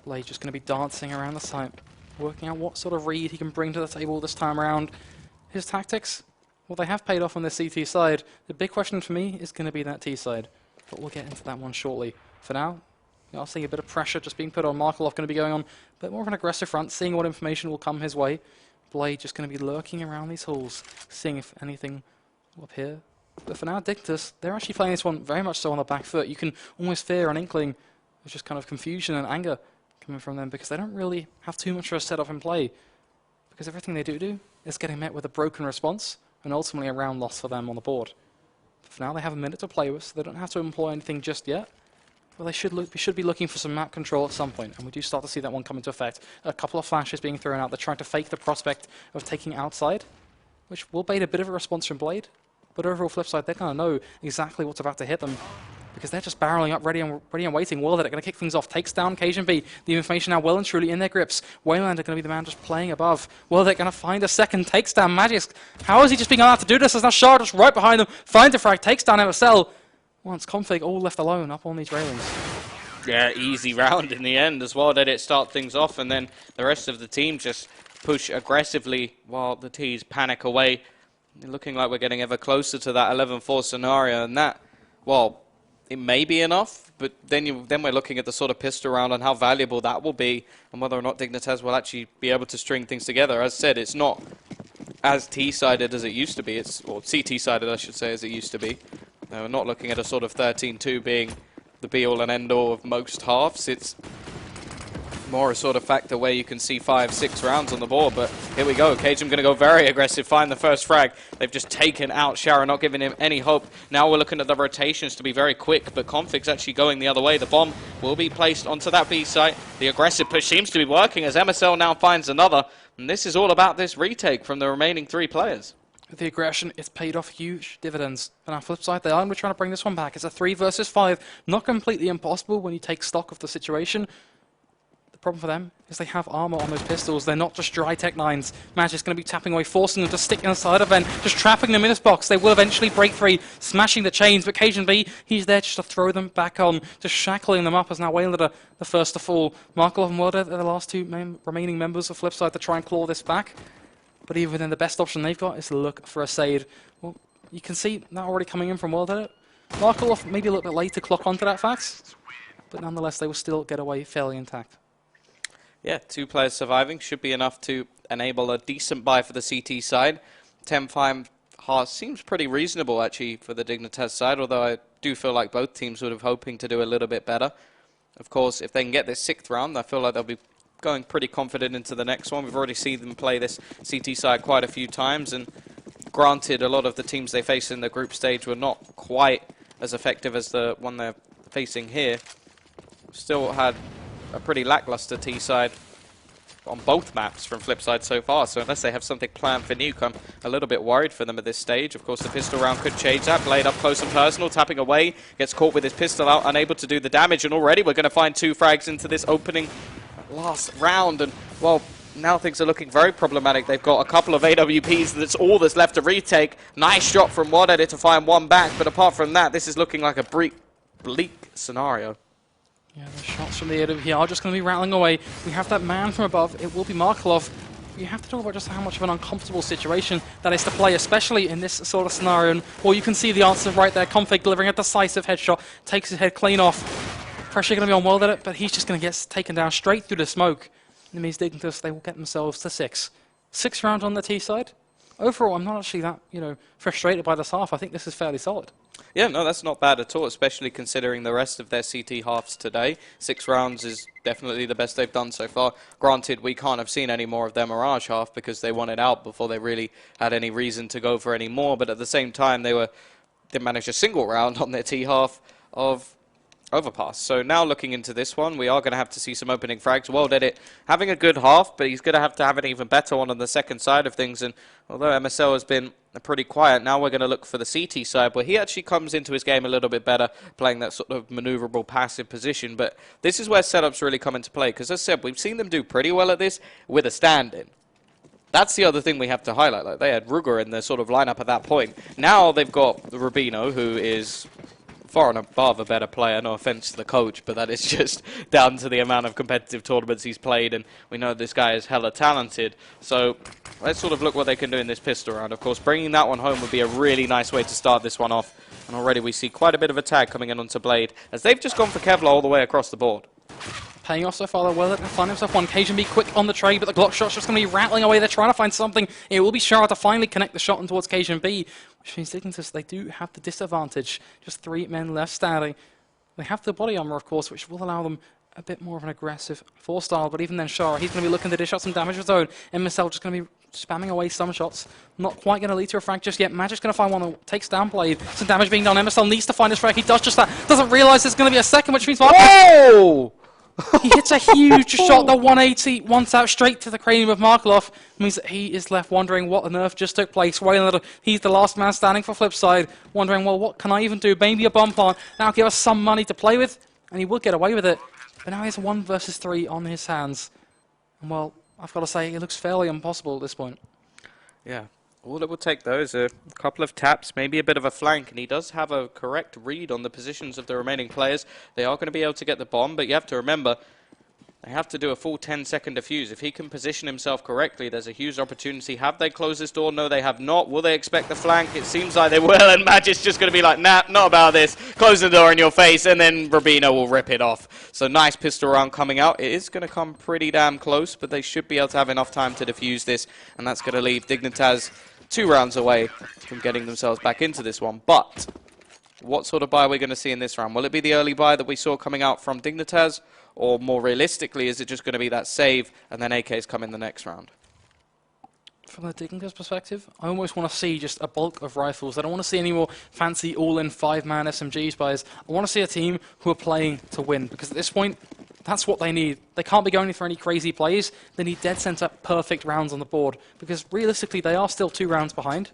Blade just going to be dancing around the site, working out what sort of read he can bring to the table this time around. His tactics, well, they have paid off on the CT side. The big question for me is going to be that T side, but we'll get into that one shortly. For now, I'll see a bit of pressure just being put on. Markelov going to be going on a bit more of an aggressive front, seeing what information will come his way. Blade just going to be lurking around these halls, seeing if anything will appear. But for now, Dignitas, they're actually playing this one very much so on the back foot. You can almost fear an inkling of just kind of confusion and anger coming from them, because they don't really have too much of a setup in play. Because everything they do is getting met with a broken response, and ultimately a round loss for them on the board. But for now, they have a minute to play with, so they don't have to employ anything just yet. Well, we should be looking for some map control at some point, and we do start to see that one come into effect. A couple of flashes being thrown out. They're trying to fake the prospect of taking outside, which will bait a bit of a response from Blade. But overall, FlipSid, they're going to know exactly what's about to hit them, because they're just barreling up, ready and waiting. Well, they're going to kick things off. Takes down CM.TV. The information now well and truly in their grips. Wayland are going to be the man just playing above. Well, they're going to find a second. Takes down Magisk. How is he just being allowed to do this? There's now Shard just right behind them. Finds a frag. Takes down MSL. Once Config all left alone up on these railings. Yeah, easy round in the end as well. Did it start things off, and then the rest of the team just push aggressively while the T's panic away. Looking like we're getting ever closer to that 11-4 scenario, and that, well, it may be enough, but then we're looking at the sort of pistol round and how valuable that will be, and whether or not Dignitas will actually be able to string things together. As said, it's not as T-sided as it used to be, or CT-sided, I should say, as it used to be. We're not looking at a sort of 13-2 being the be-all and end-all of most halves. It's more a sort of factor where you can see 5-6 rounds on the board, but here we go. Cajun going to go very aggressive, find the first frag. They've just taken out Shara, not giving him any hope. Now we're looking at the rotations to be very quick, but Config's actually going the other way. The bomb will be placed onto that B site. The aggressive push seems to be working as MSL now finds another, and this is all about this retake from the remaining 3 players. The aggression, it's paid off huge dividends. And on the flip side, they are trying to bring this one back. It's a 3 versus 5. Not completely impossible when you take stock of the situation. The problem for them is they have armor on those pistols. They're not just dry Tech 9s. Magic's going to be tapping away, forcing them to stick inside of them, just trapping them in this box. They will eventually break free, smashing the chains, but CM.TV, he's there just to throw them back on, just shackling them up as now Wayland are the first to fall. Markelov and Wilder are the last 2 remaining members of FlipSid to try and claw this back. But even then, the best option they've got is to look for a Sade. Well, you can see that already coming in from World Edit. Markelov maybe a little bit late to clock onto that fact, but nonetheless, they will still get away fairly intact. Yeah, 2 players surviving should be enough to enable a decent buy for the CT side. 10-5 half seems pretty reasonable, actually, for the Dignitas side, although I do feel like both teams would have hoping to do a little bit better. Of course, if they can get this 6th round, I feel like they'll be going pretty confident into the next one. We've already seen them play this CT side quite a few times, and granted, a lot of the teams they faced in the group stage were not quite as effective as the one they're facing here. Still had a pretty lackluster T side on both maps from FlipSid so far, so unless they have something planned for Nuke, I'm a little bit worried for them at this stage. Of course, the pistol round could change that. Blade up close and personal, tapping away, gets caught with his pistol out, unable to do the damage, and already we're going to find 2 frags into this opening last round, and well, now things are looking very problematic. They've got a couple of AWPs, that's all that's left to retake. Nice shot from World Edit to find 1 back, but apart from that, this is looking like a bleak scenario. Yeah, the shots from the AWP are just going to be rattling away. We have that man from above. It will be Markelov. You have to talk about just how much of an uncomfortable situation that is to play, especially in this sort of scenario. And, well, you can see the answer right there. Config delivering a decisive headshot, takes his head clean off. Pressure going to be on World Edit, but he's just going to get taken down straight through the smoke. It means Dignitas, they will get themselves to 6. 6 rounds on the T side. Overall, I'm not actually that, frustrated by this half. I think this is fairly solid. Yeah, no, that's not bad at all, especially considering the rest of their CT halves today. 6 rounds is definitely the best they've done so far. Granted, we can't have seen any more of their Mirage half because they won it out before they really had any reason to go for any more, but at the same time, they managed a single round on their T half of Overpass. So now looking into this one, we are going to have to see some opening frags. World Edit having a good half, but he's going to have an even better one on the second side of things. And although MSL has been pretty quiet, now we're going to look for the CT side, where he actually comes into his game a little bit better, playing that sort of maneuverable passive position. But this is where setups really come into play, because as I said, we've seen them do pretty well at this with a stand-in. That's the other thing we have to highlight. Like, they had Ruger in their sort of lineup at that point. Now they've got Rubino, who is far and above a better player. No offense to the coach, but that is just down to the amount of competitive tournaments he's played, and we know this guy is hella talented. So let's sort of look what they can do in this pistol round. Of course, bringing that one home would be a really nice way to start this one off. And already we see quite a bit of a tag coming in onto Blade, as they've just gone for Kevlar all the way across the board. Paying off so far, they're well to find himself one. CM.TV quick on the trade, but the Glock shot's just going to be rattling away. They're trying to find something. It will be Shara to finally connect the shot in towards CM.TV, which means Dignitas, they do have the disadvantage. Just 3 men left standing. They have the body armor, of course, which will allow them a bit more of an aggressive four-style, but even then Shara, he's going to be looking to dish out some damage of his own. MSL just going to be spamming away some shots. Not quite going to lead to a frag just yet. Magic's going to find one that takes down Blade. Some damage being done. MSL needs to find his frag. He does just that. Doesn't realise there's going to be a second, which means... Whoa! He hits a huge shot, the 180, one tap straight to the cranium of Markelov. Means that he is left wondering what on earth just took place. Wayland, he's the last man standing for FlipSid, wondering, well, what can I even do? Maybe a bomb plant. Now give us some money to play with, and he would get away with it. But now he has 1 versus 3 on his hands. And, well, I've got to say, it looks fairly impossible at this point. Yeah. All it will take, though, is a couple of taps, maybe a bit of a flank, and he does have a correct read on the positions of the remaining players. They are going to be able to get the bomb, but you have to remember, they have to do a full 10-second defuse. If he can position himself correctly, there's a huge opportunity. Have they closed this door? No, they have not. Will they expect the flank? It seems like they will, and Magic's just going to be like, nah, not about this. Close the door in your face, and then Rubino will rip it off. So nice pistol round coming out. It is going to come pretty damn close, but they should be able to have enough time to defuse this, and that's going to leave Dignitas 2 rounds away from getting themselves back into this one. But what sort of buy are we going to see in this round? Will it be the early buy that we saw coming out from Dignitas? Or more realistically, is it just going to be that save and then AKs come in the next round? From the Dignitas perspective, I almost want to see just a bulk of rifles. I don't want to see any more fancy all-in 5-man SMGs buys. I want to see a team who are playing to win, because at this point, that's what they need. They can't be going for any crazy plays. They need dead center perfect rounds on the board, because realistically they are still 2 rounds behind.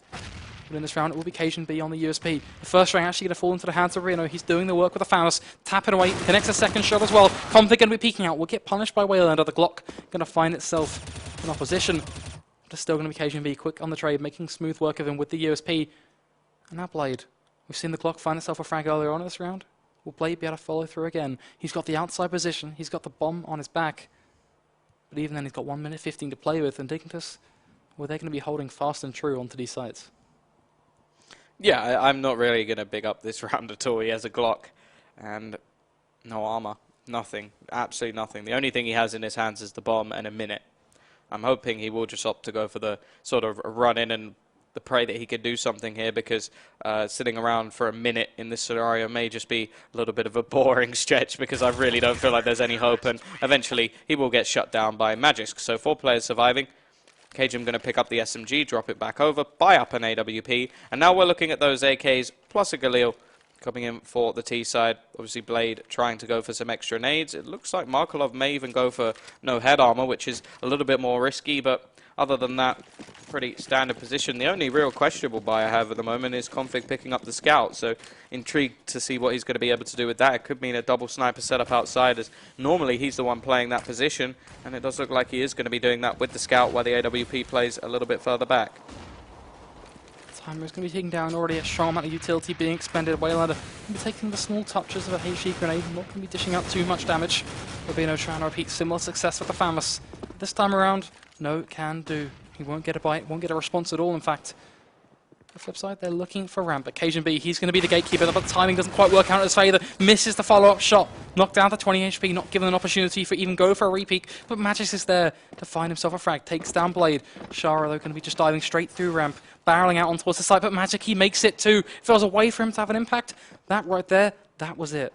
But in this round it will be CM.TV on the USP. The first ring actually going to fall into the hands of Reno. He's doing the work with the Faust, tapping away, connects a second shot as well. Config going to be peeking out. Will get punished by Waylander. The Glock going to find itself in opposition. But it's still going to be CM.TV quick on the trade, making smooth work of him with the USP. And now Blade. We've seen the Glock find itself a frag earlier on in this round. Will Blade be able to follow through again? He's got the outside position. He's got the bomb on his back. But even then, he's got 1 minute 15 to play with. And Dignitas, well, they're going to be holding fast and true onto these sites. Yeah, I'm not really going to big up this round at all. He has a Glock and no armor. Nothing. Absolutely nothing. The only thing he has in his hands is the bomb and a minute. I'm hoping he will just opt to go for the sort of run in and the pray that he could do something here, because sitting around for a minute in this scenario may just be a little bit of a boring stretch, because I really don't feel like there's any hope, and eventually he will get shut down by Magisk. So 4 players surviving. CM going to pick up the SMG, drop it back over, buy up an AWP, and now we're looking at those AKs plus a Galil coming in for the T side. Obviously Blade trying to go for some extra nades. It looks like Markelov may even go for no head armor, which is a little bit more risky, but other than that, pretty standard position. The only real questionable buy I have at the moment is Config picking up the scout, so intrigued to see what he's going to be able to do with that. It could mean a double sniper setup outside, as normally he's the one playing that position, and it does look like he is going to be doing that with the scout while the AWP plays a little bit further back. Timer is going to be taking down already a strong amount of utility being expended. Waylander going to be taking the small touches of a HE grenade, not going to be dishing out too much damage. Rubino trying to repeat similar success with the Famus. This time around, no can do. He won't get a bite, won't get a response at all, in fact. The flip side, they're looking for ramp, but CM.TV, he's going to be the gatekeeper, but the timing doesn't quite work out in his favour. Misses the follow-up shot, knocked down to 20 HP, not given an opportunity for even go for a repeat, but Magis is there to find himself a frag, takes down Blade. Shara, though, going to be just diving straight through ramp, barreling out on towards the side, but Magic, he makes it too. If there was a way for him to have an impact, that right there, that was it.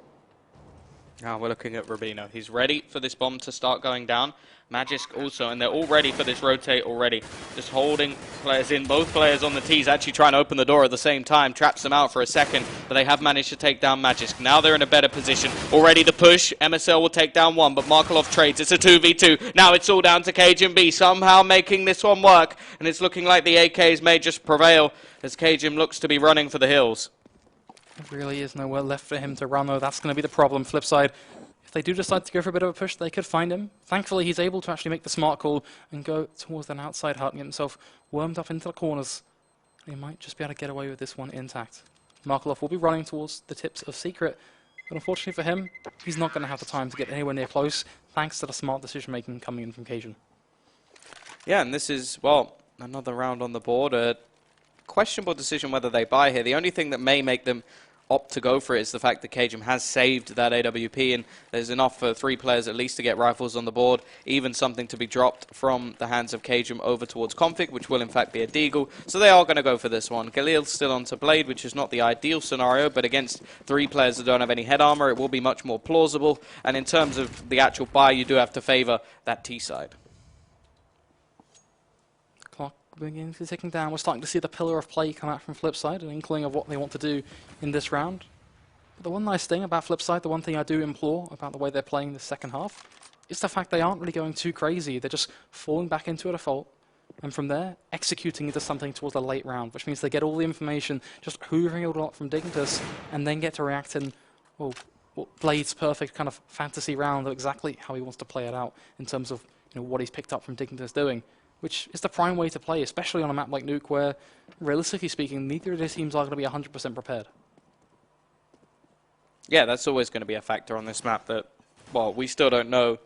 Now we're looking at Rubino. He's ready for this bomb to start going down. Magisk also, and they're all ready for this rotate already. Just holding players in. Both players on the T's actually trying to open the door at the same time. Traps them out for a second, but they have managed to take down Magisk. Now they're in a better position. Already the push. MSL will take down 1, but Markelov trades. It's a 2v2. Now it's all down to CM.TV, somehow making this one work. And it's looking like the AKs may just prevail as CM looks to be running for the hills. There really is nowhere left for him to run, though. That's going to be the problem. Flip side, if they do decide to go for a bit of a push, they could find him. Thankfully, he's able to actually make the smart call and go towards an outside hut and get himself wormed up into the corners. He might just be able to get away with this one intact. Markelov will be running towards the tips of Secret, but unfortunately for him, he's not going to have the time to get anywhere near close, thanks to the smart decision-making coming in from Cajun. Yeah, and this is, well, another round on the board. A questionable decision whether they buy here. The only thing that may make them opt to go for it is the fact that Cajun has saved that AWP, and there's enough for 3 players at least to get rifles on the board, even something to be dropped from the hands of Cajun over towards Config, which will in fact be a deagle. So they are going to go for this one. Galil's still onto Blade, which is not the ideal scenario, but against 3 players that don't have any head armor, it will be much more plausible. And in terms of the actual buy, you do have to favor that T side. Clock begins to ticking down. We're starting to see the pillar of play come out from FlipSid, an inkling of what they want to do in this round. But the one nice thing about FlipSid, the one thing I do implore about the way they're playing the second half, is the fact they aren't really going too crazy. They're just falling back into a default, and from there, executing into something towards the late round, which means they get all the information, just hoovering it all up from Dignitas, and then get to react in, well, Blade's perfect kind of fantasy round of exactly how he wants to play it out in terms of what he's picked up from Dignitas doing, which is the prime way to play, especially on a map like Nuke, where, realistically speaking, neither of these teams are going to be 100% prepared. Yeah, that's always going to be a factor on this map that, well, we still don't know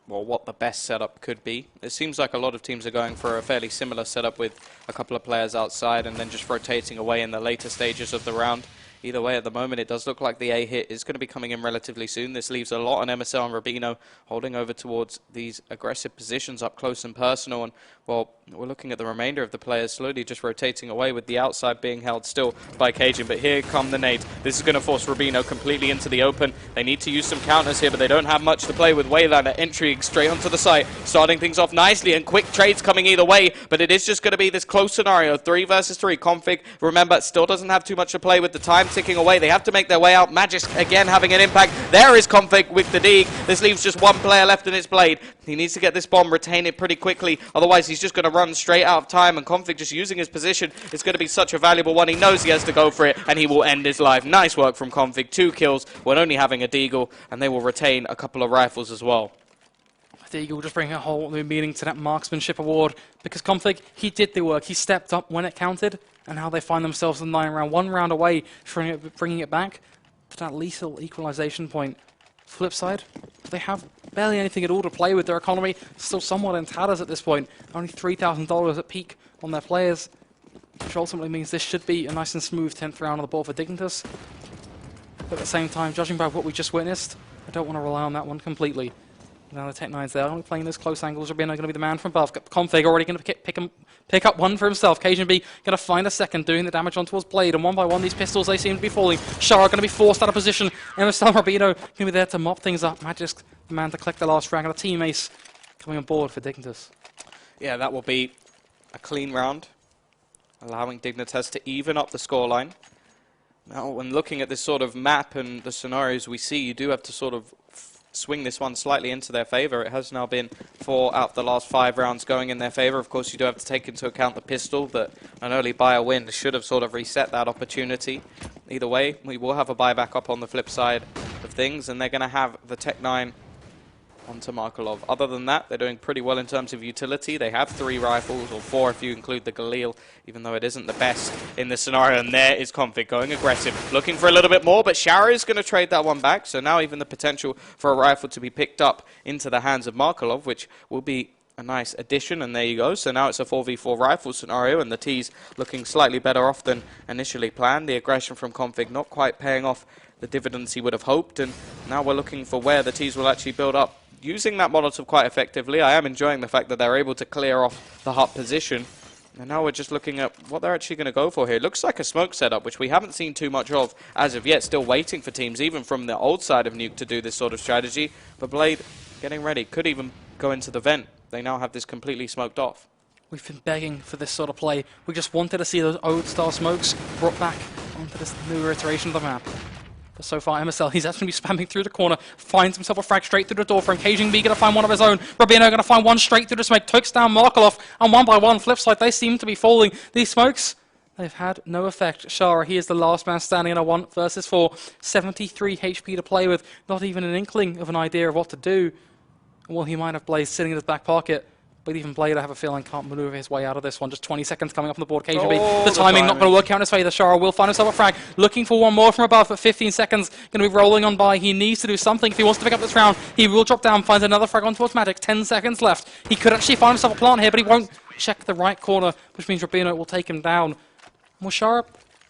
what the best setup could be. It seems like a lot of teams are going for a fairly similar setup with a couple of players outside and then just rotating away in the later stages of the round. Either way, at the moment, it does look like the A hit is going to be coming in relatively soon. This leaves a lot on MSL and Rubino holding over towards these aggressive positions up close and personal. And, well, we're looking at the remainder of the players slowly just rotating away with the outside being held still by Cajun. But here come the nades. This is going to force Rubino completely into the open. They need to use some counters here, but they don't have much to play with. Waylander entering straight onto the site, starting things off nicely, and quick trades coming either way. But it is just going to be this close scenario, 3 versus 3. Config, remember, still doesn't have too much to play with. The time ticking away. They have to make their way out. Magisk again having an impact. There is Config with the dig. This leaves just 1 player left in its Blade. He needs to get this bomb, retain it pretty quickly. Otherwise, he's just going to run straight out of time. And Config just using his position is going to be such a valuable one. He knows he has to go for it, and he will end his life. Nice work from Config. 2 kills when only having a deagle, and they will retain a couple of rifles as well. Deagle will just bring a whole new meaning to that marksmanship award, because Config, he did the work. He stepped up when it counted, and now they find themselves in the 9th round, 1 round away from bringing it back to that lethal equalization point. FlipSid, they have barely anything at all to play with. Their economy still somewhat in tatters at this point. Only $3,000 at peak on their players, which ultimately means this should be a nice and smooth 10th round on the board for Dignitas. But at the same time, judging by what we just witnessed, I don't want to rely on that one completely. Now the Tech-9's there, only playing those close angles. Rubino going to be the man from above. Config already going to pick up 1 for himself. Cajun B going to find a second, doing the damage on towards Blade. And 1 by 1, these pistols, they seem to be falling. Shara going to be forced out of position. MSL Rubino going to be there to mop things up. Magisk, the man to collect the last frag. And a team ace coming on board for Dignitas. Yeah, that will be a clean round, allowing Dignitas to even up the scoreline. Now, when looking at this sort of map and the scenarios we see, you do have to sort of swing this one slightly into their favor. It has now been 4 out of the last 5 rounds going in their favor. Of course, you do have to take into account the pistol, but an early buy or win should have sort of reset that opportunity. Either way, we will have a buyback up on the flip side of things, and they're going to have the Tech-9 onto Markelov. Other than that, they're doing pretty well in terms of utility. They have 3 rifles, or 4 if you include the Galil, even though it isn't the best in this scenario. And there is Config going aggressive, looking for a little bit more, but Shara is going to trade that one back. So now even the potential for a rifle to be picked up into the hands of Markelov, which will be a nice addition, and there you go. So now it's a 4v4 rifle scenario, and the T's looking slightly better off than initially planned. The aggression from Config not quite paying off the dividends he would have hoped, and now we're looking for where the T's will actually build up. Using that Molotov quite effectively. I am enjoying the fact that they're able to clear off the hut position. And now we're just looking at what they're actually going to go for here. It looks like a smoke setup, which we haven't seen too much of as of yet. Still waiting for teams, even from the old side of Nuke, to do this sort of strategy. But Blade getting ready. Could even go into the vent. They now have this completely smoked off. We've been begging for this sort of play. We just wanted to see those old-style smokes brought back onto this newer iteration of the map. But so far, MSL, he's actually spamming through the corner, finds himself a frag straight through the door frame. Cajun B going to find one of his own. Rubino going to find one straight through the smoke, takes down Markelov, and 1 by 1, FlipSid, they seem to be falling. These smokes, they've had no effect. Shara, he is the last man standing in a 1 versus 4. 73 HP to play with, not even an inkling of an idea of what to do. Well, he might have Blaze sitting in his back pocket, But even Blade, I have a feeling, can't maneuver his way out of this one. Just 20 seconds coming up on the board. KGB, Oh, the timing not going to work out in his favour. Shara will find himself a frag. Looking for one more from above, but 15 seconds going to be rolling on by. He needs to do something if he wants to pick up this round. He will drop down, finds another frag on towards Magic. 10 seconds left. He could actually find himself a plant here, but he won't check the right corner, which means Rubino will take him down. Well, Shara,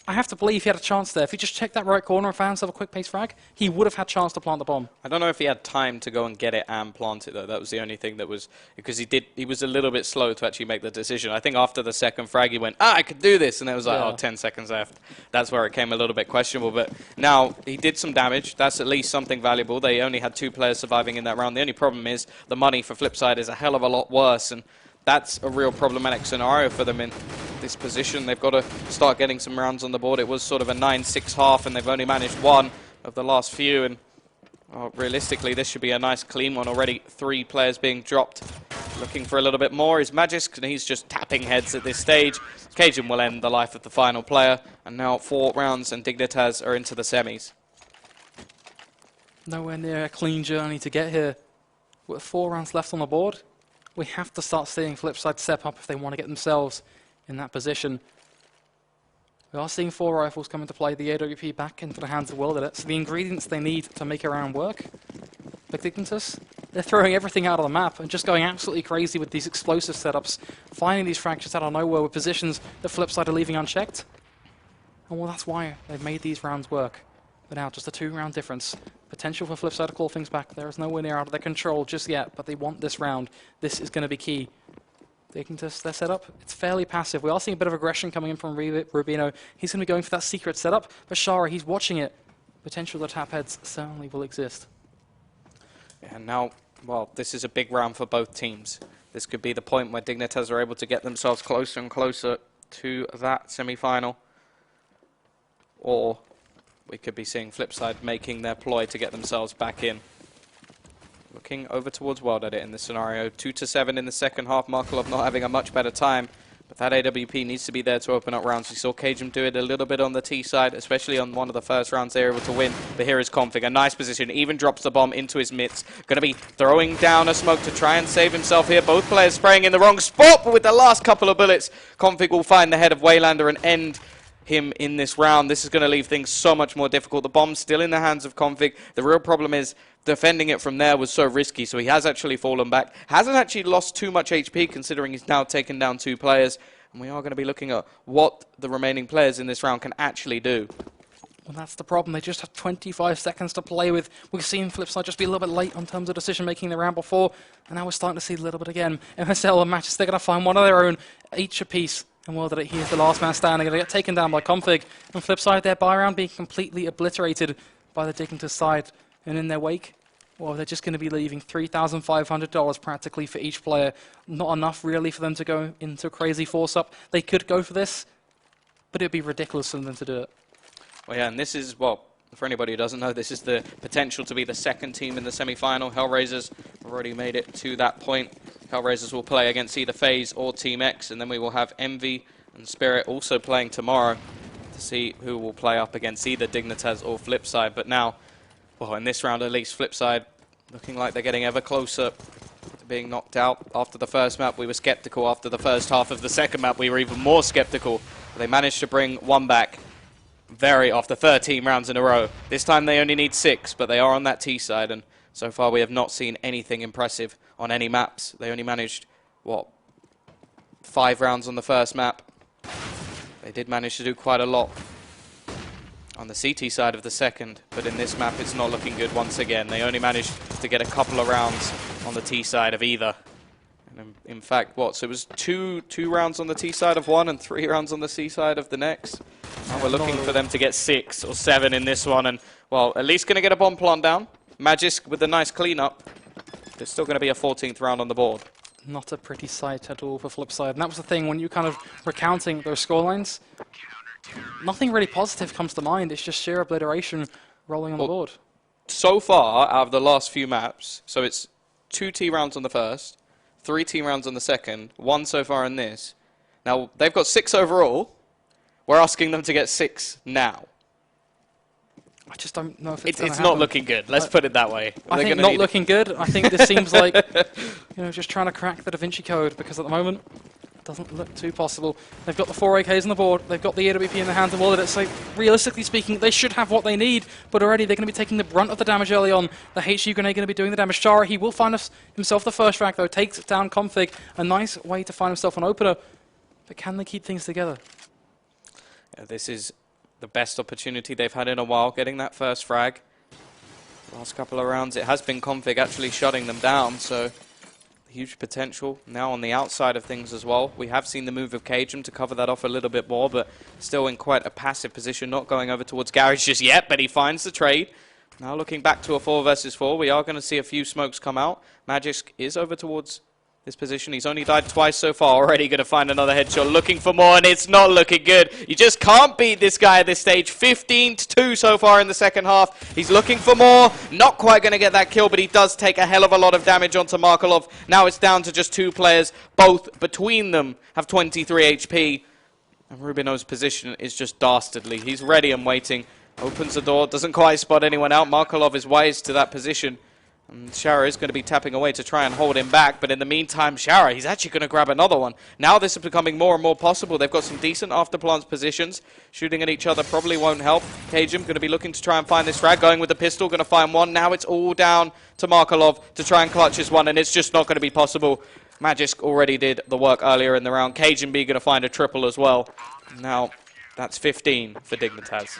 I have to believe he had a chance there. If he just checked that right corner and found himself a quick pace frag, he would have had a chance to plant the bomb. I don't know if he had time to go and get it and plant it, though. That was the only thing that was... Because he was a little bit slow to actually make the decision. I think after the second frag, he went, I could do this. And it was like, oh, 10 seconds left. That's where it came a little bit questionable. But now, he did some damage. That's at least something valuable. They only had 2 players surviving in that round. The only problem is the money for FlipSid is a hell of a lot worse. And that's a real problematic scenario for them in this position. They've got to start getting some rounds on the board. It was sort of a 9-6 half, and they've only managed 1 of the last few. And realistically, this should be a nice clean one. Already 3 players being dropped. Looking for a little bit more is Magisk, and he's just tapping heads at this stage. Cajun will end the life of the final player. And now 4 rounds, and Dignitas are into the semis. Nowhere near a clean journey to get here. With 4 rounds left on the board, we have to start seeing FlipSid step up if they want to get themselves in that position. We are seeing 4 rifles come into play, the AWP back into the hands of Wilded. So the ingredients they need to make a round work. But Dignitas, they're throwing everything out of the map and just going absolutely crazy with these explosive setups, finding these fractures out of nowhere with positions that FlipSid are leaving unchecked. And well, that's why they've made these rounds work. But now, just a 2-round difference. Potential for FlipSid to call things back. There is nowhere near out of their control just yet, but they want this round. This is going to be key. Dignitas, their setup, it's fairly passive. We are seeing a bit of aggression coming in from Rubino. He's going to be going for that secret setup, but Shara, he's watching it. Potential to tap heads certainly will exist. And now, well, this is a big round for both teams. This could be the point where Dignitas are able to get themselves closer and closer to that semi-final. Or we could be seeing FlipSid making their ploy to get themselves back in. Looking over towards World Edit in this scenario. 2-7 in the second half. Markelov not having a much better time. But that AWP needs to be there to open up rounds. We saw Cajun do it a little bit on the T side, especially on one of the first rounds they were able to win. But here is Config. A nice position. Even drops the bomb into his mitts. Going to be throwing down a smoke to try and save himself here. Both players spraying in the wrong spot. But with the last couple of bullets, Config will find the head of Waylander and end him in this round. This is going to leave things so much more difficult. The bomb's still in the hands of Config. The real problem is defending it from there was so risky, so he has actually fallen back. Hasn't actually lost too much HP considering he's now taken down 2 players. And we are going to be looking at what the remaining players in this round can actually do. Well, that's the problem. They just have 25 seconds to play with. We've seen FlipSid just be a little bit late in terms of decision-making the round before, and now we're starting to see a little bit again. MSL and Matches, they're going to find one of their own, each apiece. And well, that he is the last man standing. Going to get taken down by Config. And FlipSid, their buy round being completely obliterated by the Dignitas side. And in their wake, well, they're just going to be leaving $3,500 practically for each player. Not enough, really, for them to go into a crazy force-up. They could go for this, but it would be ridiculous for them to do it. Well, yeah, and this is, well, for anybody who doesn't know, this is the potential to be the second team in the semi-final. Hellraisers have already made it to that point. Hellraisers will play against either FaZe or Team X, and then we will have Envy and Spirit also playing tomorrow to see who will play up against either Dignitas or FlipSid. But now, well, in this round at least, FlipSid looking like they're getting ever closer to being knocked out. After the first map, we were skeptical. After the first half of the second map, we were even more skeptical. But they managed to bring 1 back after 13 rounds in a row. This time they only need 6, but they are on that T side, and so far we have not seen anything impressive on any maps. They only managed, what, 5 rounds on the first map. They did manage to do quite a lot on the CT side of the second, but in this map it's not looking good once again. They only managed to get a couple of rounds on the T side of either. And in fact, what, so it was two rounds on the T side of one and 3 rounds on the C side of the next? We're looking for them to get 6 or 7 in this one, and, well, at least going to get a bomb plant down. Magisk with a nice cleanup. There's still going to be a 14th round on the board. Not a pretty sight at all for FlipSid. And that was the thing, when you kind of recounting those scorelines, nothing really positive comes to mind. It's just sheer obliteration rolling on the board. So far, out of the last few maps, so it's 2 T rounds on the first, 3 T rounds on the second, 1 so far in this. Now, they've got 6 overall. We're asking them to get 6 now. I just don't know if it's not looking good. Let's put it that way. I think not looking good. I think this seems like just trying to crack the Da Vinci Code, because at the moment it doesn't look too possible. They've got the 4 AKs on the board. They've got the AWP in the hands of Wallet. So realistically speaking, they should have what they need. But already they're going to be taking the brunt of the damage early on. The HU grenade going to be doing the damage. Shara, he will find himself the first frag though. Takes down Config. A nice way to find himself an opener. But can they keep things together? Yeah, this is the best opportunity they've had in a while, getting that first frag. Last couple of rounds, it has been Config actually shutting them down, so huge potential now on the outside of things as well. We have seen the move of Cajun to cover that off a little bit more, but still in quite a passive position, not going over towards Garage just yet, but he finds the trade. Now looking back to a 4 versus 4, we are going to see a few smokes come out. Magisk is over towards this position. He's only died twice so far. Already going to find another headshot. Looking for more, and it's not looking good. You just can't beat this guy at this stage. 15-2 so far in the second half. He's looking for more. Not quite going to get that kill, but he does take a hell of a lot of damage onto Markelov. Now it's down to just 2 players. Both between them have 23 HP. And Rubino's position is just dastardly. He's ready and waiting. Opens the door. Doesn't quite spot anyone out. Markelov is wise to that position. And Shara is going to be tapping away to try and hold him back, but in the meantime, Shara, he's actually going to grab another one. Now this is becoming more and more possible. They've got some decent after-plants positions. Shooting at each other probably won't help. Cajun going to be looking to try and find this frag, going with the pistol, going to find one. Now it's all down to Markelov to try and clutch this one, and it's just not going to be possible. Magisk already did the work earlier in the round. Cajun B going to find a triple as well. Now that's 15 for Dignitas.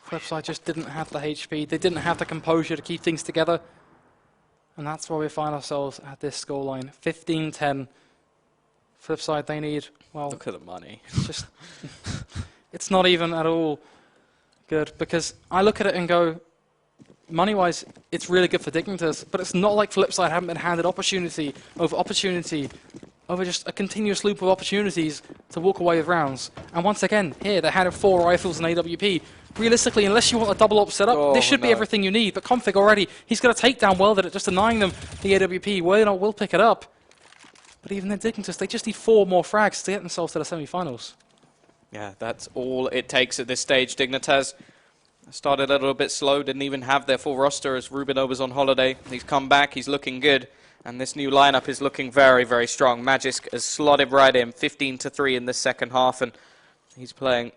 FlipSid just didn't have the HP. They didn't have the composure to keep things together. And that's where we find ourselves at this scoreline. 15-10. FlipSid, they need, well... Look at the money. Just it's not even at all good, because I look at it and go, money-wise, it's really good for Dignitas, but it's not like FlipSid haven't been handed opportunity over just a continuous loop of opportunities to walk away with rounds. And once again, here, they handed 4 rifles and AWP. Realistically, unless you want a double-up setup, this should be everything you need. But Config already, he's going to take down Welded, just denying them the AWP. Welded will pick it up. But even then, Dignitas, they just need 4 more frags to get themselves to the semi-finals. Yeah, that's all it takes at this stage. Dignitas started a little bit slow, didn't even have their full roster as Rubino was on holiday. He's come back, he's looking good. And this new lineup is looking very, very strong. Magisk has slotted right in, 15-3 in the second half, and he's playing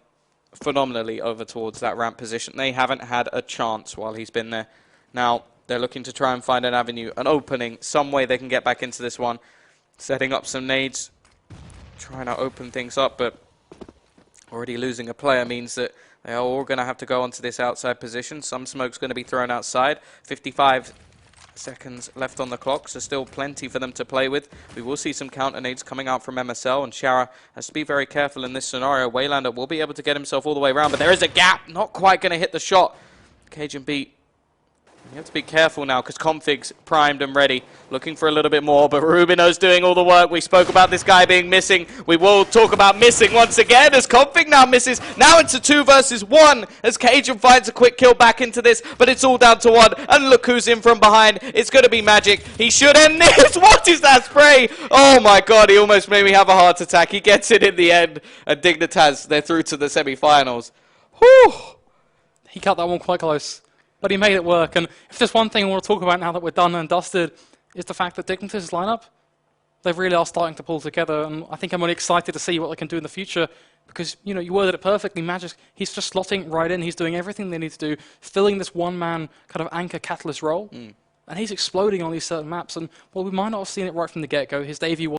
phenomenally over towards that ramp position. They haven't had a chance while he's been there. Now they're looking to try and find an avenue, an opening, some way they can get back into this one. Setting up some nades, trying to open things up, but already losing a player means that they are all going to have to go onto this outside position. Some smoke's going to be thrown outside. 55 seconds left on the clock, so still plenty for them to play with. We will see some counter nades coming out from MSL, and Shara has to be very careful in this scenario. Waylander will be able to get himself all the way around, but there is a gap, not quite going to hit the shot. Cajun beat. You have to be careful now because Config's primed and ready, looking for a little bit more, but Rubino's doing all the work. We spoke about this guy being missing. We will talk about missing once again as Config now misses. Now it's a 2 versus 1 as Cajun finds a quick kill back into this, but it's all down to 1. And look who's in from behind. It's going to be Magic. He should end this. What is that spray? Oh my god, he almost made me have a heart attack. He gets it in the end. And Dignitas, they're through to the semi-finals. Whew. He cut that one quite close. But he made it work, and if there's one thing I want to talk about now that we're done and dusted, is the fact that Dignitas' lineup, they really are starting to pull together, and I think I'm really excited to see what they can do in the future, because, you know, you worded it perfectly, Magic, he's just slotting right in, he's doing everything they need to do, filling this one-man kind of anchor catalyst role, and he's exploding on these certain maps, and, well, we might not have seen it right from the get-go. His debut was